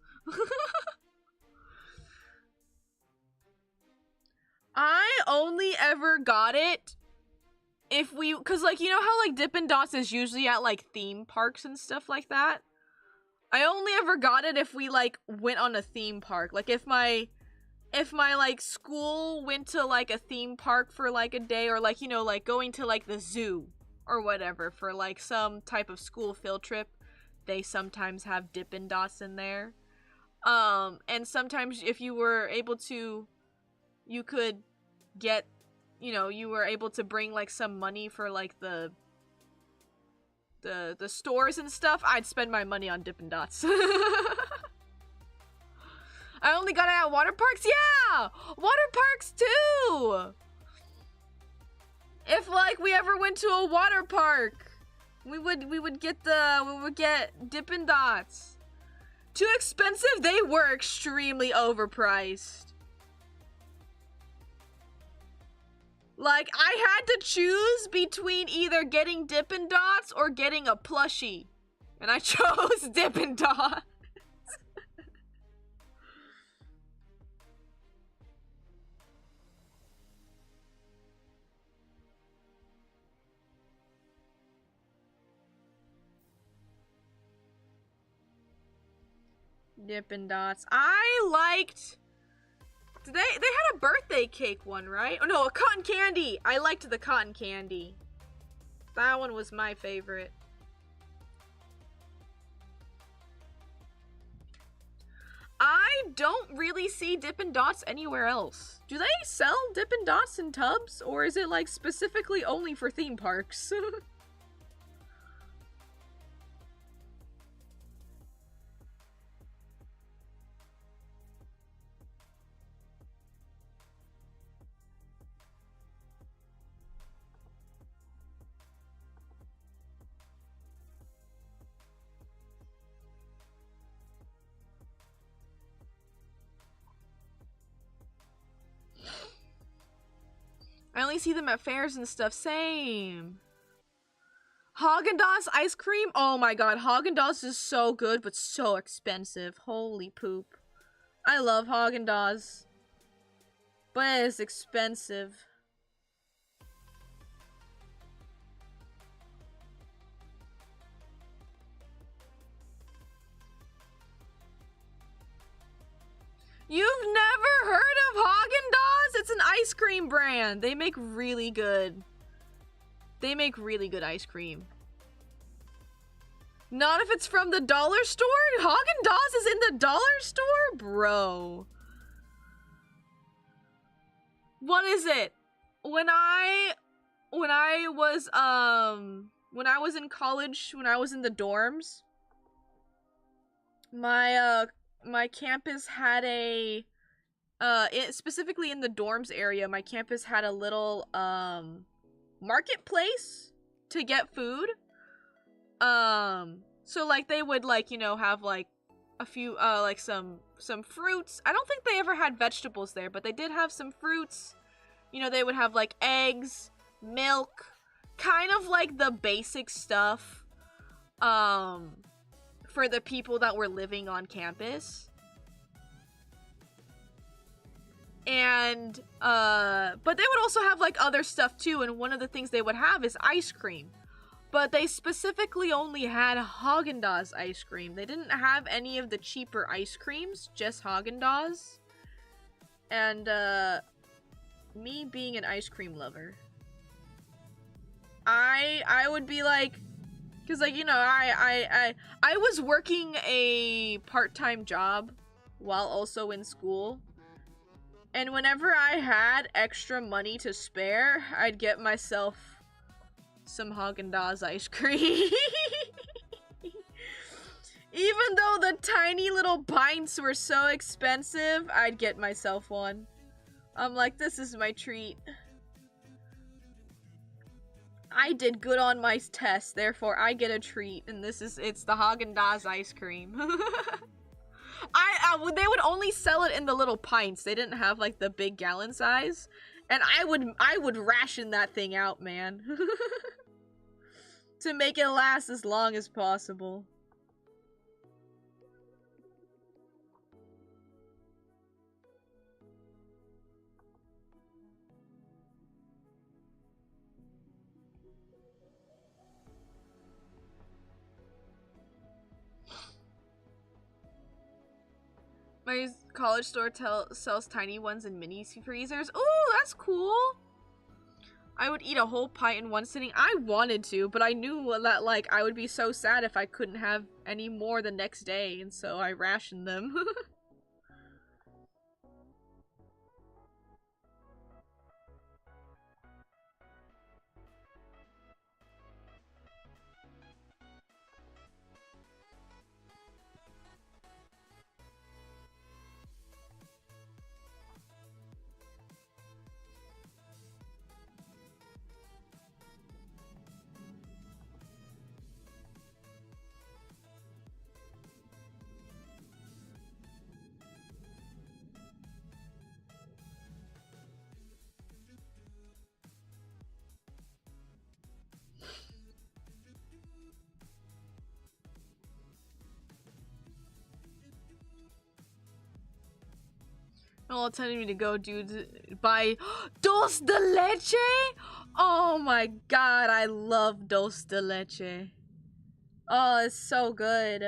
I only ever got it if we, cause like, you know how like Dippin' Dots is usually at like theme parks and stuff like that? I only ever got it if we like went on a theme park. Like if my if my like school went to like a theme park for like a day, or like, you know, like going to like the zoo or whatever for like some type of school field trip, they sometimes have Dippin' Dots in there. And sometimes if you were able to, you could get, you know, you were able to bring like some money for like the stores and stuff. I'd spend my money on Dippin' Dots. I only got it at water parks? Yeah! Water parks too! If like we ever went to a water park, we would get Dippin' Dots. Too expensive? They were extremely overpriced. Like, I had to choose between either getting Dippin' Dots or getting a plushie. And I chose Dippin' Dots. Dippin' Dots. I liked... They had a birthday cake one, right? Oh no, a cotton candy! I liked the cotton candy. That one was my favorite. I don't really see Dippin' Dots anywhere else. Do they sell Dippin' Dots in tubs? Or is it like specifically only for theme parks? I only see them at fairs and stuff. Same. Haagen-Dazs ice cream? Oh my god, Haagen-Dazs is so good, but so expensive. Holy poop. I love Haagen-Dazs, but it's expensive. You've never heard of Haagen-Dazs? It's an ice cream brand. They make really good ice cream. Not if it's from the dollar store? Haagen-Dazs is in the dollar store? Bro. What is it? When I was in college, when I was in the dorms, my campus had a specifically in the dorms area, my campus had a little marketplace to get food. So like they would like, you know, have like a few like some fruits. I don't think they ever had vegetables there, but they did have some fruits. You know, they would have like eggs, milk, kind of like the basic stuff for the people that were living on campus. And but they would also have like other stuff too, and one of the things they would have is ice cream. But they specifically only had Haagen-Dazs ice cream. They didn't have any of the cheaper ice creams, just Haagen-Dazs. And me being an ice cream lover, I would be like, cause like, you know, I was working a part-time job while also in school. And whenever I had extra money to spare, I'd get myself some Haagen-Dazs ice cream. Even though the tiny little pints were so expensive, I'd get myself one. I'm like, this is my treat. I did good on my test, therefore I get a treat, and it's the Haagen-Dazs ice cream. They would only sell it in the little pints. They didn't have like the big gallon size, and I would ration that thing out, man. To make it last as long as possible. College store sells tiny ones and mini freezers. Ooh, that's cool. I would eat a whole pint in one sitting. I wanted to, but I knew that, like, I would be so sad if I couldn't have any more the next day, and so I rationed them. Oh, telling me to go, dude, buy dulce de leche? Oh my god, I love dulce de leche. Oh, it's so good.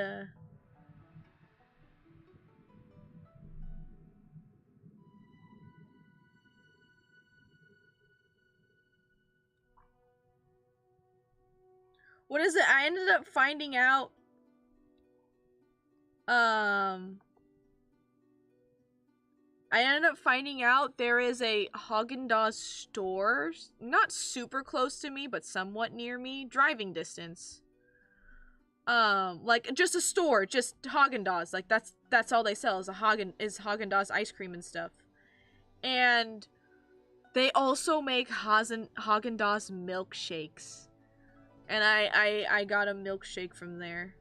What is it? I ended up finding out, there is a Haagen-Dazs store, not super close to me, but somewhat near me, driving distance. Like just a store, just Haagen-Dazs, like that's all they sell is Haagen-Dazs ice cream and stuff. And they also make Haagen-Dazs milkshakes. And I got a milkshake from there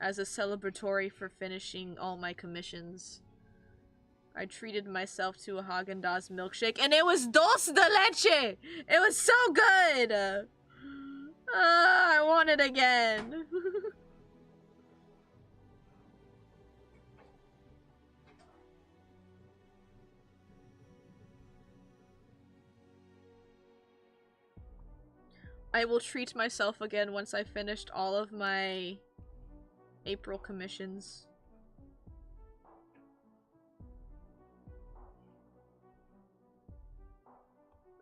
as a celebratory for finishing all my commissions. I treated myself to a Haagen-Dazs milkshake, and it was dulce de leche! It was so good! I want it again. I will treat myself again once I finished all of my April commissions.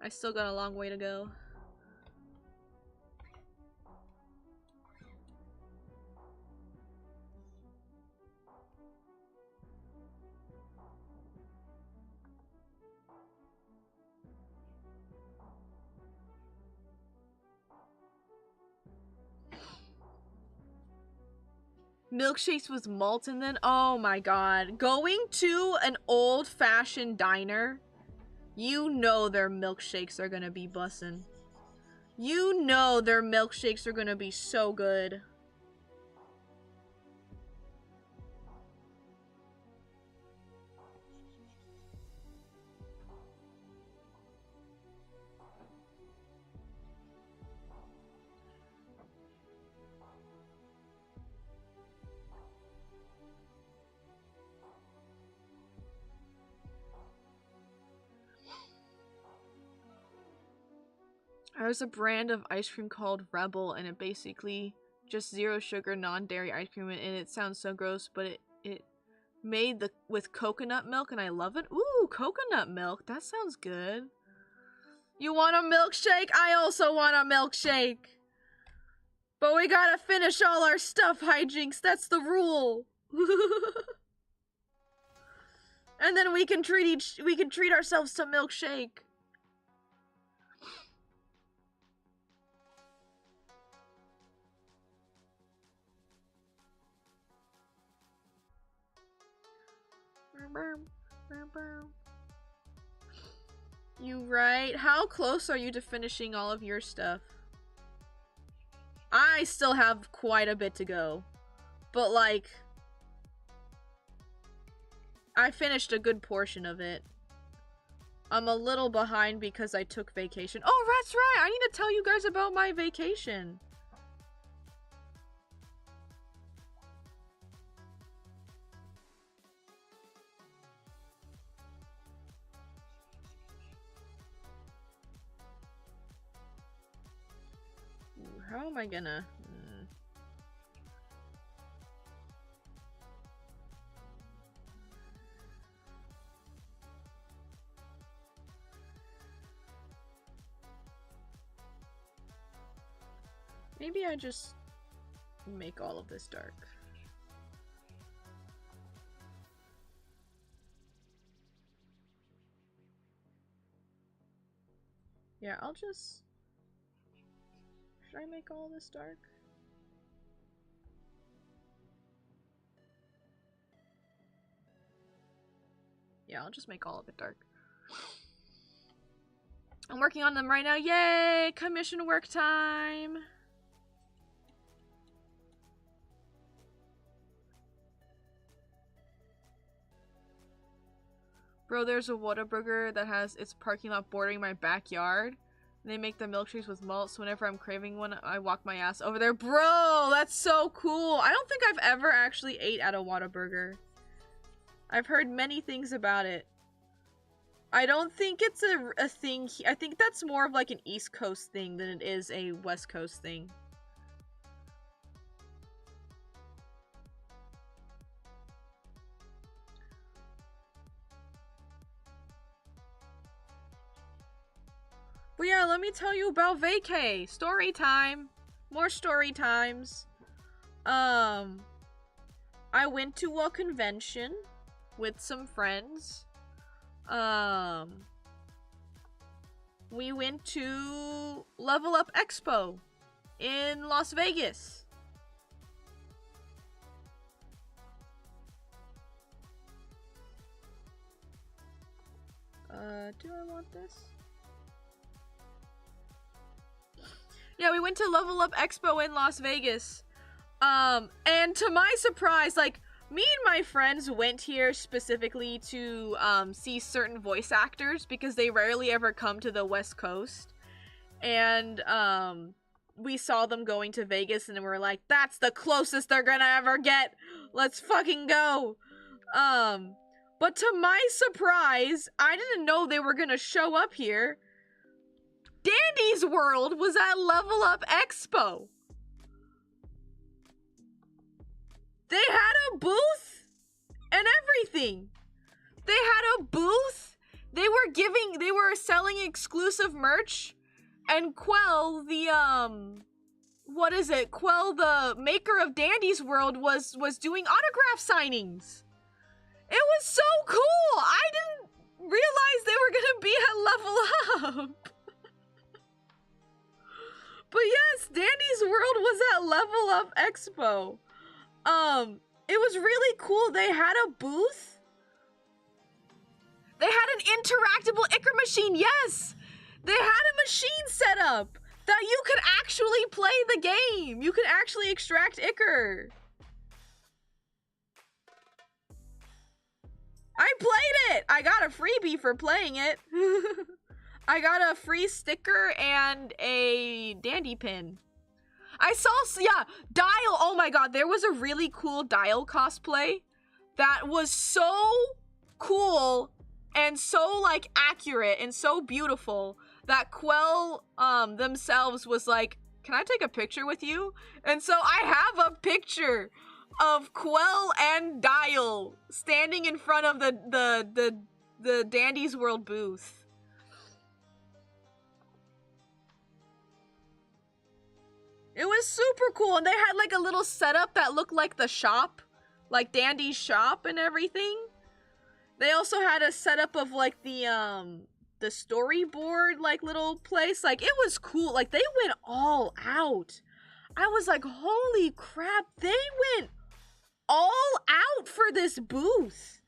I still got a long way to go. Milkshakes with malt in them? Oh my god. Going to an old-fashioned diner, you know their milkshakes are gonna be bussin'. You know their milkshakes are gonna be so good. There's a brand of ice cream called Rebel, and it basically just zero sugar, non-dairy ice cream, and it sounds so gross, but it made with coconut milk, and I love it. Ooh, coconut milk, that sounds good. You want a milkshake? I also want a milkshake. But we gotta finish all our stuff, hijinks. That's the rule. And then we can treat ourselves to milkshake. You right? How close are you to finishing all of your stuff? I still have quite a bit to go. But like, I finished a good portion of it. I'm a little behind because I took vacation. Oh, that's right! I need to tell you guys about my vacation. How am I gonna... Maybe I just make all of this dark. Yeah, I'll just... Should I make all this dark? Yeah, I'll just make all of it dark. I'm working on them right now. Yay! Commission work time! Bro, there's a Whataburger that has its parking lot bordering my backyard. They make the milkshakes with malt, so whenever I'm craving one, I walk my ass over there. Bro, that's so cool! I don't think I've ever actually ate at a Whataburger. I've heard many things about it. I don't think it's a thing. I think that's more of like an East Coast thing than it is a West Coast thing. But yeah, let me tell you about Vacay. Story time. More story times. I went to a convention with some friends. We went to Level Up Expo in Las Vegas. Do I want this? Yeah, we went to Level Up Expo in Las Vegas. And to my surprise, like, me and my friends went here specifically to see certain voice actors because they rarely ever come to the West Coast. And we saw them going to Vegas and we were like, that's the closest they're gonna ever get. Let's fucking go. But to my surprise, I didn't know they were gonna show up here. Dandy's World was at Level Up Expo. They had a booth and everything. They had a booth. They were selling exclusive merch. And Quell, Quell, the maker of Dandy's World, was doing autograph signings. It was so cool. I didn't realize they were gonna be at Level Up. But yes, Dandy's World was at Level Up Expo. It was really cool. They had a booth. They had an interactable Icar machine, yes! They had a machine set up that you could actually play the game. You could actually extract Icar. I played it! I got a freebie for playing it. I got a free sticker and a dandy pin. I saw, yeah, Dial. Oh my god, there was a really cool Dial cosplay that was so cool and so, like, accurate and so beautiful that Quell themselves was like, can I take a picture with you? And so I have a picture of Quell and Dial standing in front of the Dandy's World booth. It was super cool, and they had like a little setup that looked like the shop, like Dandy's shop and everything. They also had a setup of like the storyboard like little place. Like, it was cool. Like, they went all out. I was like, holy crap, they went all out for this booth.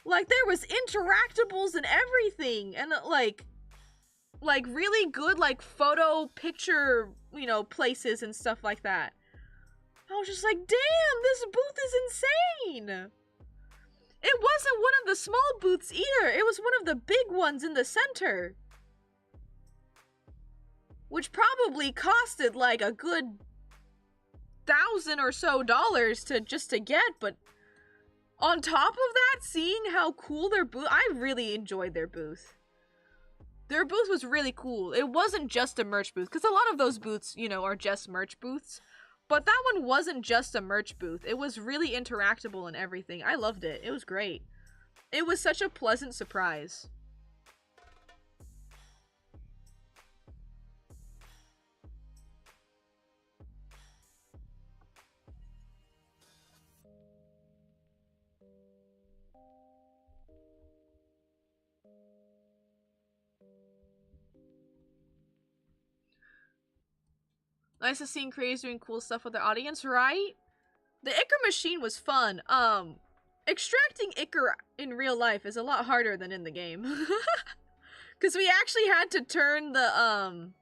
Like, there was interactables and everything, and like really good like photo picture, you know, places and stuff like that. I was just like, damn, this booth is insane. It wasn't one of the small booths either. It was one of the big ones in the center, which probably costed like a good $1,000 or so to get. But on top of that, seeing how cool their booth, I really enjoyed their booth. Their booth was really cool. It wasn't just a merch booth, because a lot of those booths, you know, are just merch booths. But that one wasn't just a merch booth. It was really interactable and everything. I loved it. It was great. It was such a pleasant surprise. Nice to seeing creators doing cool stuff with their audience, right? The Ichor machine was fun. Extracting Ichor in real life is a lot harder than in the game. Cause we actually had to turn the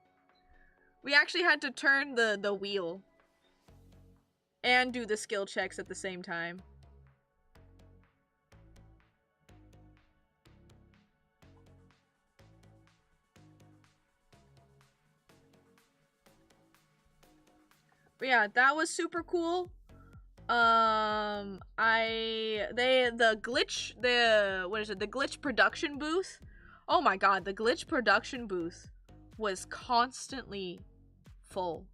the wheel. And do the skill checks at the same time. But yeah, that was super cool. The glitch production booth. Oh my god, the glitch production booth was constantly full.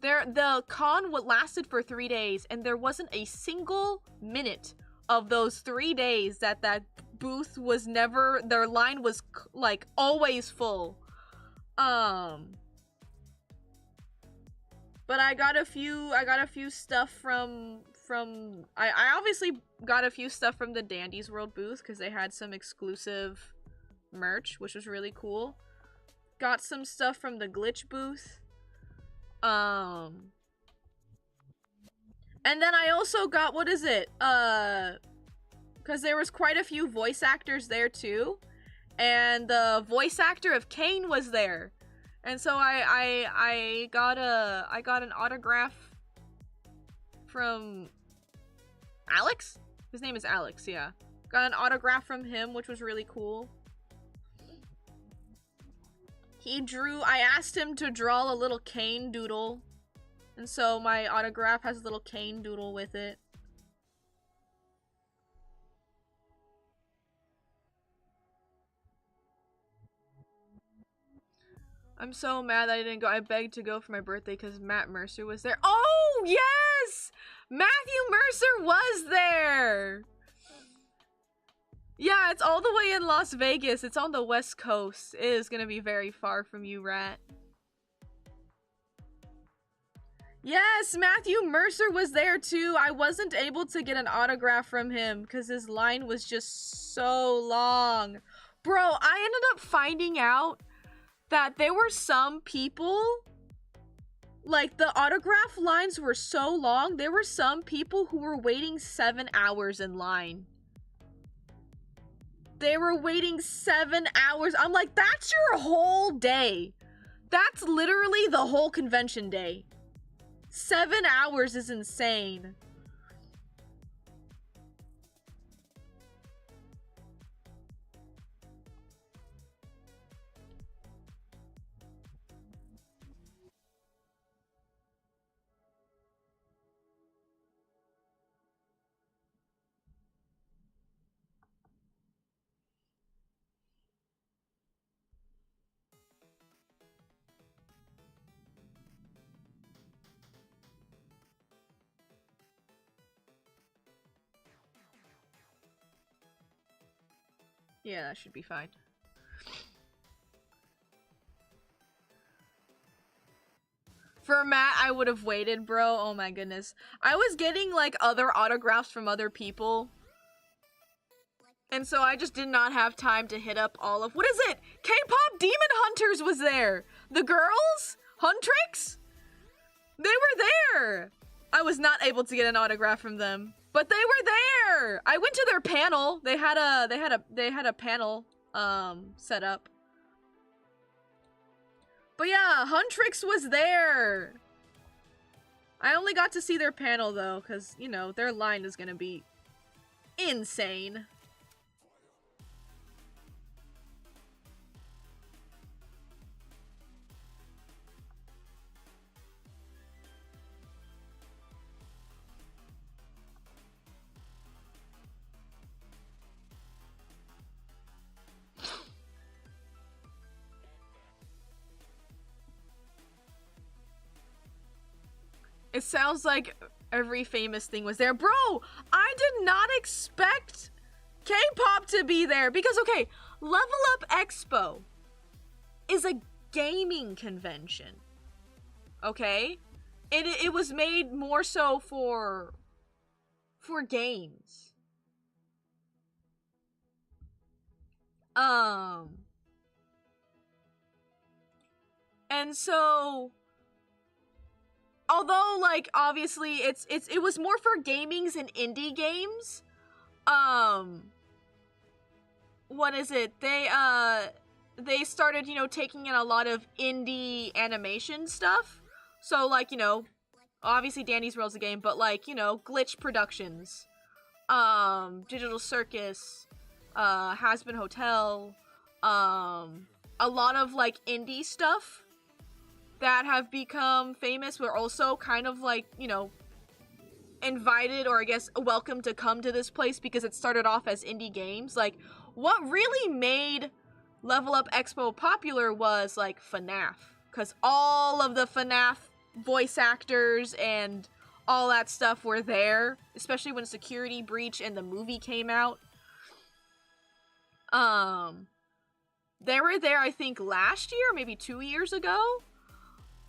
The con lasted for 3 days, and there wasn't a single minute of those 3 days that booth was never, their line was like always full. But I got a few stuff from I obviously got a few stuff from the Dandy's World booth because they had some exclusive merch, which was really cool. Got some stuff from the glitch booth. And then I also got, what is it? Because there was quite a few voice actors there too. And the voice actor of Kane was there. And so I got an autograph from Alex? His name is Alex, yeah. Got an autograph from him, which was really cool. I asked him to draw a little Kane doodle. And so my autograph has a little Kane doodle with it. I'm so mad that I didn't go. I begged to go for my birthday because Matt Mercer was there. Oh, yes! Matthew Mercer was there! Yeah, it's all the way in Las Vegas. It's on the West Coast. It is gonna be very far from you, Rat. Yes, Matthew Mercer was there too. I wasn't able to get an autograph from him because his line was just so long. Bro, I ended up finding out that there were some people, like, the autograph lines were so long, there were some people who were waiting 7 hours in line. They were waiting 7 hours. I'm like, that's your whole day. That's literally the whole convention day. 7 hours is insane. Yeah, that should be fine. For Matt, I would have waited, bro. Oh my goodness. I was getting, like, other autographs from other people. And so I just did not have time to hit up all of... What is it? K-pop Demon Hunters was there! The girls? Huntrix? They were there! I was not able to get an autograph from them. But they were there! I went to their panel. They had a panel, set up. But yeah, Huntrix was there! I only got to see their panel though, because, you know, their line is gonna be insane. It sounds like every famous thing was there. Bro, I did not expect K-pop to be there. Because, okay, Level Up Expo is a gaming convention. Okay? It was made more so for games. And so... although like obviously it was more for gamings and indie games. What is it? They started, you know, taking in a lot of indie animation stuff. So like, you know, obviously Danny's World's a game, but like, you know, Glitch Productions, Digital Circus, Has-Been Hotel, a lot of like indie stuff that have become famous were also kind of like, you know, invited, or I guess welcome to come to this place because it started off as indie games. Like, what really made Level Up Expo popular was like FNAF, because all of the FNAF voice actors and all that stuff were there, especially when Security Breach and the movie came out. They were there, I think, last year, maybe 2 years ago.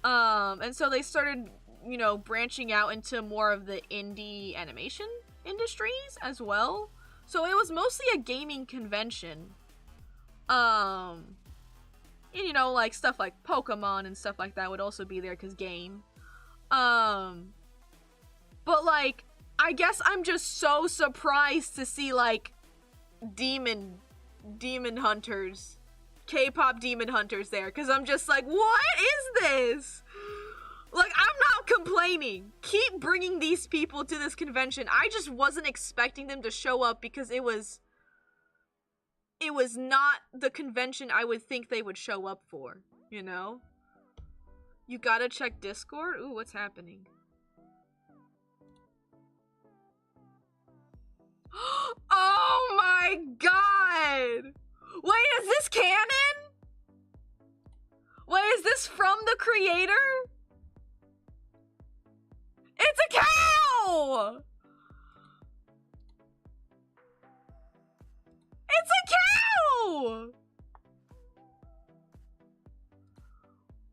And so they started, you know, branching out into more of the indie animation industries as well. So it was mostly a gaming convention. And, you know, like stuff like Pokemon and stuff like that would also be there because game. But like, I guess I'm just so surprised to see like demon hunters, K-pop demon hunters there, because I'm just like, what is this? Like, I'm not complaining. Keep bringing these people to this convention. I just wasn't expecting them to show up because it was not the convention I would think they would show up for, you know? You gotta check Discord? Ooh, what's happening? Oh my god! Wait, is this canon? Wait, is this from the creator? It's a cow! It's a cow!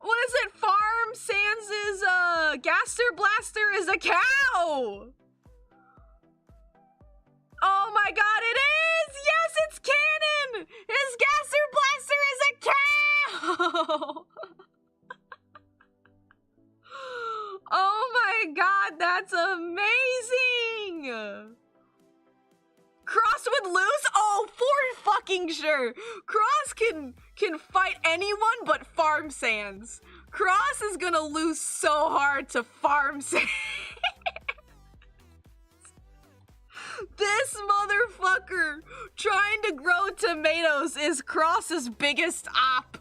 What is it? Farm Sans' Gaster Blaster is a cow! Oh my god, it is! Yes, it's canon! His Gaster Blaster is a cow! Oh my god, that's amazing! Cross would lose? Oh, for fucking sure! Cross can fight anyone but Farm Sans. Cross is gonna lose so hard to Farm Sans. This motherfucker trying to grow tomatoes is Cross's biggest op.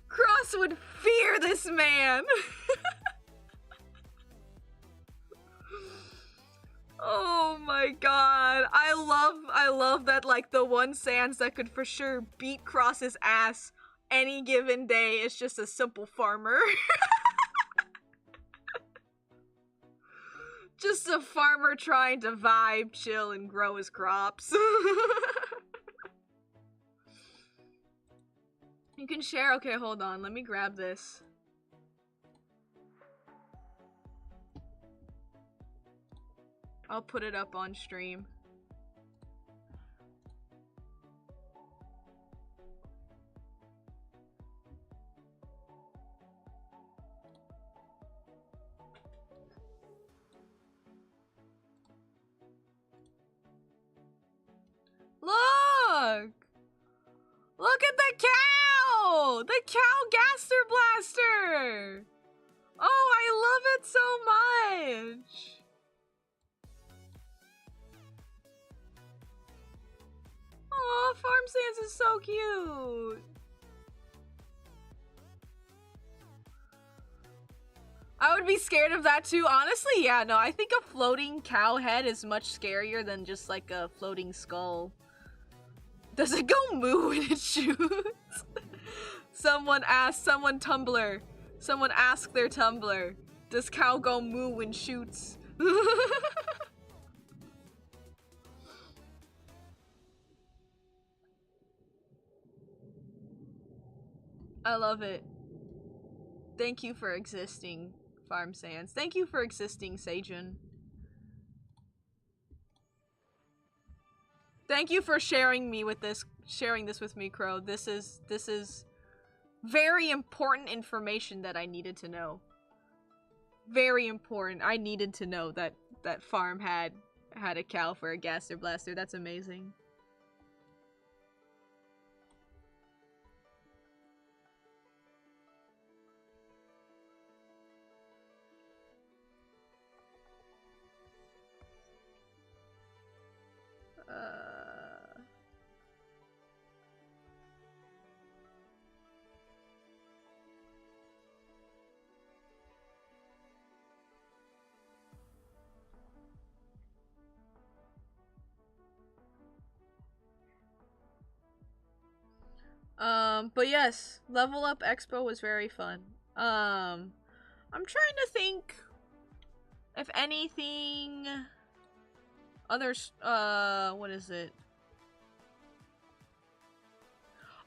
Cross would fear this man. Oh my god. I love that, like, the one Sans that could for sure beat Cross's ass any given day is just a simple farmer. Just a farmer trying to vibe, chill, and grow his crops. You can share? Okay, hold on. Let me grab this. I'll put it up on stream. Look! Look at the cow! The cow Gaster Blaster! Oh, I love it so much! Aw, Farm Sans is so cute! I would be scared of that too. Honestly, yeah, no, I think a floating cow head is much scarier than just like a floating skull. Does it go moo when it shoots? Someone asked their Tumblr, does cow go moo when shoots? I love it. Thank you for existing, Farm Sans. Thank you for existing, Seijun. Thank you for sharing this with me, Crow. This is Very important information that I needed to know. Very important. I needed to know that that farm had a cow for a gaster blaster. That's amazing. But yes, Level Up Expo was very fun. I'm trying to think if anything others, what is it?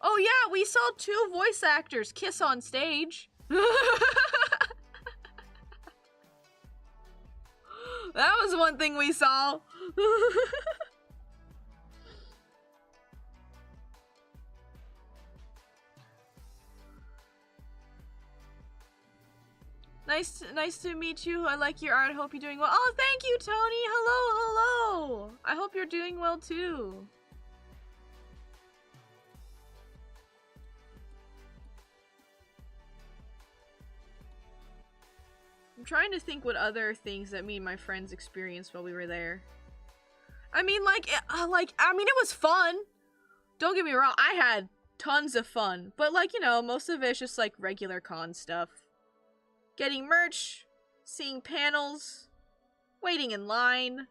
Oh yeah, we saw 2 voice actors kiss on stage. That was one thing we saw. Nice to meet you. I like your art. I hope you're doing well. Oh, thank you, Tony. Hello. I hope you're doing well too. I'm trying to think what other things that me and my friends experienced while we were there. I mean, it was fun. Don't get me wrong. I had tons of fun, but like, you know, most of it's just like regular con stuff. Getting merch, seeing panels, waiting in line.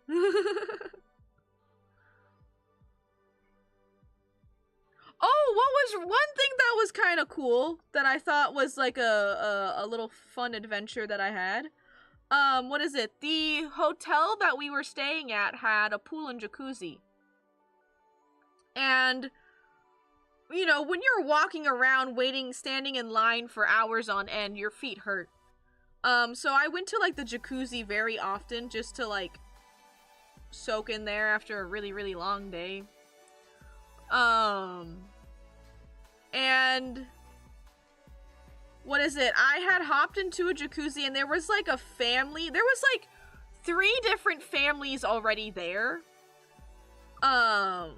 Oh, what was one thing that was kind of cool that I thought was like a little fun adventure that I had? What is it? The hotel that we were staying at had a pool and jacuzzi. And, you know, when you're walking around standing in line for hours on end, your feet hurt. So I went to like the jacuzzi very often just to like soak in there after a really, really long day. And what is it? I had hopped into a jacuzzi and there was like a family. There was like 3 different families already there. You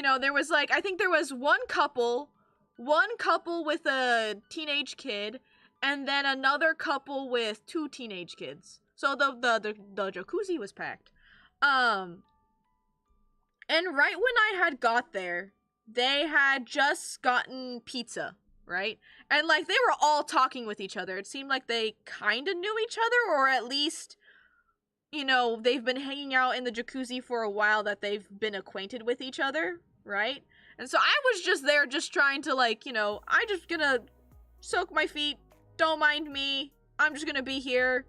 know, there was like, I think there was one couple with a teenage kid, and then another couple with 2 teenage kids. So the jacuzzi was packed. And right when I had got there, they had just gotten pizza, right? And like they were all talking with each other. It seemed like they kind of knew each other, or at least, you know, they've been hanging out in the jacuzzi for a while, that they've been acquainted with each other, right? And so I was just there just trying to like, you know, I'm just gonna soak my feet, don't mind me, I'm just gonna be here.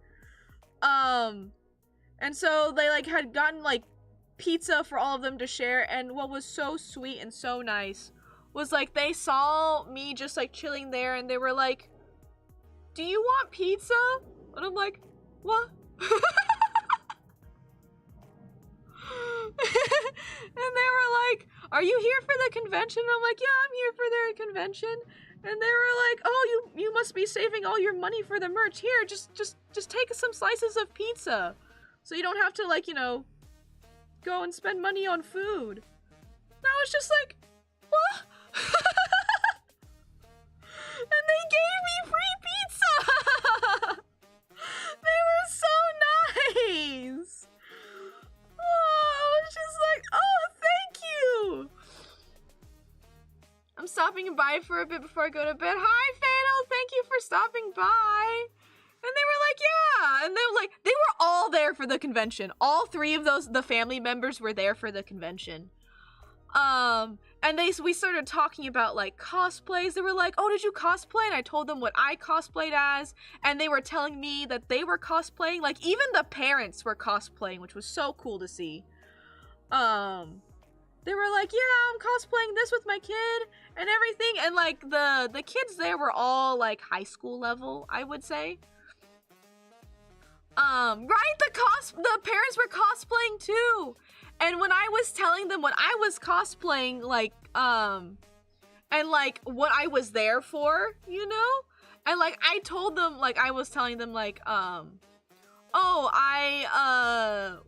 And so they like had gotten like pizza for all of them to share, and what was so sweet and so nice was like they saw me just like chilling there and they were like, "Do you want pizza?" And I'm like, "What?" And they were like, "Are you here for the convention?" And I'm like, "Yeah, I'm here for their convention." And they were like, "Oh, you must be saving all your money for the merch. Here, just take some slices of pizza, so you don't have to like, you know, go and spend money on food." And I was just like, "What?" And they gave me free pizza. They were so nice. Oh, I was just like, "Oh, thank you." I'm stopping by for a bit before I go to bed. Hi, Fatal. Thank you for stopping by. And they were like, "Yeah." And they were like, they were all there for the convention. All 3 of the family members were there for the convention. And we started talking about like cosplays. They were like, "Oh, did you cosplay?" And I told them what I cosplayed as. And they were telling me that they were cosplaying. Like even the parents were cosplaying, which was so cool to see. They were like, "Yeah, I'm cosplaying this with my kid and everything." And like the kids there were all like high school level, I would say. Right? The parents were cosplaying too. And when I was telling them what I was cosplaying, like, and like what I was there for, you know? And like I told them, like I was telling them like, oh,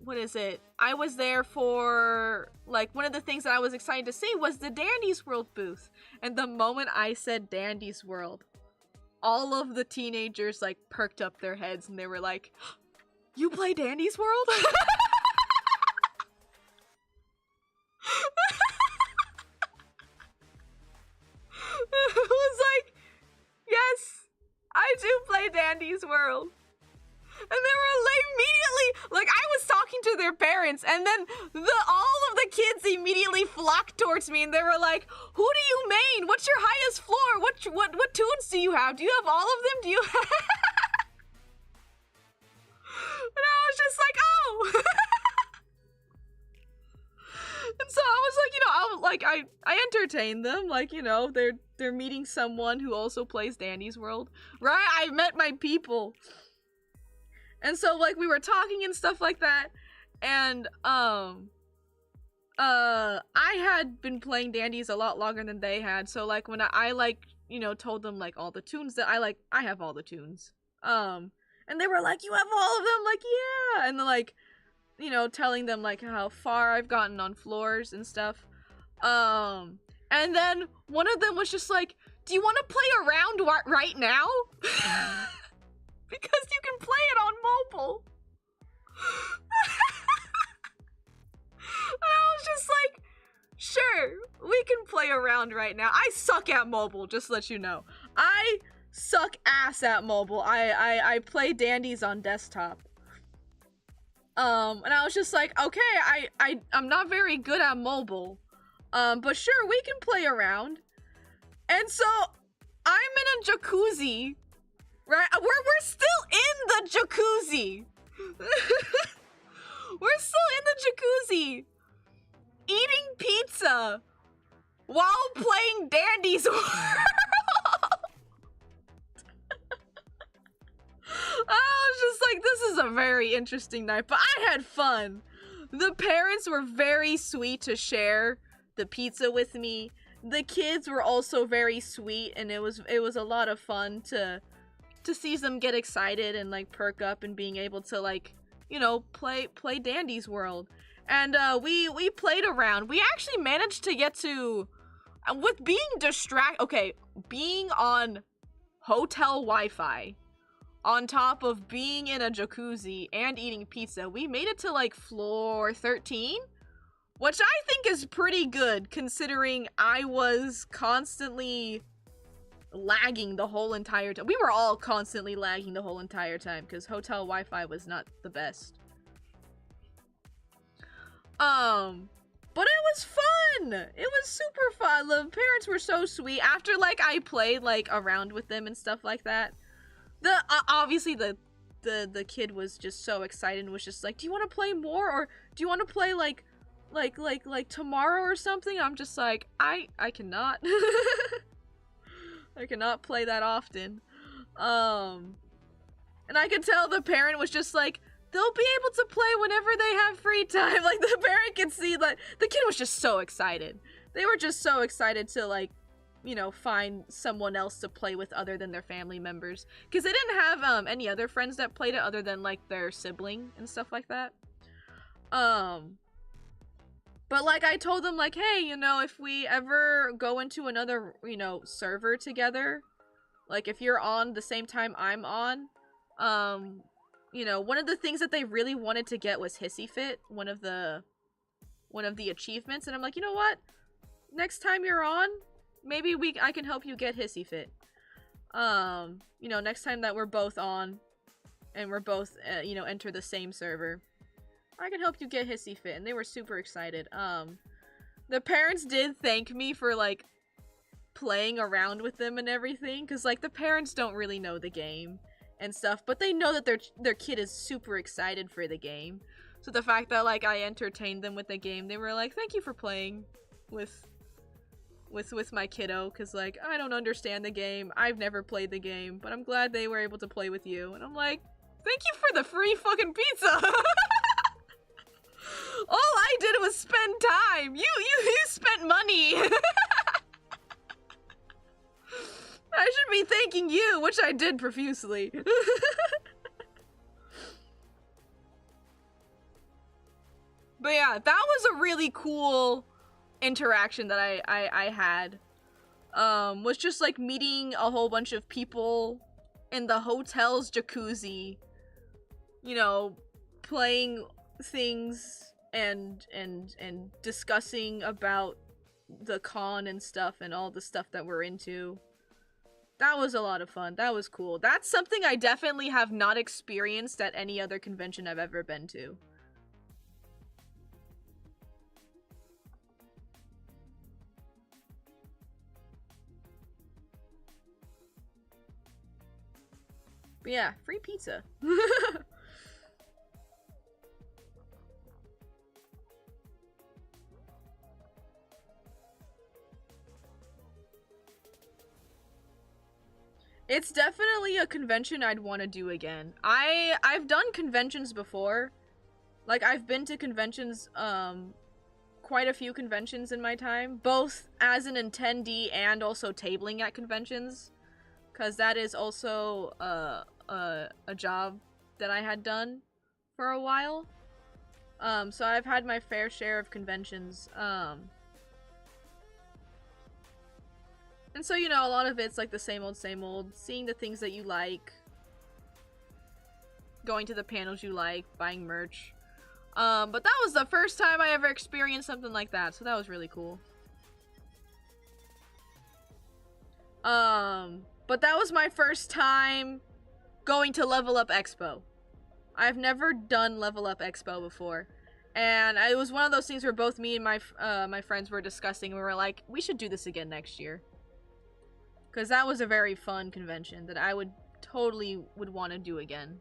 what is it? I was there for, like, one of the things that I was excited to see was the Dandy's World booth. And the moment I said Dandy's World, all of the teenagers, like, perked up their heads and they were like, you play Dandy's World? It was like, yes, I do play Dandy's World. And they were like immediately, like I was talking to their parents, and then all of the kids immediately flocked towards me, and they were like, "Who do you main? What's your highest floor? What tunes do you have? Do you have all of them? Do you?" And I was just like, "Oh." And so I was like, I entertained them, like, you know, they're meeting someone who also plays Dandy's World, right? I met my people. And so, like, we were talking and stuff like that, and, I had been playing Dandy's a lot longer than they had, so, like, when I like, you know, told them, like, all the tunes that I have all the tunes, and they were like, you have all of them? Like, yeah, and then, like, you know, telling them, like, how far I've gotten on floors and stuff, and then one of them was just like, do you want to play around right now? Because you can play it on mobile. And I was just like, sure, we can play around right now. I suck at mobile, just to let you know. I suck ass at mobile. I play Dandies on desktop. And I was just like, okay, I'm not very good at mobile. But sure, we can play around. And so, I'm in a jacuzzi. Right? We're still in the jacuzzi. We're still in the jacuzzi. Eating pizza. While playing Dandy's World. I was just like, this is a very interesting night. But I had fun. The parents were very sweet to share the pizza with me. The kids were also very sweet. And it was a lot of fun to see them get excited and like perk up and being able to, like, you know, play Dandy's World. And we played around. We actually managed to get to, with being being on hotel Wi-Fi on top of being in a jacuzzi and eating pizza, we made it to like floor 13, which I think is pretty good considering I was constantly lagging the whole entire time. We were all constantly lagging the whole entire time because hotel Wi-Fi was not the best. But it was fun. It was super fun. The parents were so sweet. After like I played like around with them and stuff like that, obviously the kid was just so excited and was just like, do you want to play more, or do you want to play like tomorrow or something? I'm just like, I cannot. I cannot play that often. And I could tell the parent was just like, they'll be able to play whenever they have free time. Like, the parent could see, like, the kid was just so excited. They were just so excited to, like, you know, find someone else to play with other than their family members. Because they didn't have, any other friends that played it other than, like, their sibling and stuff like that. But, like, I told them, like, hey, you know, if we ever go into another, you know, server together, like, if you're on the same time I'm on, you know, one of the things that they really wanted to get was Hissy Fit, one of the achievements, and I'm like, you know what? Next time you're on, maybe I can help you get Hissy Fit. You know, next time that we're both on, and we're both, you know, enter the same server, I can help you get Hissy Fit, and they were super excited. The parents did thank me for, like, playing around with them and everything, because, like, the parents don't really know the game and stuff, but they know that their kid is super excited for the game. So the fact that, like, I entertained them with the game, they were like, thank you for playing with my kiddo, because, like, I don't understand the game, I've never played the game, but I'm glad they were able to play with you. And I'm like, thank you for the free fucking pizza! All I did spend time. You spent money. I should be thanking you, which I did profusely. But yeah, that was a really cool interaction that I had. Was just like meeting a whole bunch of people in the hotel's jacuzzi, you know, playing things and discussing about the con and stuff and all the stuff that we're into. That was a lot of fun. That was cool. That's something I definitely have not experienced at any other convention I've ever been to. But yeah, free pizza. It's definitely a convention I'd want to do again. I've done conventions before. Like, I've been to conventions, quite a few conventions in my time, both as an attendee and also tabling at conventions, because that is also a job that I had done for a while. So I've had my fair share of conventions. And so, you know, a lot of it's like the same old, seeing the things that you like, going to the panels you like, buying merch. But that was the first time I ever experienced something like that, so that was really cool. But that was my first time going to Level Up Expo. I've never done Level Up Expo before. And it was one of those things where both me and my friends were discussing, and we were like, we should do this again next year. Because that was a very fun convention that I would totally want to do again.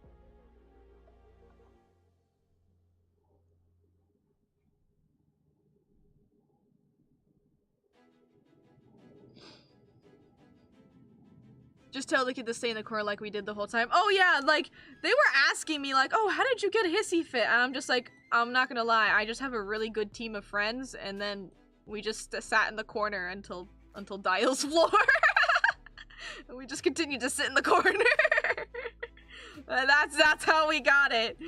Just tell the kid to stay in the corner like we did the whole time. Oh yeah, like, they were asking me like, oh, how did you get hissy fit? And I'm just like, I'm not gonna lie, I just have a really good team of friends, and then we just sat in the corner until Dial's floor. And we just continued to sit in the corner. That's how we got it.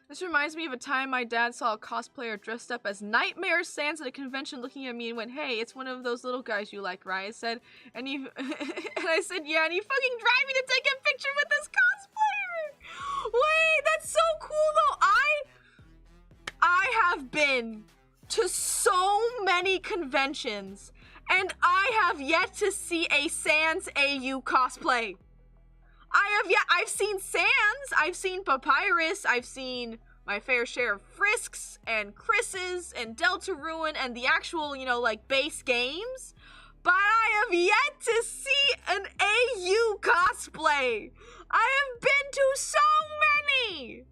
This reminds me of a time my dad saw a cosplayer dressed up as Nightmare Sans at a convention looking at me and went, hey, it's one of those little guys you like, right? I said, and he, and I said, yeah, and he fucking dragged me to take a picture with this cosplayer! Wait, that's so cool though! I have been to so many conventions, and I have yet to see a Sans AU cosplay. I've seen Sans, I've seen Papyrus, I've seen my fair share of Frisks and Chris's and Deltarune and the actual, you know, like, base games, but I have yet to see an AU cosplay. I have been to so many, and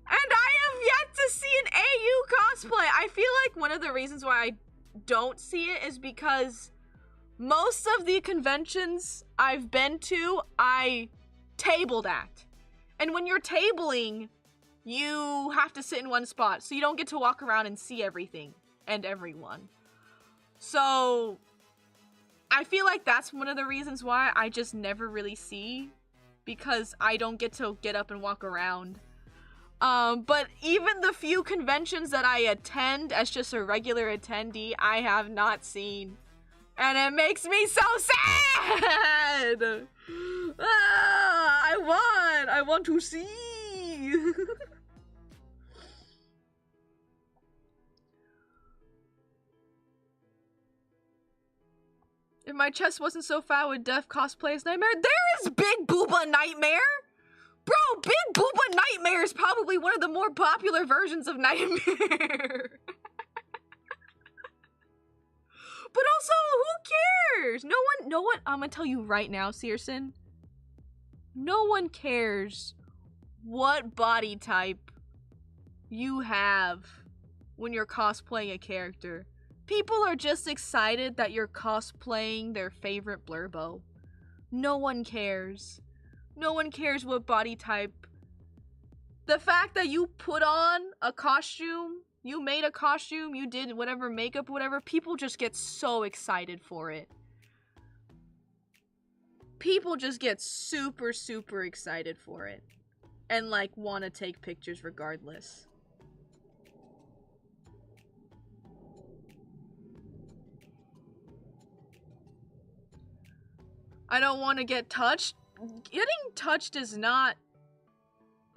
I have yet to see an AU cosplay. I feel like one of the reasons why I don't see it is because most of the conventions I've been to, I tabled at. And when you're tabling, you have to sit in one spot, so you don't get to walk around and see everything and everyone. So I feel like that's one of the reasons why I just never really see, because I don't get to get up and walk around. But even the few conventions that I attend as just a regular attendee, I have not seen. And it makes me so sad! I want to see! If my chest wasn't so fat with deaf cosplay as Nightmare, there is Big Booba Nightmare! Bro, Big Booba Nightmare is probably one of the more popular versions of Nightmare! But also, who cares? No one, I'm gonna tell you right now, Searson. No one cares what body type you have when you're cosplaying a character. People are just excited that you're cosplaying their favorite Blurbo. No one cares. No one cares what body type. The fact that you put on a costume, you made a costume, you did whatever makeup, whatever, people just get so excited for it. People just get super, super excited for it. And like want to take pictures regardless. I don't want to get touched. Getting touched is not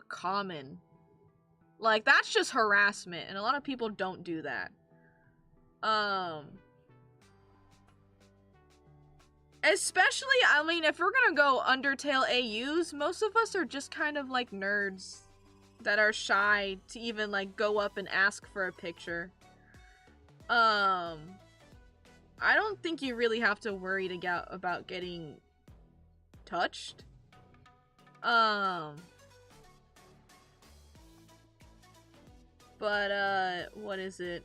common. Like, that's just harassment, and a lot of people don't do that. Especially, I mean, if we're gonna go Undertale AUs, most of us are just kind of like nerds that are shy to even like go up and ask for a picture. I don't think you really have to worry about getting touched. But what is it?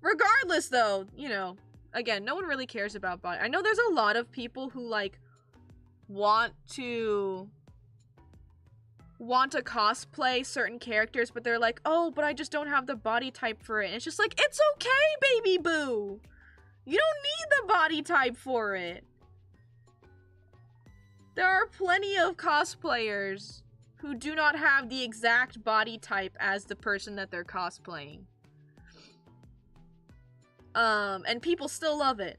Regardless, though, you know, again, no one really cares about body. I know there's a lot of people who like want to cosplay certain characters, but they're like, oh, but I just don't have the body type for it. And it's just like, it's okay, baby boo. You don't need the body type for it. There are plenty of cosplayers who do not have the exact body type as the person that they're cosplaying. And people still love it.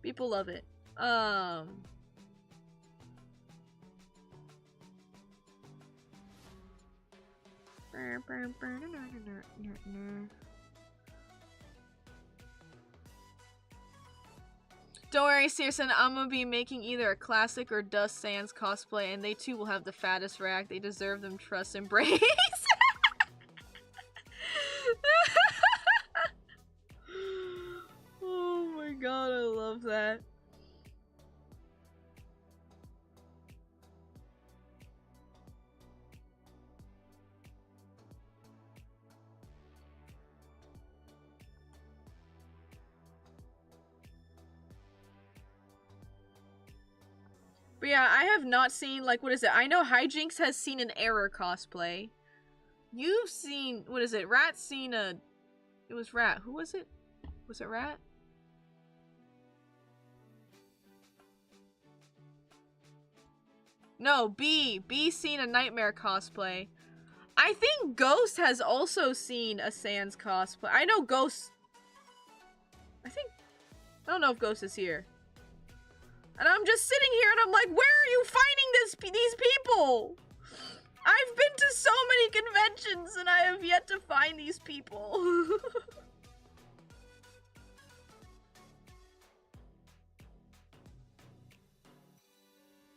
People love it. Don't worry, Searson, I'm gonna be making either a classic or Dust Sans cosplay, and they too will have the fattest rack. They deserve them, trust, embrace. Oh my god, I love that. But yeah, I have not seen, like, what is it? I know Hijinks has seen an Error cosplay. You've seen, what is it? Rat's seen a... It was Rat. Who was it? Was it Rat? No, B. B's seen a Nightmare cosplay. I think Ghost has also seen a Sans cosplay. I know Ghost... I don't know if Ghost is here. And I'm just sitting here and I'm like, where are you finding these people? I've been to so many conventions and I have yet to find these people.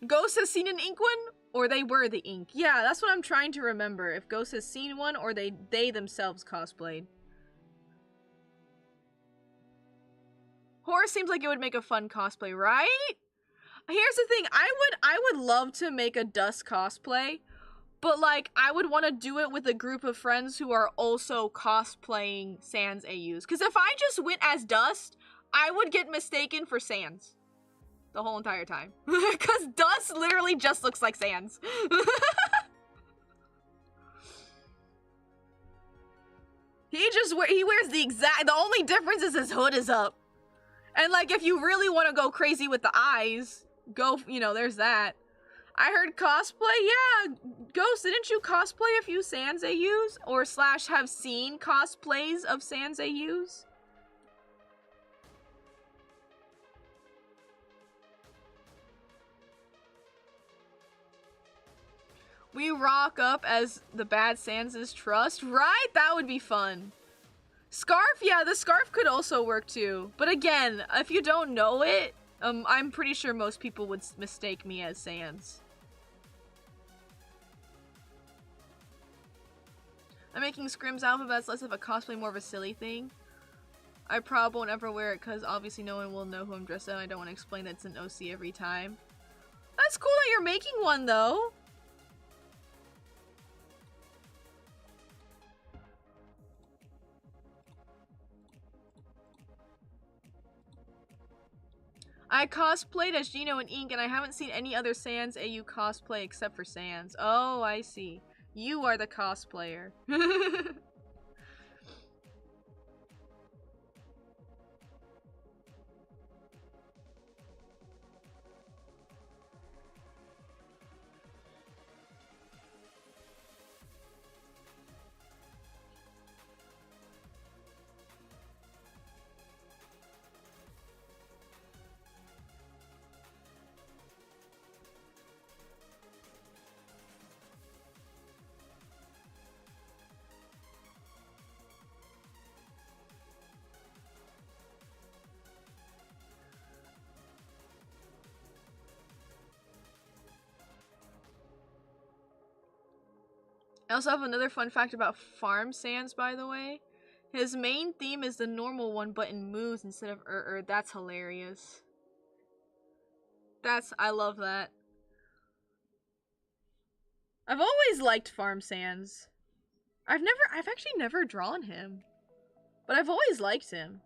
Ghost has seen an ink one, or they were the ink. Yeah, that's what I'm trying to remember. If Ghost has seen one, or they themselves cosplayed. Horror seems like it would make a fun cosplay, right? Here's the thing, I would love to make a Dust cosplay, but like, I would want to do it with a group of friends who are also cosplaying Sans AUs. Because if I just went as Dust, I would get mistaken for Sans. The whole entire time. Because Dust literally just looks like Sans. He wears the only difference is his hood is up. And like, if you really want to go crazy with the eyes, there's that. I heard cosplay, yeah, Ghost, didn't you cosplay a few Sans AUs? Or / have seen cosplays of Sans AUs? We rock up as the Bad Sans' trust, right? That would be fun. Scarf, yeah, the scarf could also work too. But again, if you don't know it, I'm pretty sure most people would mistake me as Sans. I'm making Scrim's alphabet's less of a cosplay, more of a silly thing. I probably won't ever wear it because obviously no one will know who I'm dressed as. I don't want to explain that it's an OC every time. That's cool that you're making one though. I cosplayed as Gino in Ink, and I haven't seen any other Sans AU cosplay except for Sans. Oh, I see. You are the cosplayer. I also have another fun fact about Farm Sans, by the way. His main theme is the normal one, but in moves instead of That's hilarious. I love that. I've always liked Farm Sans. I've actually never drawn him. But I've always liked him.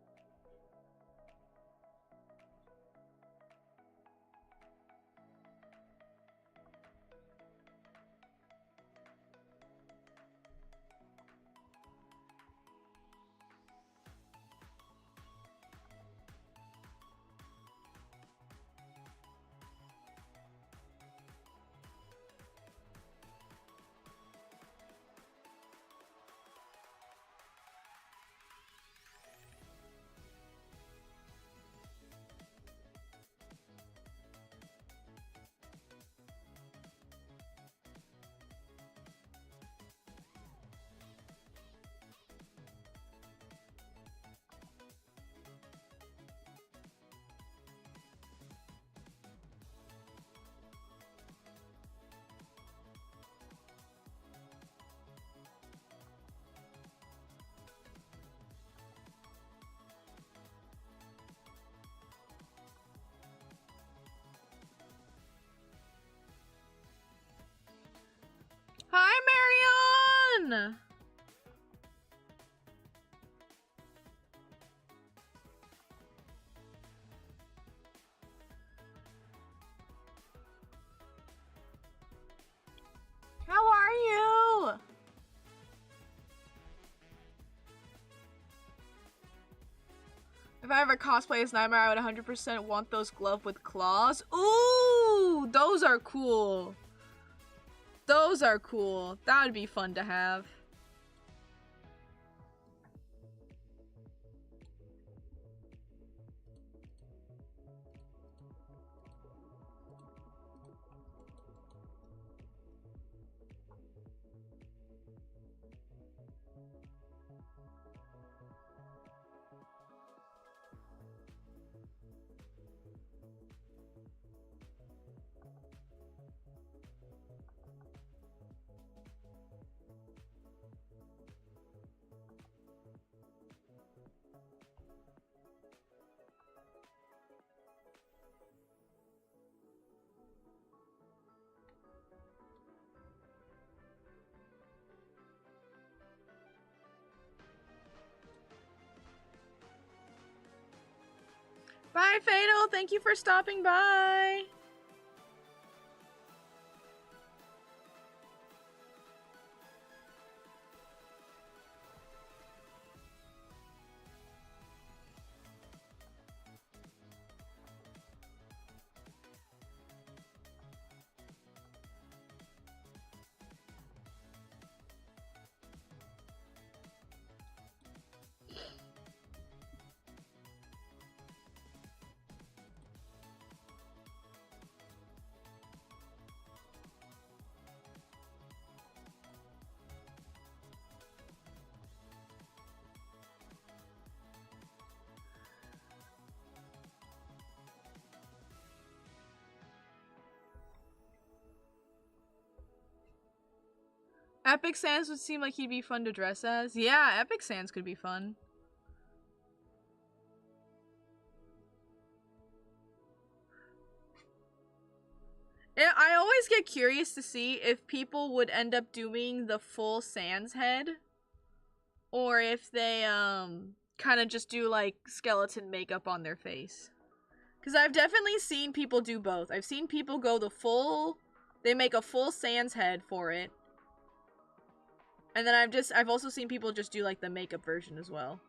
Hi, Marion! How are you? If I ever cosplay as Nightmare, I would 100% want those gloves with claws. Ooh, those are cool. Those are cool. That would be fun to have. Bye, Fatal. Thank you for stopping by. Epic Sans would seem like he'd be fun to dress as. Yeah, Epic Sans could be fun. I always get curious to see if people would end up doing the full Sans head, or if they kind of just do like skeleton makeup on their face. Because I've definitely seen people do both. I've seen people go the full, they make a full Sans head for it. And then I've also seen people just do like the makeup version as well.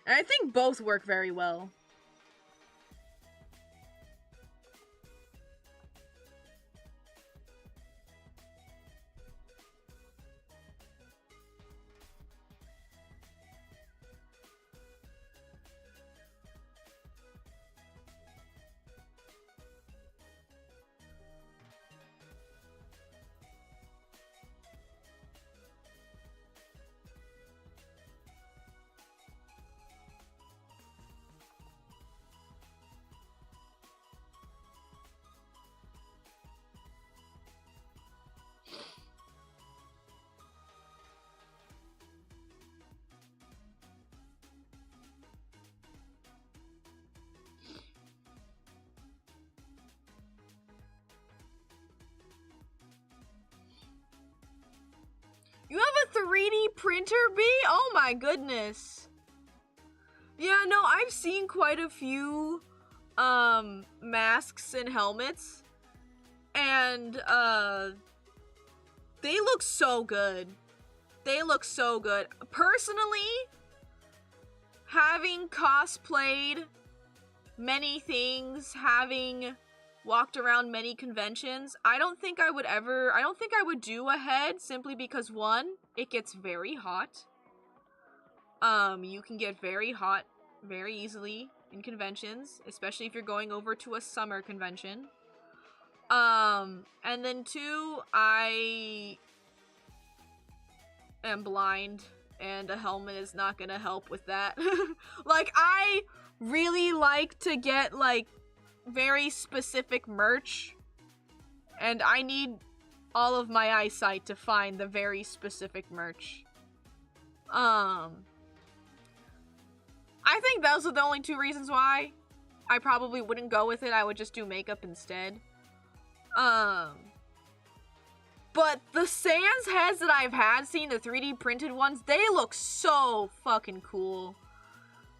And I think both work very well. You have a 3D printer, B? Oh my goodness. Yeah, no, I've seen quite a few masks and helmets, and they look so good. They look so good. Personally, having cosplayed many things, having walked around many conventions, I don't think I would do a head, simply because, one, it gets very hot. You can get very hot very easily in conventions, especially if you're going over to a summer convention. And then two, I am blind, and a helmet is not gonna help with that. Like, I really like to get, like, very specific merch, and I need all of my eyesight to find the very specific merch. I think those are the only two reasons why I probably wouldn't go with it. I would just do makeup instead. But the Sans heads that I've seen, the 3D printed ones, they look so fucking cool.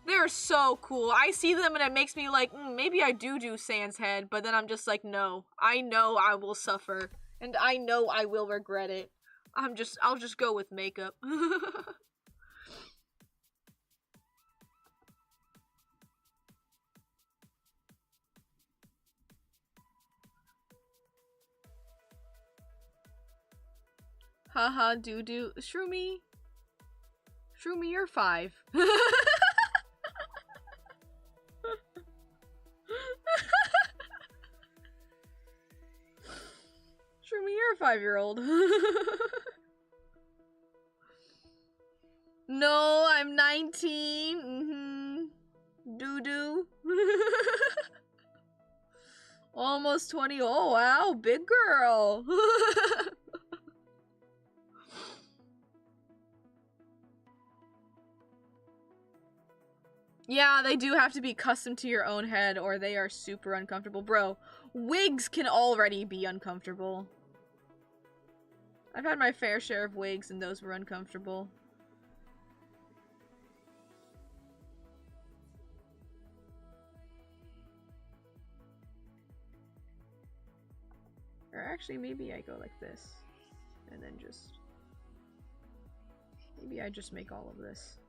They're so cool. I see them and it makes me like, maybe I do Sans head, but then I'm just like, no. I know I will suffer, and I know I will regret it. I'll just go with makeup. Haha, doo-doo. Shroomy, you're 5. Shroomy, you're a 5-year-old. No, I'm 19. Doo-doo. Almost 20. Oh, wow, big girl. Yeah, they do have to be custom to your own head, or they are super uncomfortable. Bro, wigs can already be uncomfortable. I've had my fair share of wigs, and those were uncomfortable. Or actually, maybe I go like this, and then just... maybe I just make all of this.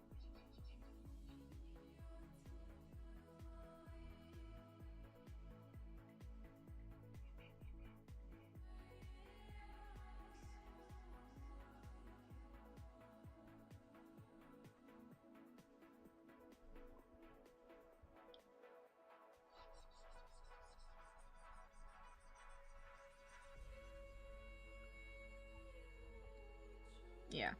Yeah.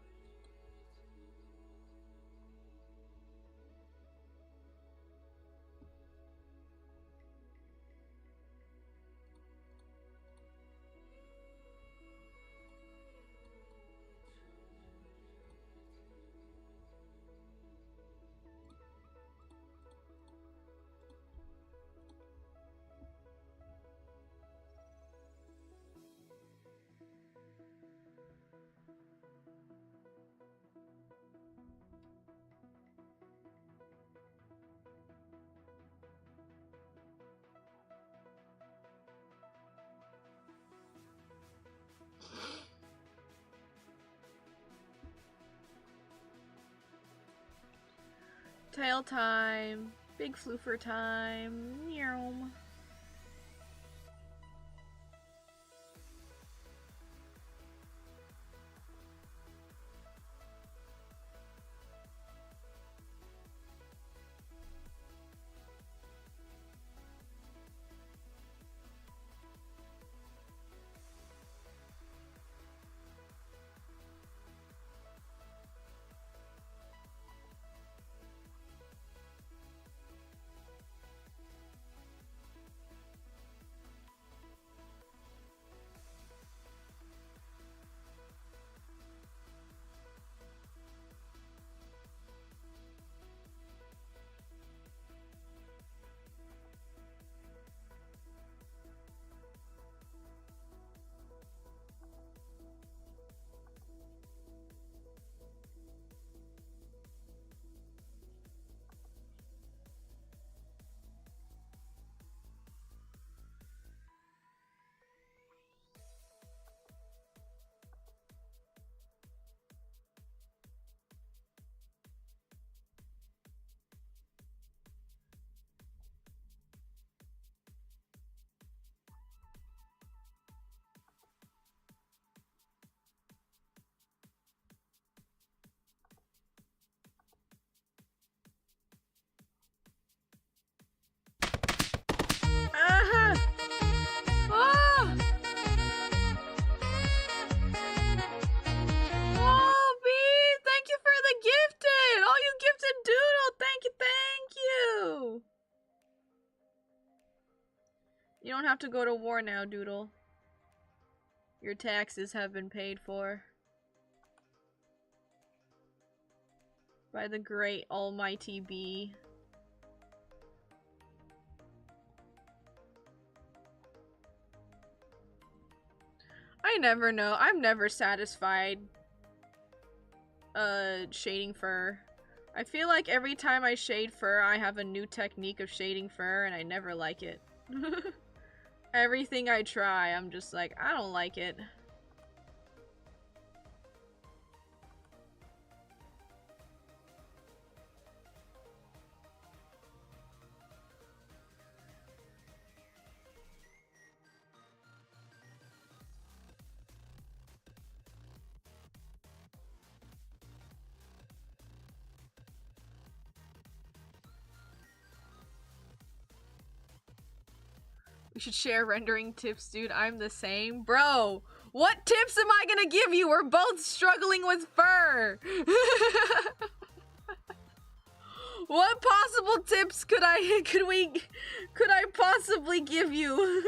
Tail time. Big floofer time. Meow. You don't have to go to war now, Doodle. Your taxes have been paid for. By the great almighty bee. I never know. I'm never satisfied shading fur. I feel like every time I shade fur, I have a new technique of shading fur, and I never like it. Everything I try, I'm just like, I don't like it. We should share rendering tips, dude. I'm the same. Bro, what tips am I gonna give you? We're both struggling with fur. What possible tips could I possibly give you?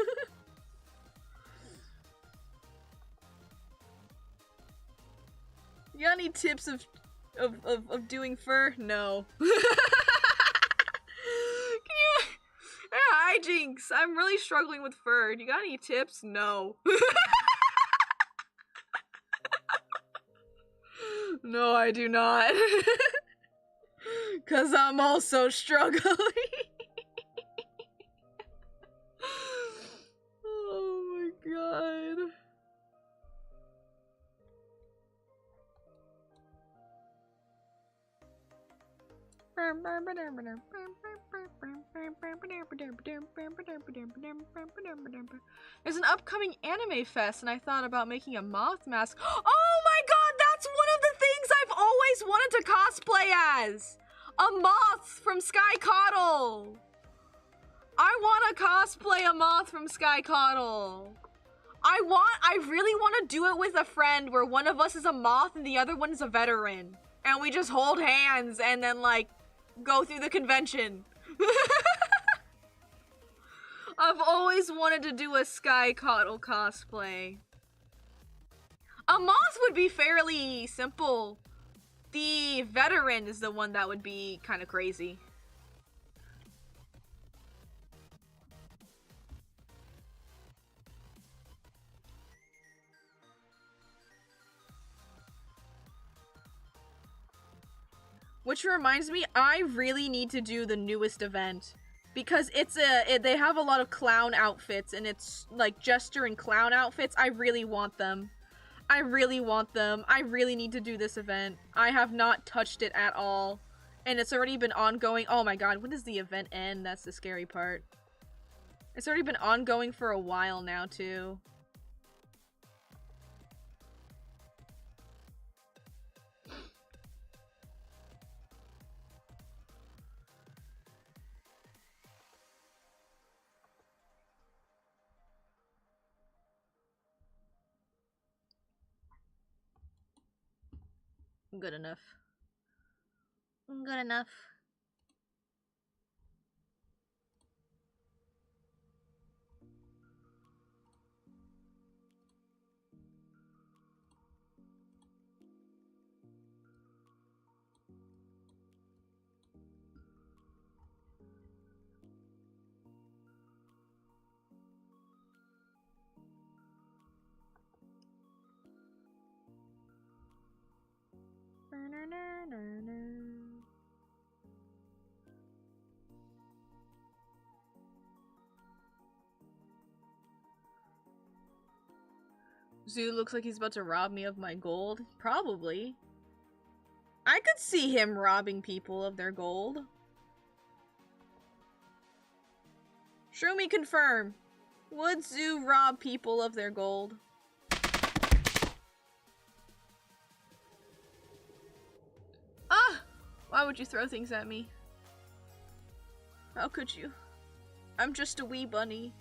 You got any tips of doing fur? No. Hi, Jinx. I'm really struggling with fur. Do you got any tips? No. No, I do not. 'Cause I'm also struggling. Oh my god. There's an upcoming anime fest, and I thought about making a moth mask. Oh my god, that's one of the things I've always wanted to cosplay as! A moth from Sky Coddle! I want to cosplay a moth from Sky Coddle. I really want to do it with a friend where one of us is a moth and the other one is a veteran. And we just hold hands and then, like, go through the convention. I've always wanted to do a Sky Coddle cosplay. A moth would be fairly simple. The veteran is the one that would be kind of crazy. Which reminds me, I really need to do the newest event. Because they have a lot of clown outfits, and it's like jester and clown outfits. I really want them. I really want them. I really need to do this event. I have not touched it at all. And it's already been ongoing. Oh my god, when does the event end? That's the scary part. It's already been ongoing for a while now, too. Good enough. Good enough. Zoo looks like he's about to rob me of my gold. Probably. I could see him robbing people of their gold. Shroomy confirm. Would Zoo rob people of their gold? Ah! Why would you throw things at me? How could you? I'm just a wee bunny.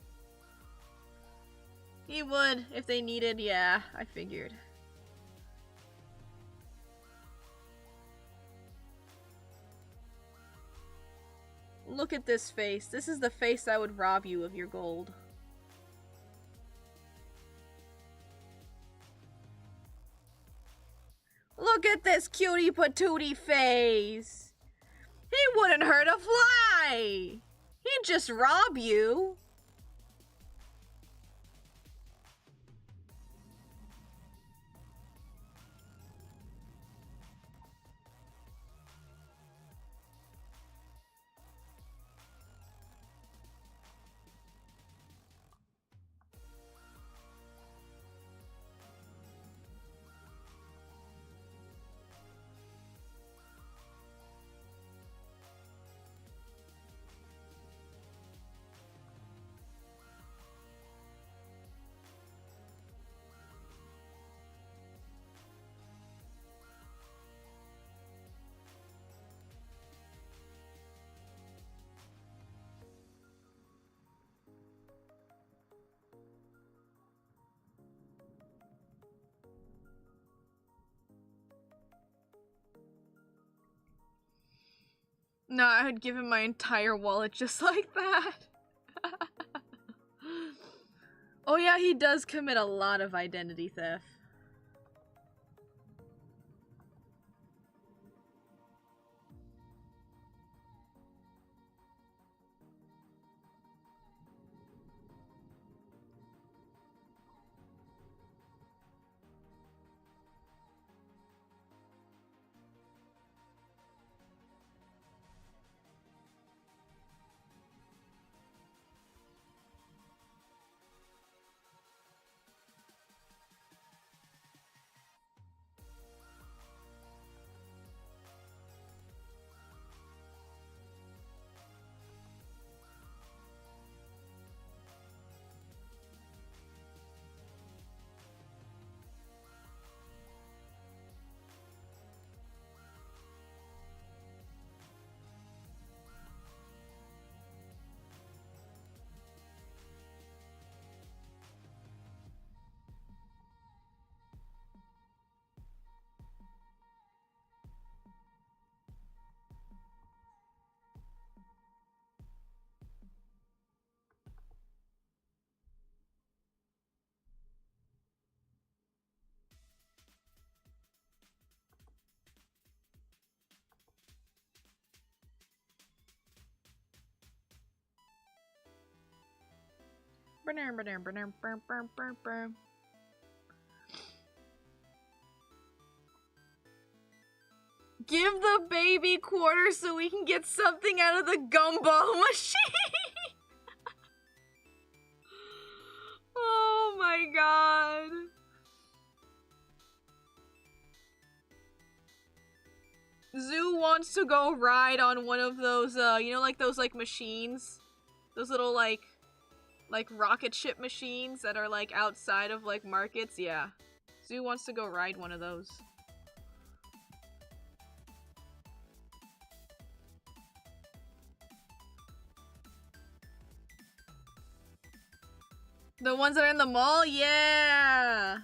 He would, if they needed, yeah, I figured. Look at this face. This is the face that would rob you of your gold. Look at this cutie patootie face. He wouldn't hurt a fly. He'd just rob you. No, I would give him my entire wallet just like that. Oh yeah, he does commit a lot of identity theft. Give the baby quarters so we can get something out of the gumball machine. Oh my god. Zoo wants to go ride on one of those, you know, like those, like, machines? Those little, like rocket ship machines that are, like, outside of, like, markets? Yeah. Zoo wants to go ride one of those. The ones that are in the mall? Yeah!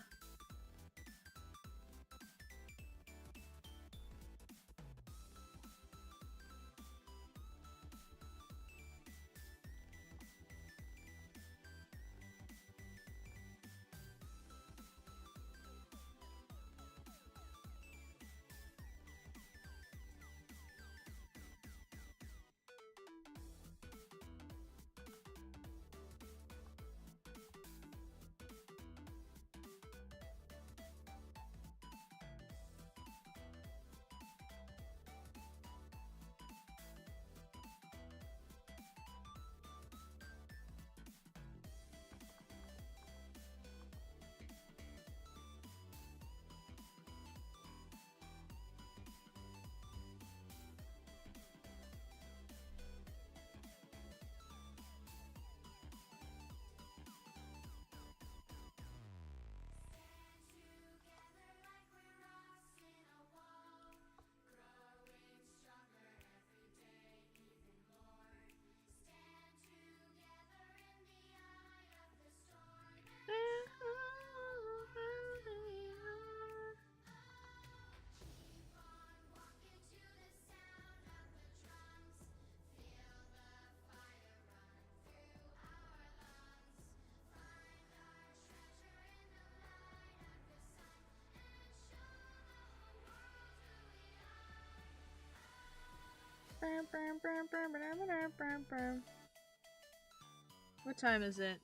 What time is it?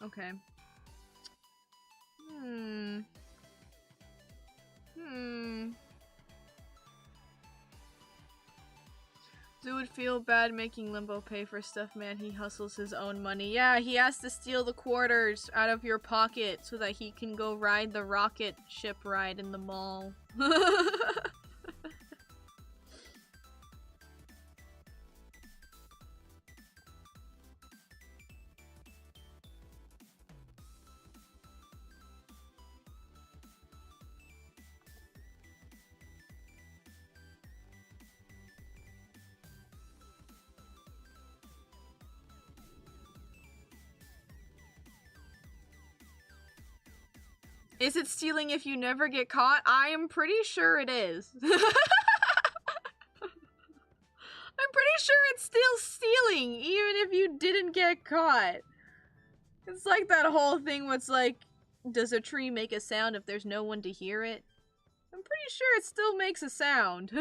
Okay. Zoo would feel bad making Limbo pay for stuff, man. He hustles his own money. Yeah, he has to steal the quarters out of your pocket so that he can go ride the rocket ship ride in the mall. Is it stealing if you never get caught? I am pretty sure it is. I'm pretty sure it's still stealing, even if you didn't get caught. It's like that whole thing where it's like, does a tree make a sound if there's no one to hear it? I'm pretty sure it still makes a sound.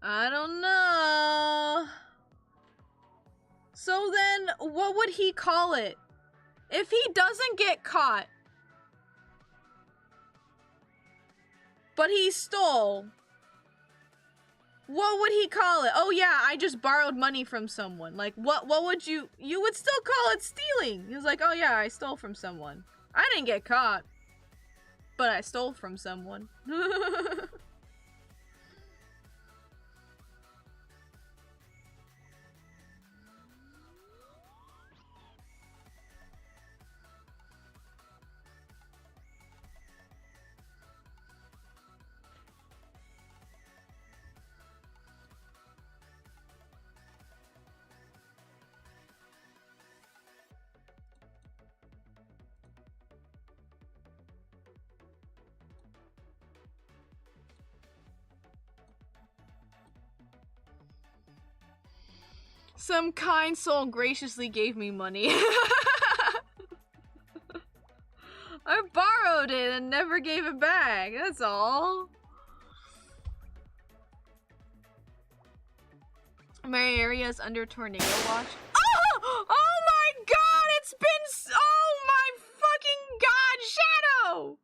I don't know. So then, what would he call it? If he doesn't get caught, but he stole, what would he call it? Oh yeah, I just borrowed money from someone. Like, what would you would still call it stealing. He was like, oh yeah, I stole from someone. I didn't get caught, but I stole from someone. Some kind soul graciously gave me money. I borrowed it and never gave it back. That's all. My area is under tornado watch. Oh! Oh my god! It's been... Oh my fucking god, Shadow!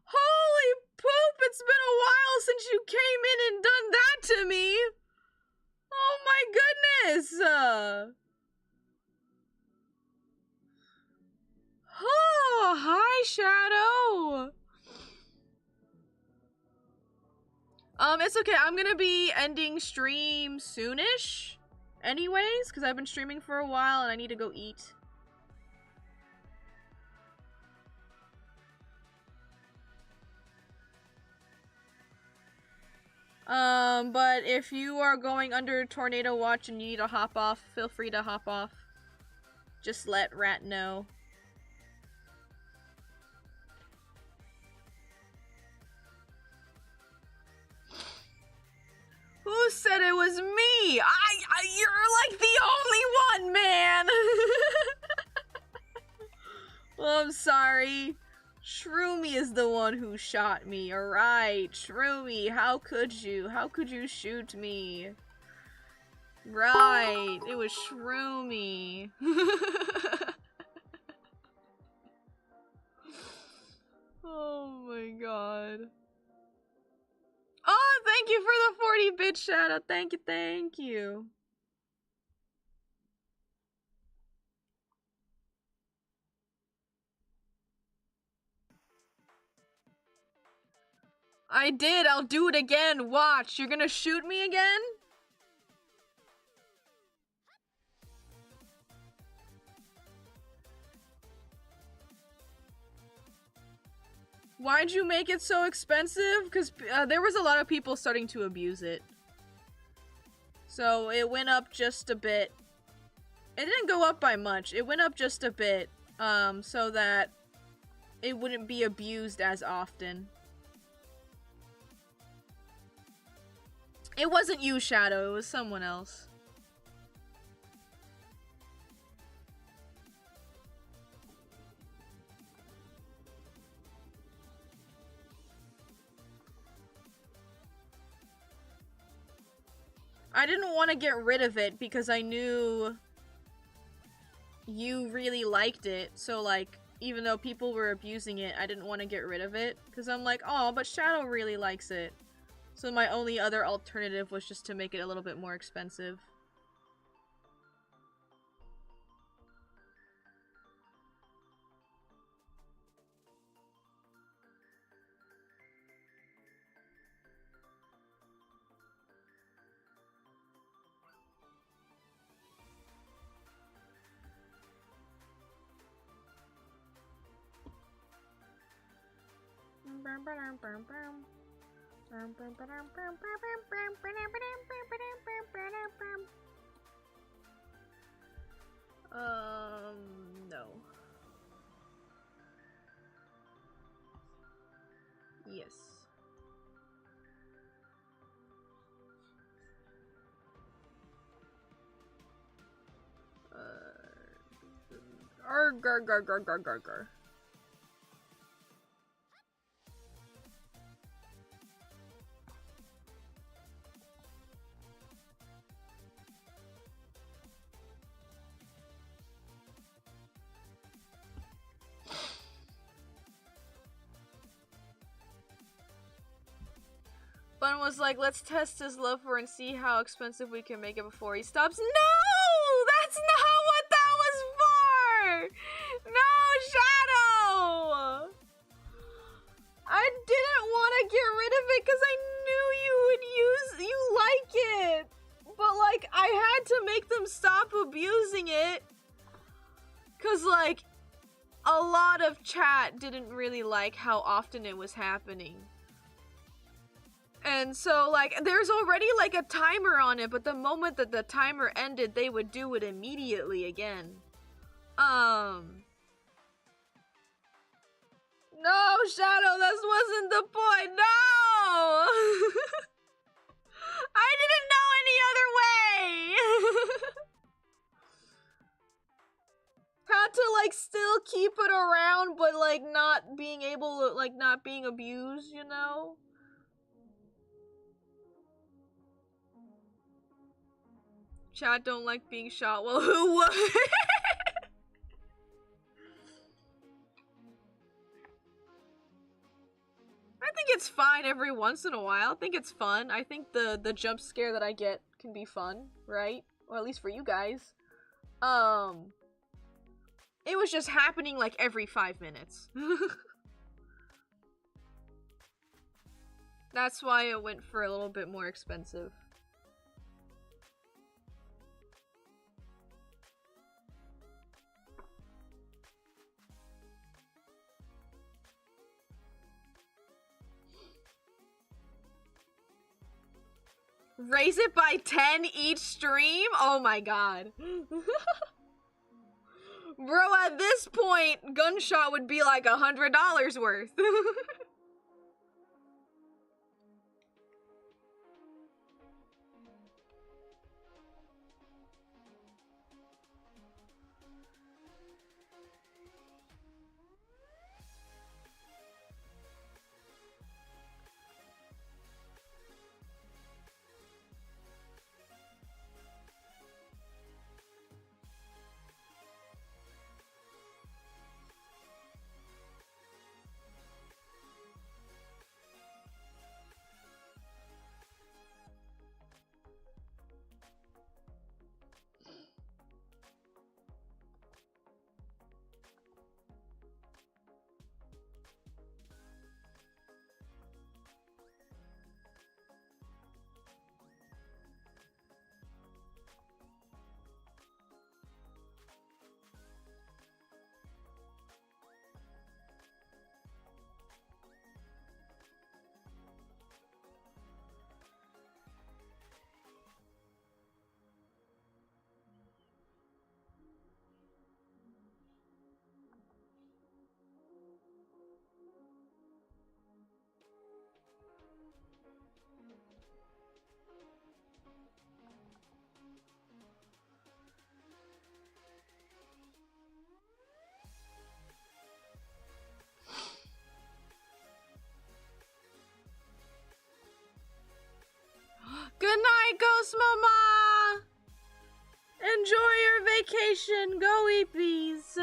Holy poop! It's been a while since you came in and done that to me! Oh my goodness! Oh, hi, Shadow! It's okay. I'm gonna be ending stream soonish anyways, because I've been streaming for a while and I need to go eat. But if you are going under tornado watch and you need to hop off, feel free to hop off. Just let Rat know. Who said it was me? You're like the only one, man! Well, I'm sorry. Shroomy is the one who shot me, alright. Shroomy, how could you? How could you shoot me? Right, it was Shroomy. Oh my god. Oh, thank you for the 40-bit shadow. Thank you, thank you. I did. I'll do it again. Watch. You're gonna shoot me again? Why'd you make it so expensive? Because there was a lot of people starting to abuse it. So it went up just a bit. It didn't go up by much. It went up just a bit, so that it wouldn't be abused as often. It wasn't you, Shadow. It was someone else. I didn't want to get rid of it because I knew you really liked it. So, like, even though people were abusing it, I didn't want to get rid of it. Because I'm like, oh, but Shadow really likes it. So my only other alternative was just to make it a little bit more expensive. No. Yes. Arg, arg, arg, arg, arg, arg, arg. Bun was like, let's test his love for and see how expensive we can make it before he stops. No! That's not what that was for! No, Shadow! I didn't want to get rid of it because I knew you like it. But, like, I had to make them stop abusing it. Because, like, a lot of chat didn't really like how often it was happening. And so, like, there's already, like, a timer on it, but the moment that the timer ended, they would do it immediately again. No, Shadow, that wasn't the point. No! I didn't know any other way! Had to, like, still keep it around, but, like, not being able to, like, not being abused, you know? Chat don't like being shot. Well, who would? I think it's fine every once in a while. I think it's fun. I think the jump scare that I get can be fun, right? Or at least for you guys. It was just happening like every 5 minutes. That's why it went for a little bit more expensive. Raise it by 10 each stream? Oh my god. Bro, at this point, Gunshot would be like $100 worth. Good night, Ghost Mama! Enjoy your vacation. Go Eepies.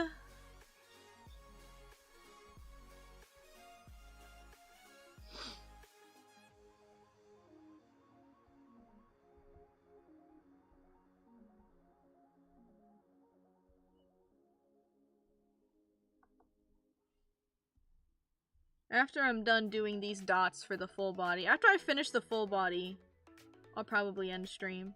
After I'm done doing these dots for the full body, after I finish the full body, I'll probably end stream.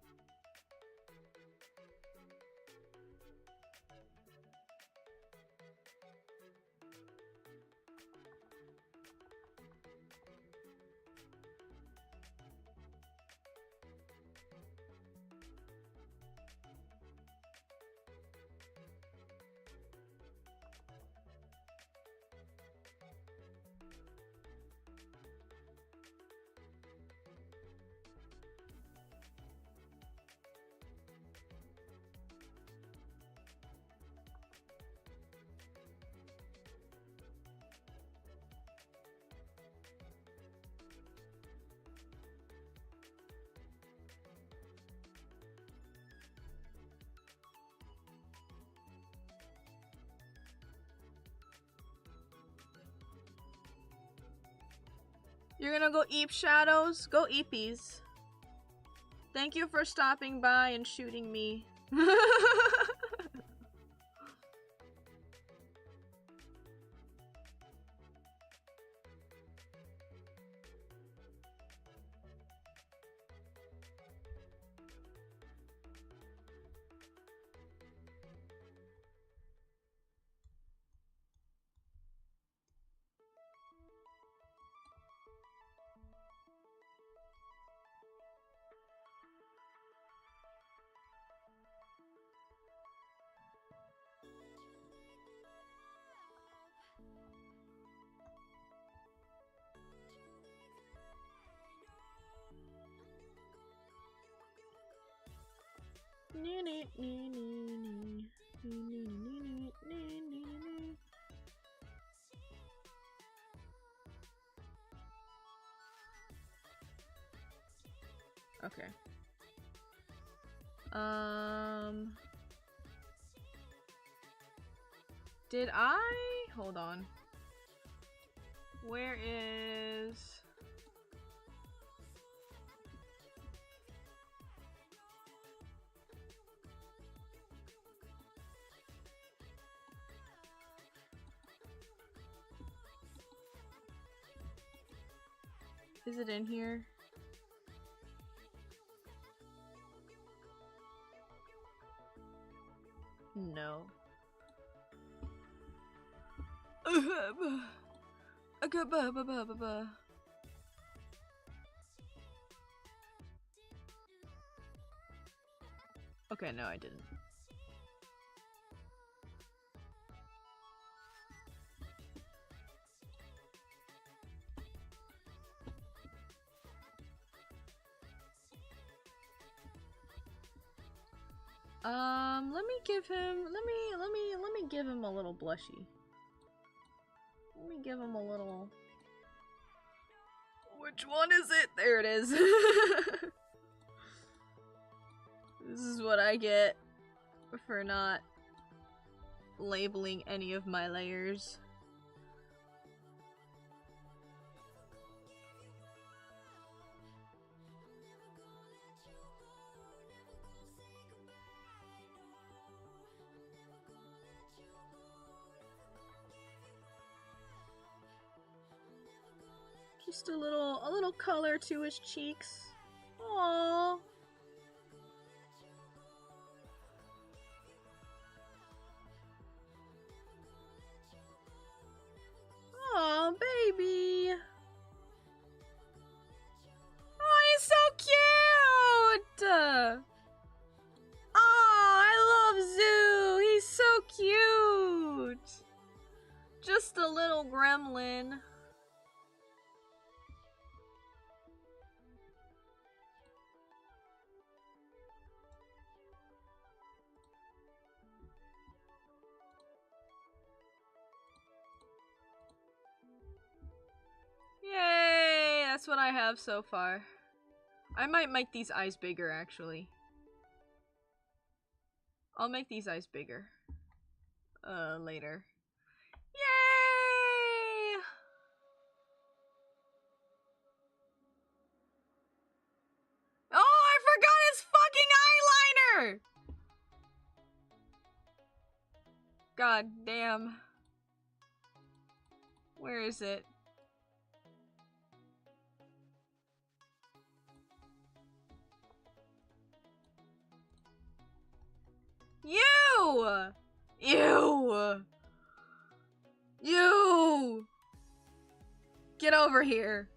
You're gonna go eep shadows? Go eepies. Thank you for stopping by and shooting me. Okay. Did I? Hold on. Where is... Is it in here? No. Okay, no, I didn't. Let me give him, let me give him a little blushy. Let me give him a little... Which one is it? There it is. This is what I get for not labeling any of my layers. Just a little color to his cheeks. Aww. Aw, baby. Oh, he's so cute. Oh, I love Zoo. He's so cute. Just a little gremlin. Yay! That's what I have so far. I might make these eyes bigger, actually. I'll make these eyes bigger. Later. Yay! Oh, I forgot his fucking eyeliner! God damn. Where is it? You! You! You! Get over here.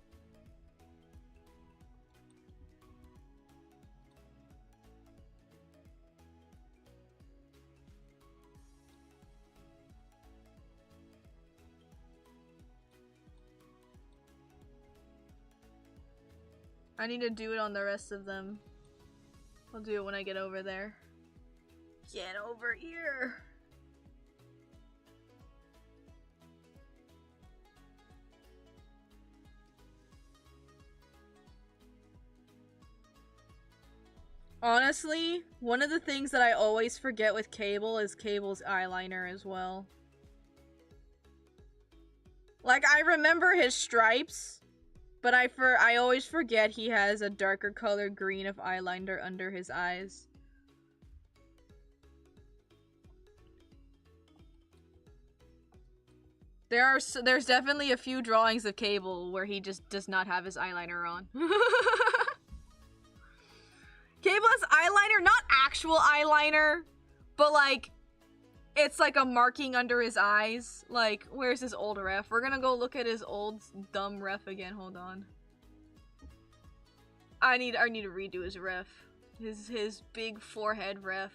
I need to do it on the rest of them. I'll do it when I get over there. Get over here. Honestly, one of the things that I always forget with Cable is Cable's eyeliner as well. Like, I remember his stripes, but I always forget he has a darker colored green of eyeliner under his eyes. There's definitely a few drawings of Cable where he just does not have his eyeliner on. Cable has eyeliner, not actual eyeliner, but like, it's like a marking under his eyes. Like, where's his old ref? We're gonna go look at his old dumb ref again, hold on. I need to redo his ref. His big forehead ref.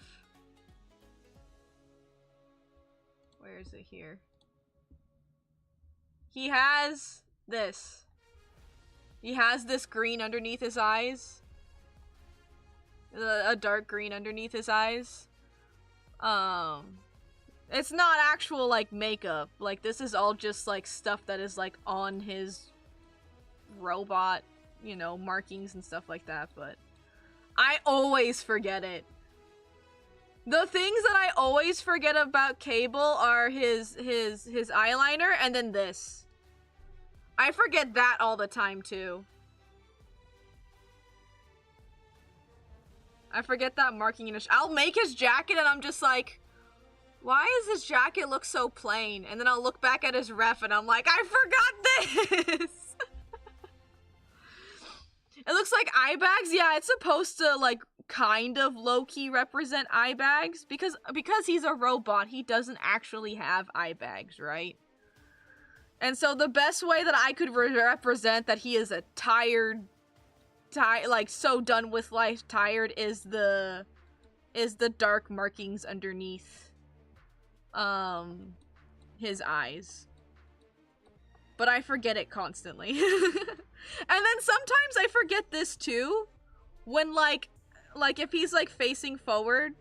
Where is it here? He has this. He has this green underneath his eyes. A dark green underneath his eyes. It's not actual, like, makeup. Like, this is all just, like, stuff that is, like, on his robot, you know, markings and stuff like that, but I always forget it. The things that I always forget about Cable are his eyeliner and then this. I forget that all the time too. I forget that marking in I'll make his jacket and I'm just like, why does his jacket look so plain? And then I'll look back at his ref and I'm like, I forgot this! It looks like eye bags. Yeah, it's supposed to like kind of low-key represent eye bags because he's a robot, he doesn't actually have eye bags, right? And so the best way that I could represent that he is a like so done with life, tired, is the dark markings underneath his eyes. But I forget it constantly. And then sometimes I forget this too, when like if he's like facing forward,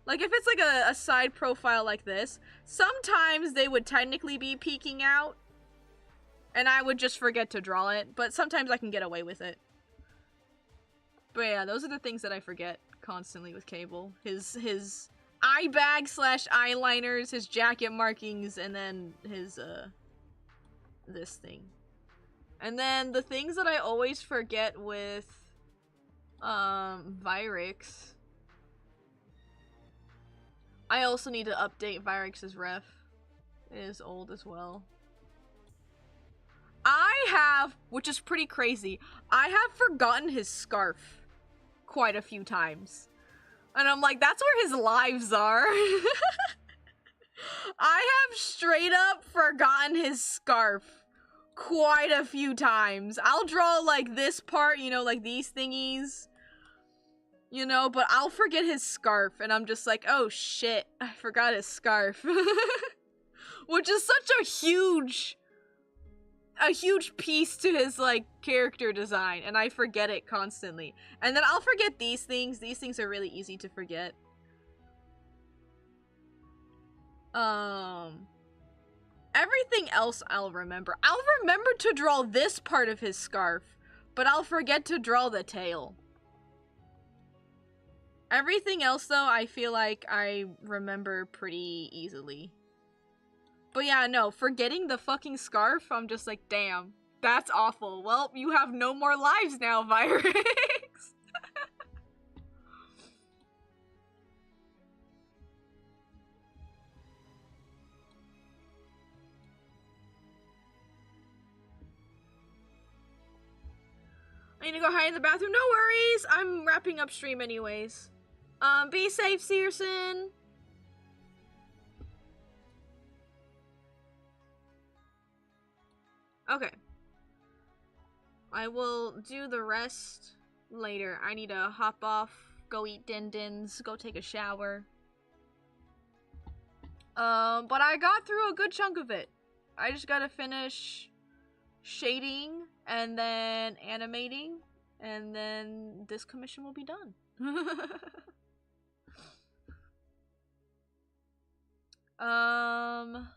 like if it's like a side profile like this, sometimes they would technically be peeking out and I would just forget to draw it, but sometimes I can get away with it. But yeah, those are the things that I forget constantly with Cable. His eye bag / eyeliners, his jacket markings, and then his this thing. And then the things that I always forget with Virux. I also need to update Virux's ref. It is old as well. I have, which is pretty crazy, I have forgotten his scarf quite a few times. And I'm like, that's where his lives are. I have straight up forgotten his scarf quite a few times. I'll draw like this part, you know, like these thingies, you know, but I'll forget his scarf and I'm just like, oh shit, I forgot his scarf. Which is such a huge piece to his like character design, and I forget it constantly. And then I'll forget these things. These things are really easy to forget. Everything else I'll remember. I'll remember to draw this part of his scarf, but I'll forget to draw the tail. Everything else though, I feel like I remember pretty easily. But yeah, no, forgetting the fucking scarf, I'm just like, damn, that's awful. Well, you have no more lives now, Virux. I need to go hide in the bathroom. No worries. I'm wrapping up stream anyways. Be safe, Searson. Okay. I will do the rest later. I need to hop off, go eat din-dins, go take a shower. But I got through a good chunk of it. I just gotta finish shading and then animating, and then this commission will be done.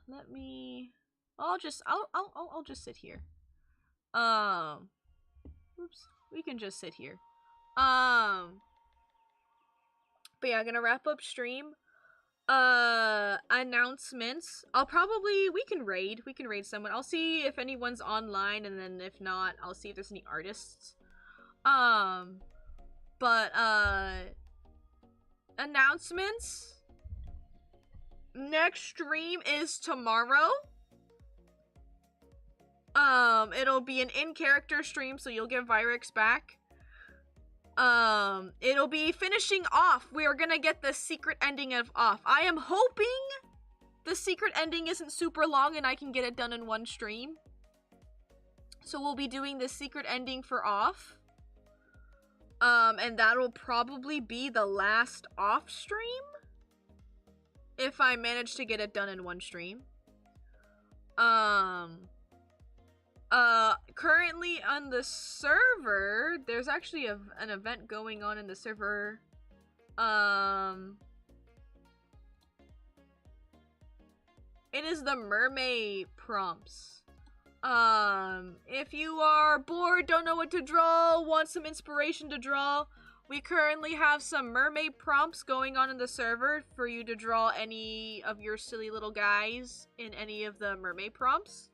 Let me... I'll just sit here. Oops, we can just sit here. But yeah, I'm gonna wrap up stream. Announcements. we can raid someone. I'll see if anyone's online, and then if not, I'll see if there's any artists. But announcements. Next stream is tomorrow. It'll be an in-character stream, so you'll get Virux back. It'll be finishing off. We are gonna get the secret ending of Off. I am hoping the secret ending isn't super long and I can get it done in one stream. So we'll be doing the secret ending for Off. And that'll probably be the last Off stream, if I manage to get it done in one stream. Currently on the server, there's actually an event going on in the server. It is the mermaid prompts. If you are bored, don't know what to draw, want some inspiration to draw, We currently have some mermaid prompts going on in the server for you to draw any of your silly little guys in any of the mermaid prompts.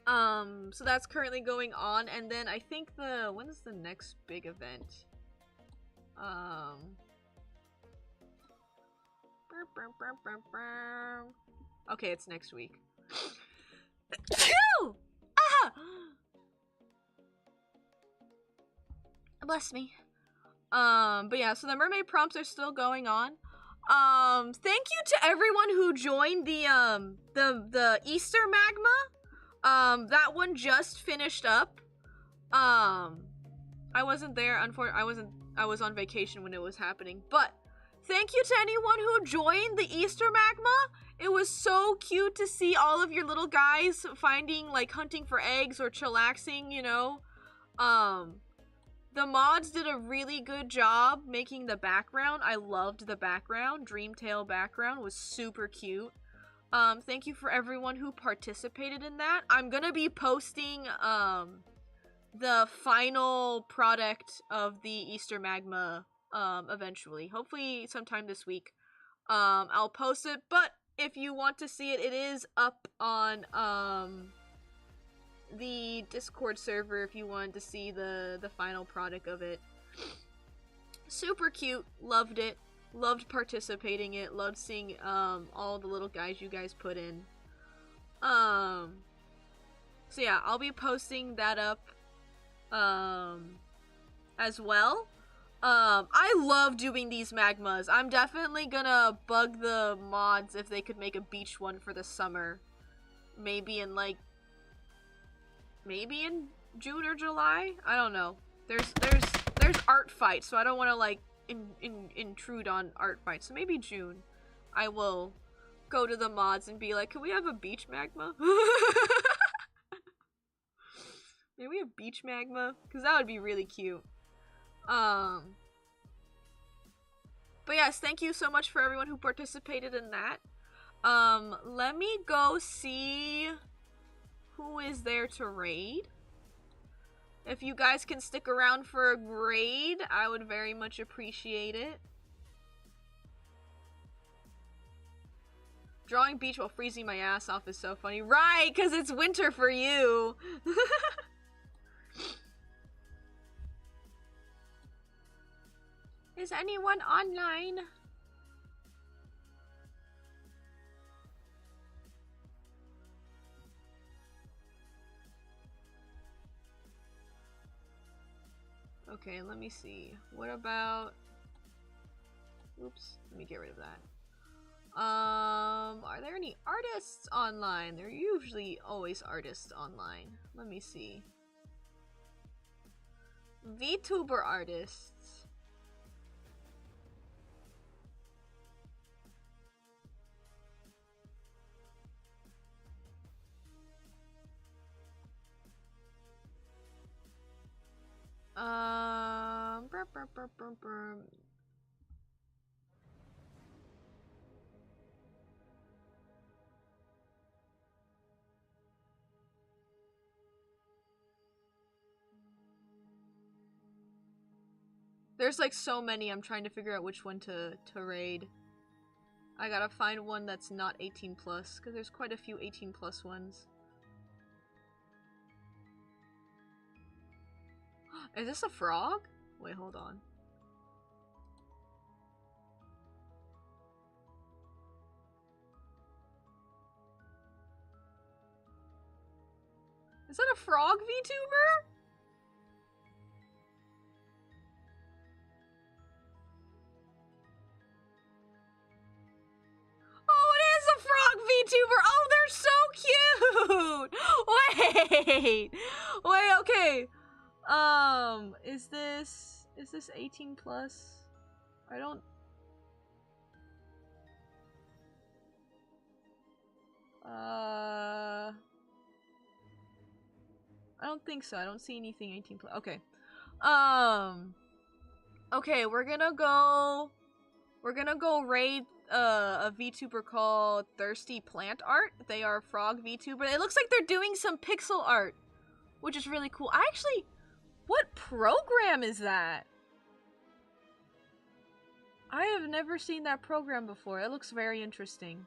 So that's currently going on, and then I think when's the next big event? Okay, it's next week. Ah! Bless me. But yeah, so the mermaid prompts are still going on. Thank you to everyone who joined the Easter magma. That one just finished up. I wasn't there, unfortunately. I was on vacation when it was happening, but thank you to anyone who joined the Easter magma. It was so cute to see all of your little guys finding, like, hunting for eggs or chillaxing, you know. The mods did a really good job making the background. I loved the background. Dreamtail background was super cute. Thank you for everyone who participated in that. I'm gonna be posting, the final product of the Easter magma, eventually. Hopefully sometime this week. I'll post it, but if you want to see it, it is up on, the Discord server if you wanted to see the final product of it. Super cute. Loved it. Loved participating in it. Loved seeing, all the little guys you guys put in. So yeah, I'll be posting that up, as well. I love doing these magmas. I'm definitely gonna bug the mods if they could make a beach one for the summer. Maybe in June or July? I don't know. There's art fights, so I don't want to, like, intrude on art fights. So maybe June, I will go to the mods and be like, can we have a beach magma? Maybe we have beach magma? Because that would be really cute. But yes, thank you so much for everyone who participated in that. Let me go see who is there to raid. If you guys can stick around for a raid, I would very much appreciate it. Drawing beach while freezing my ass off is so funny. Right, because it's winter for you. Is anyone online? Okay, let me see. What about... Oops, let me get rid of that. Are there any artists online? There are usually always artists online. Let me see. VTuber artists. There's like so many, I'm trying to figure out which one to raid. I gotta find one that's not 18 plus, because there's quite a few 18 plus ones. Is this a frog? Wait, hold on. Is that a frog VTuber? Oh, it is a frog VTuber! Oh, they're so cute! Wait! Wait, okay. Is this 18 plus? I don't... I don't think so. I don't see anything 18 plus. Okay. Okay, we're gonna go raid a VTuber called Thirsty Plant Art. They are frog VTuber. It looks like they're doing some pixel art, which is really cool. What program is that? I have never seen that program before. It looks very interesting.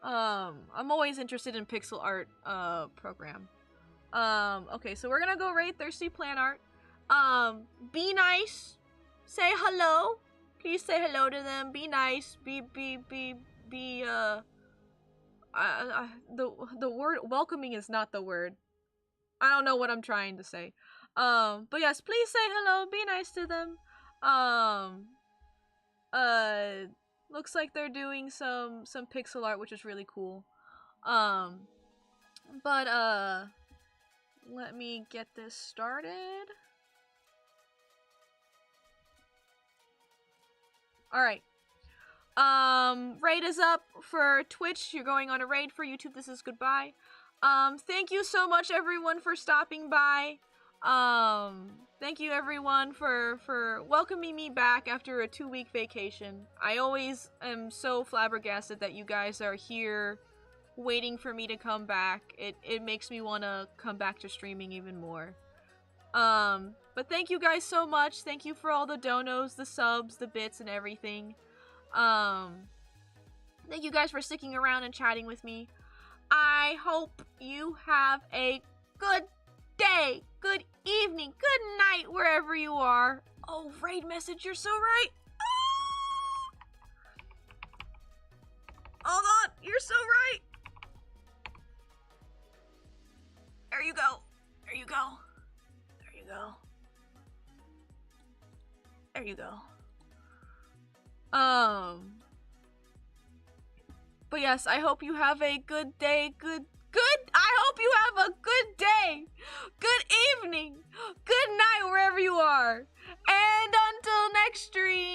I'm always interested in pixel art, program. Okay, so we're gonna go rate Thirsty Plant Art. Be nice. Say hello. Please say hello to them. Be nice. The word welcoming is not the word. I don't know what I'm trying to say. But yes, please say hello. Be nice to them. Looks like they're doing some pixel art, which is really cool. But let me get this started. Alright. Raid is up for Twitch. You're going on a raid. For YouTube, this is goodbye. Thank you so much, everyone, for stopping by. Thank you, everyone, for welcoming me back after a 2-week vacation. I always am so flabbergasted that you guys are here waiting for me to come back. It makes me want to come back to streaming even more. But thank you guys so much. Thank you for all the donos, the subs, the bits, and everything. Thank you guys for sticking around and chatting with me. I hope you have a good day, good evening, good night, wherever you are. Oh, raid message, you're so right. Hold on, you're so right. There you go. There you go. There you go. There you go. But yes, I hope you have a good day, I hope you have a good day, good evening, good night, wherever you are. And until next stream.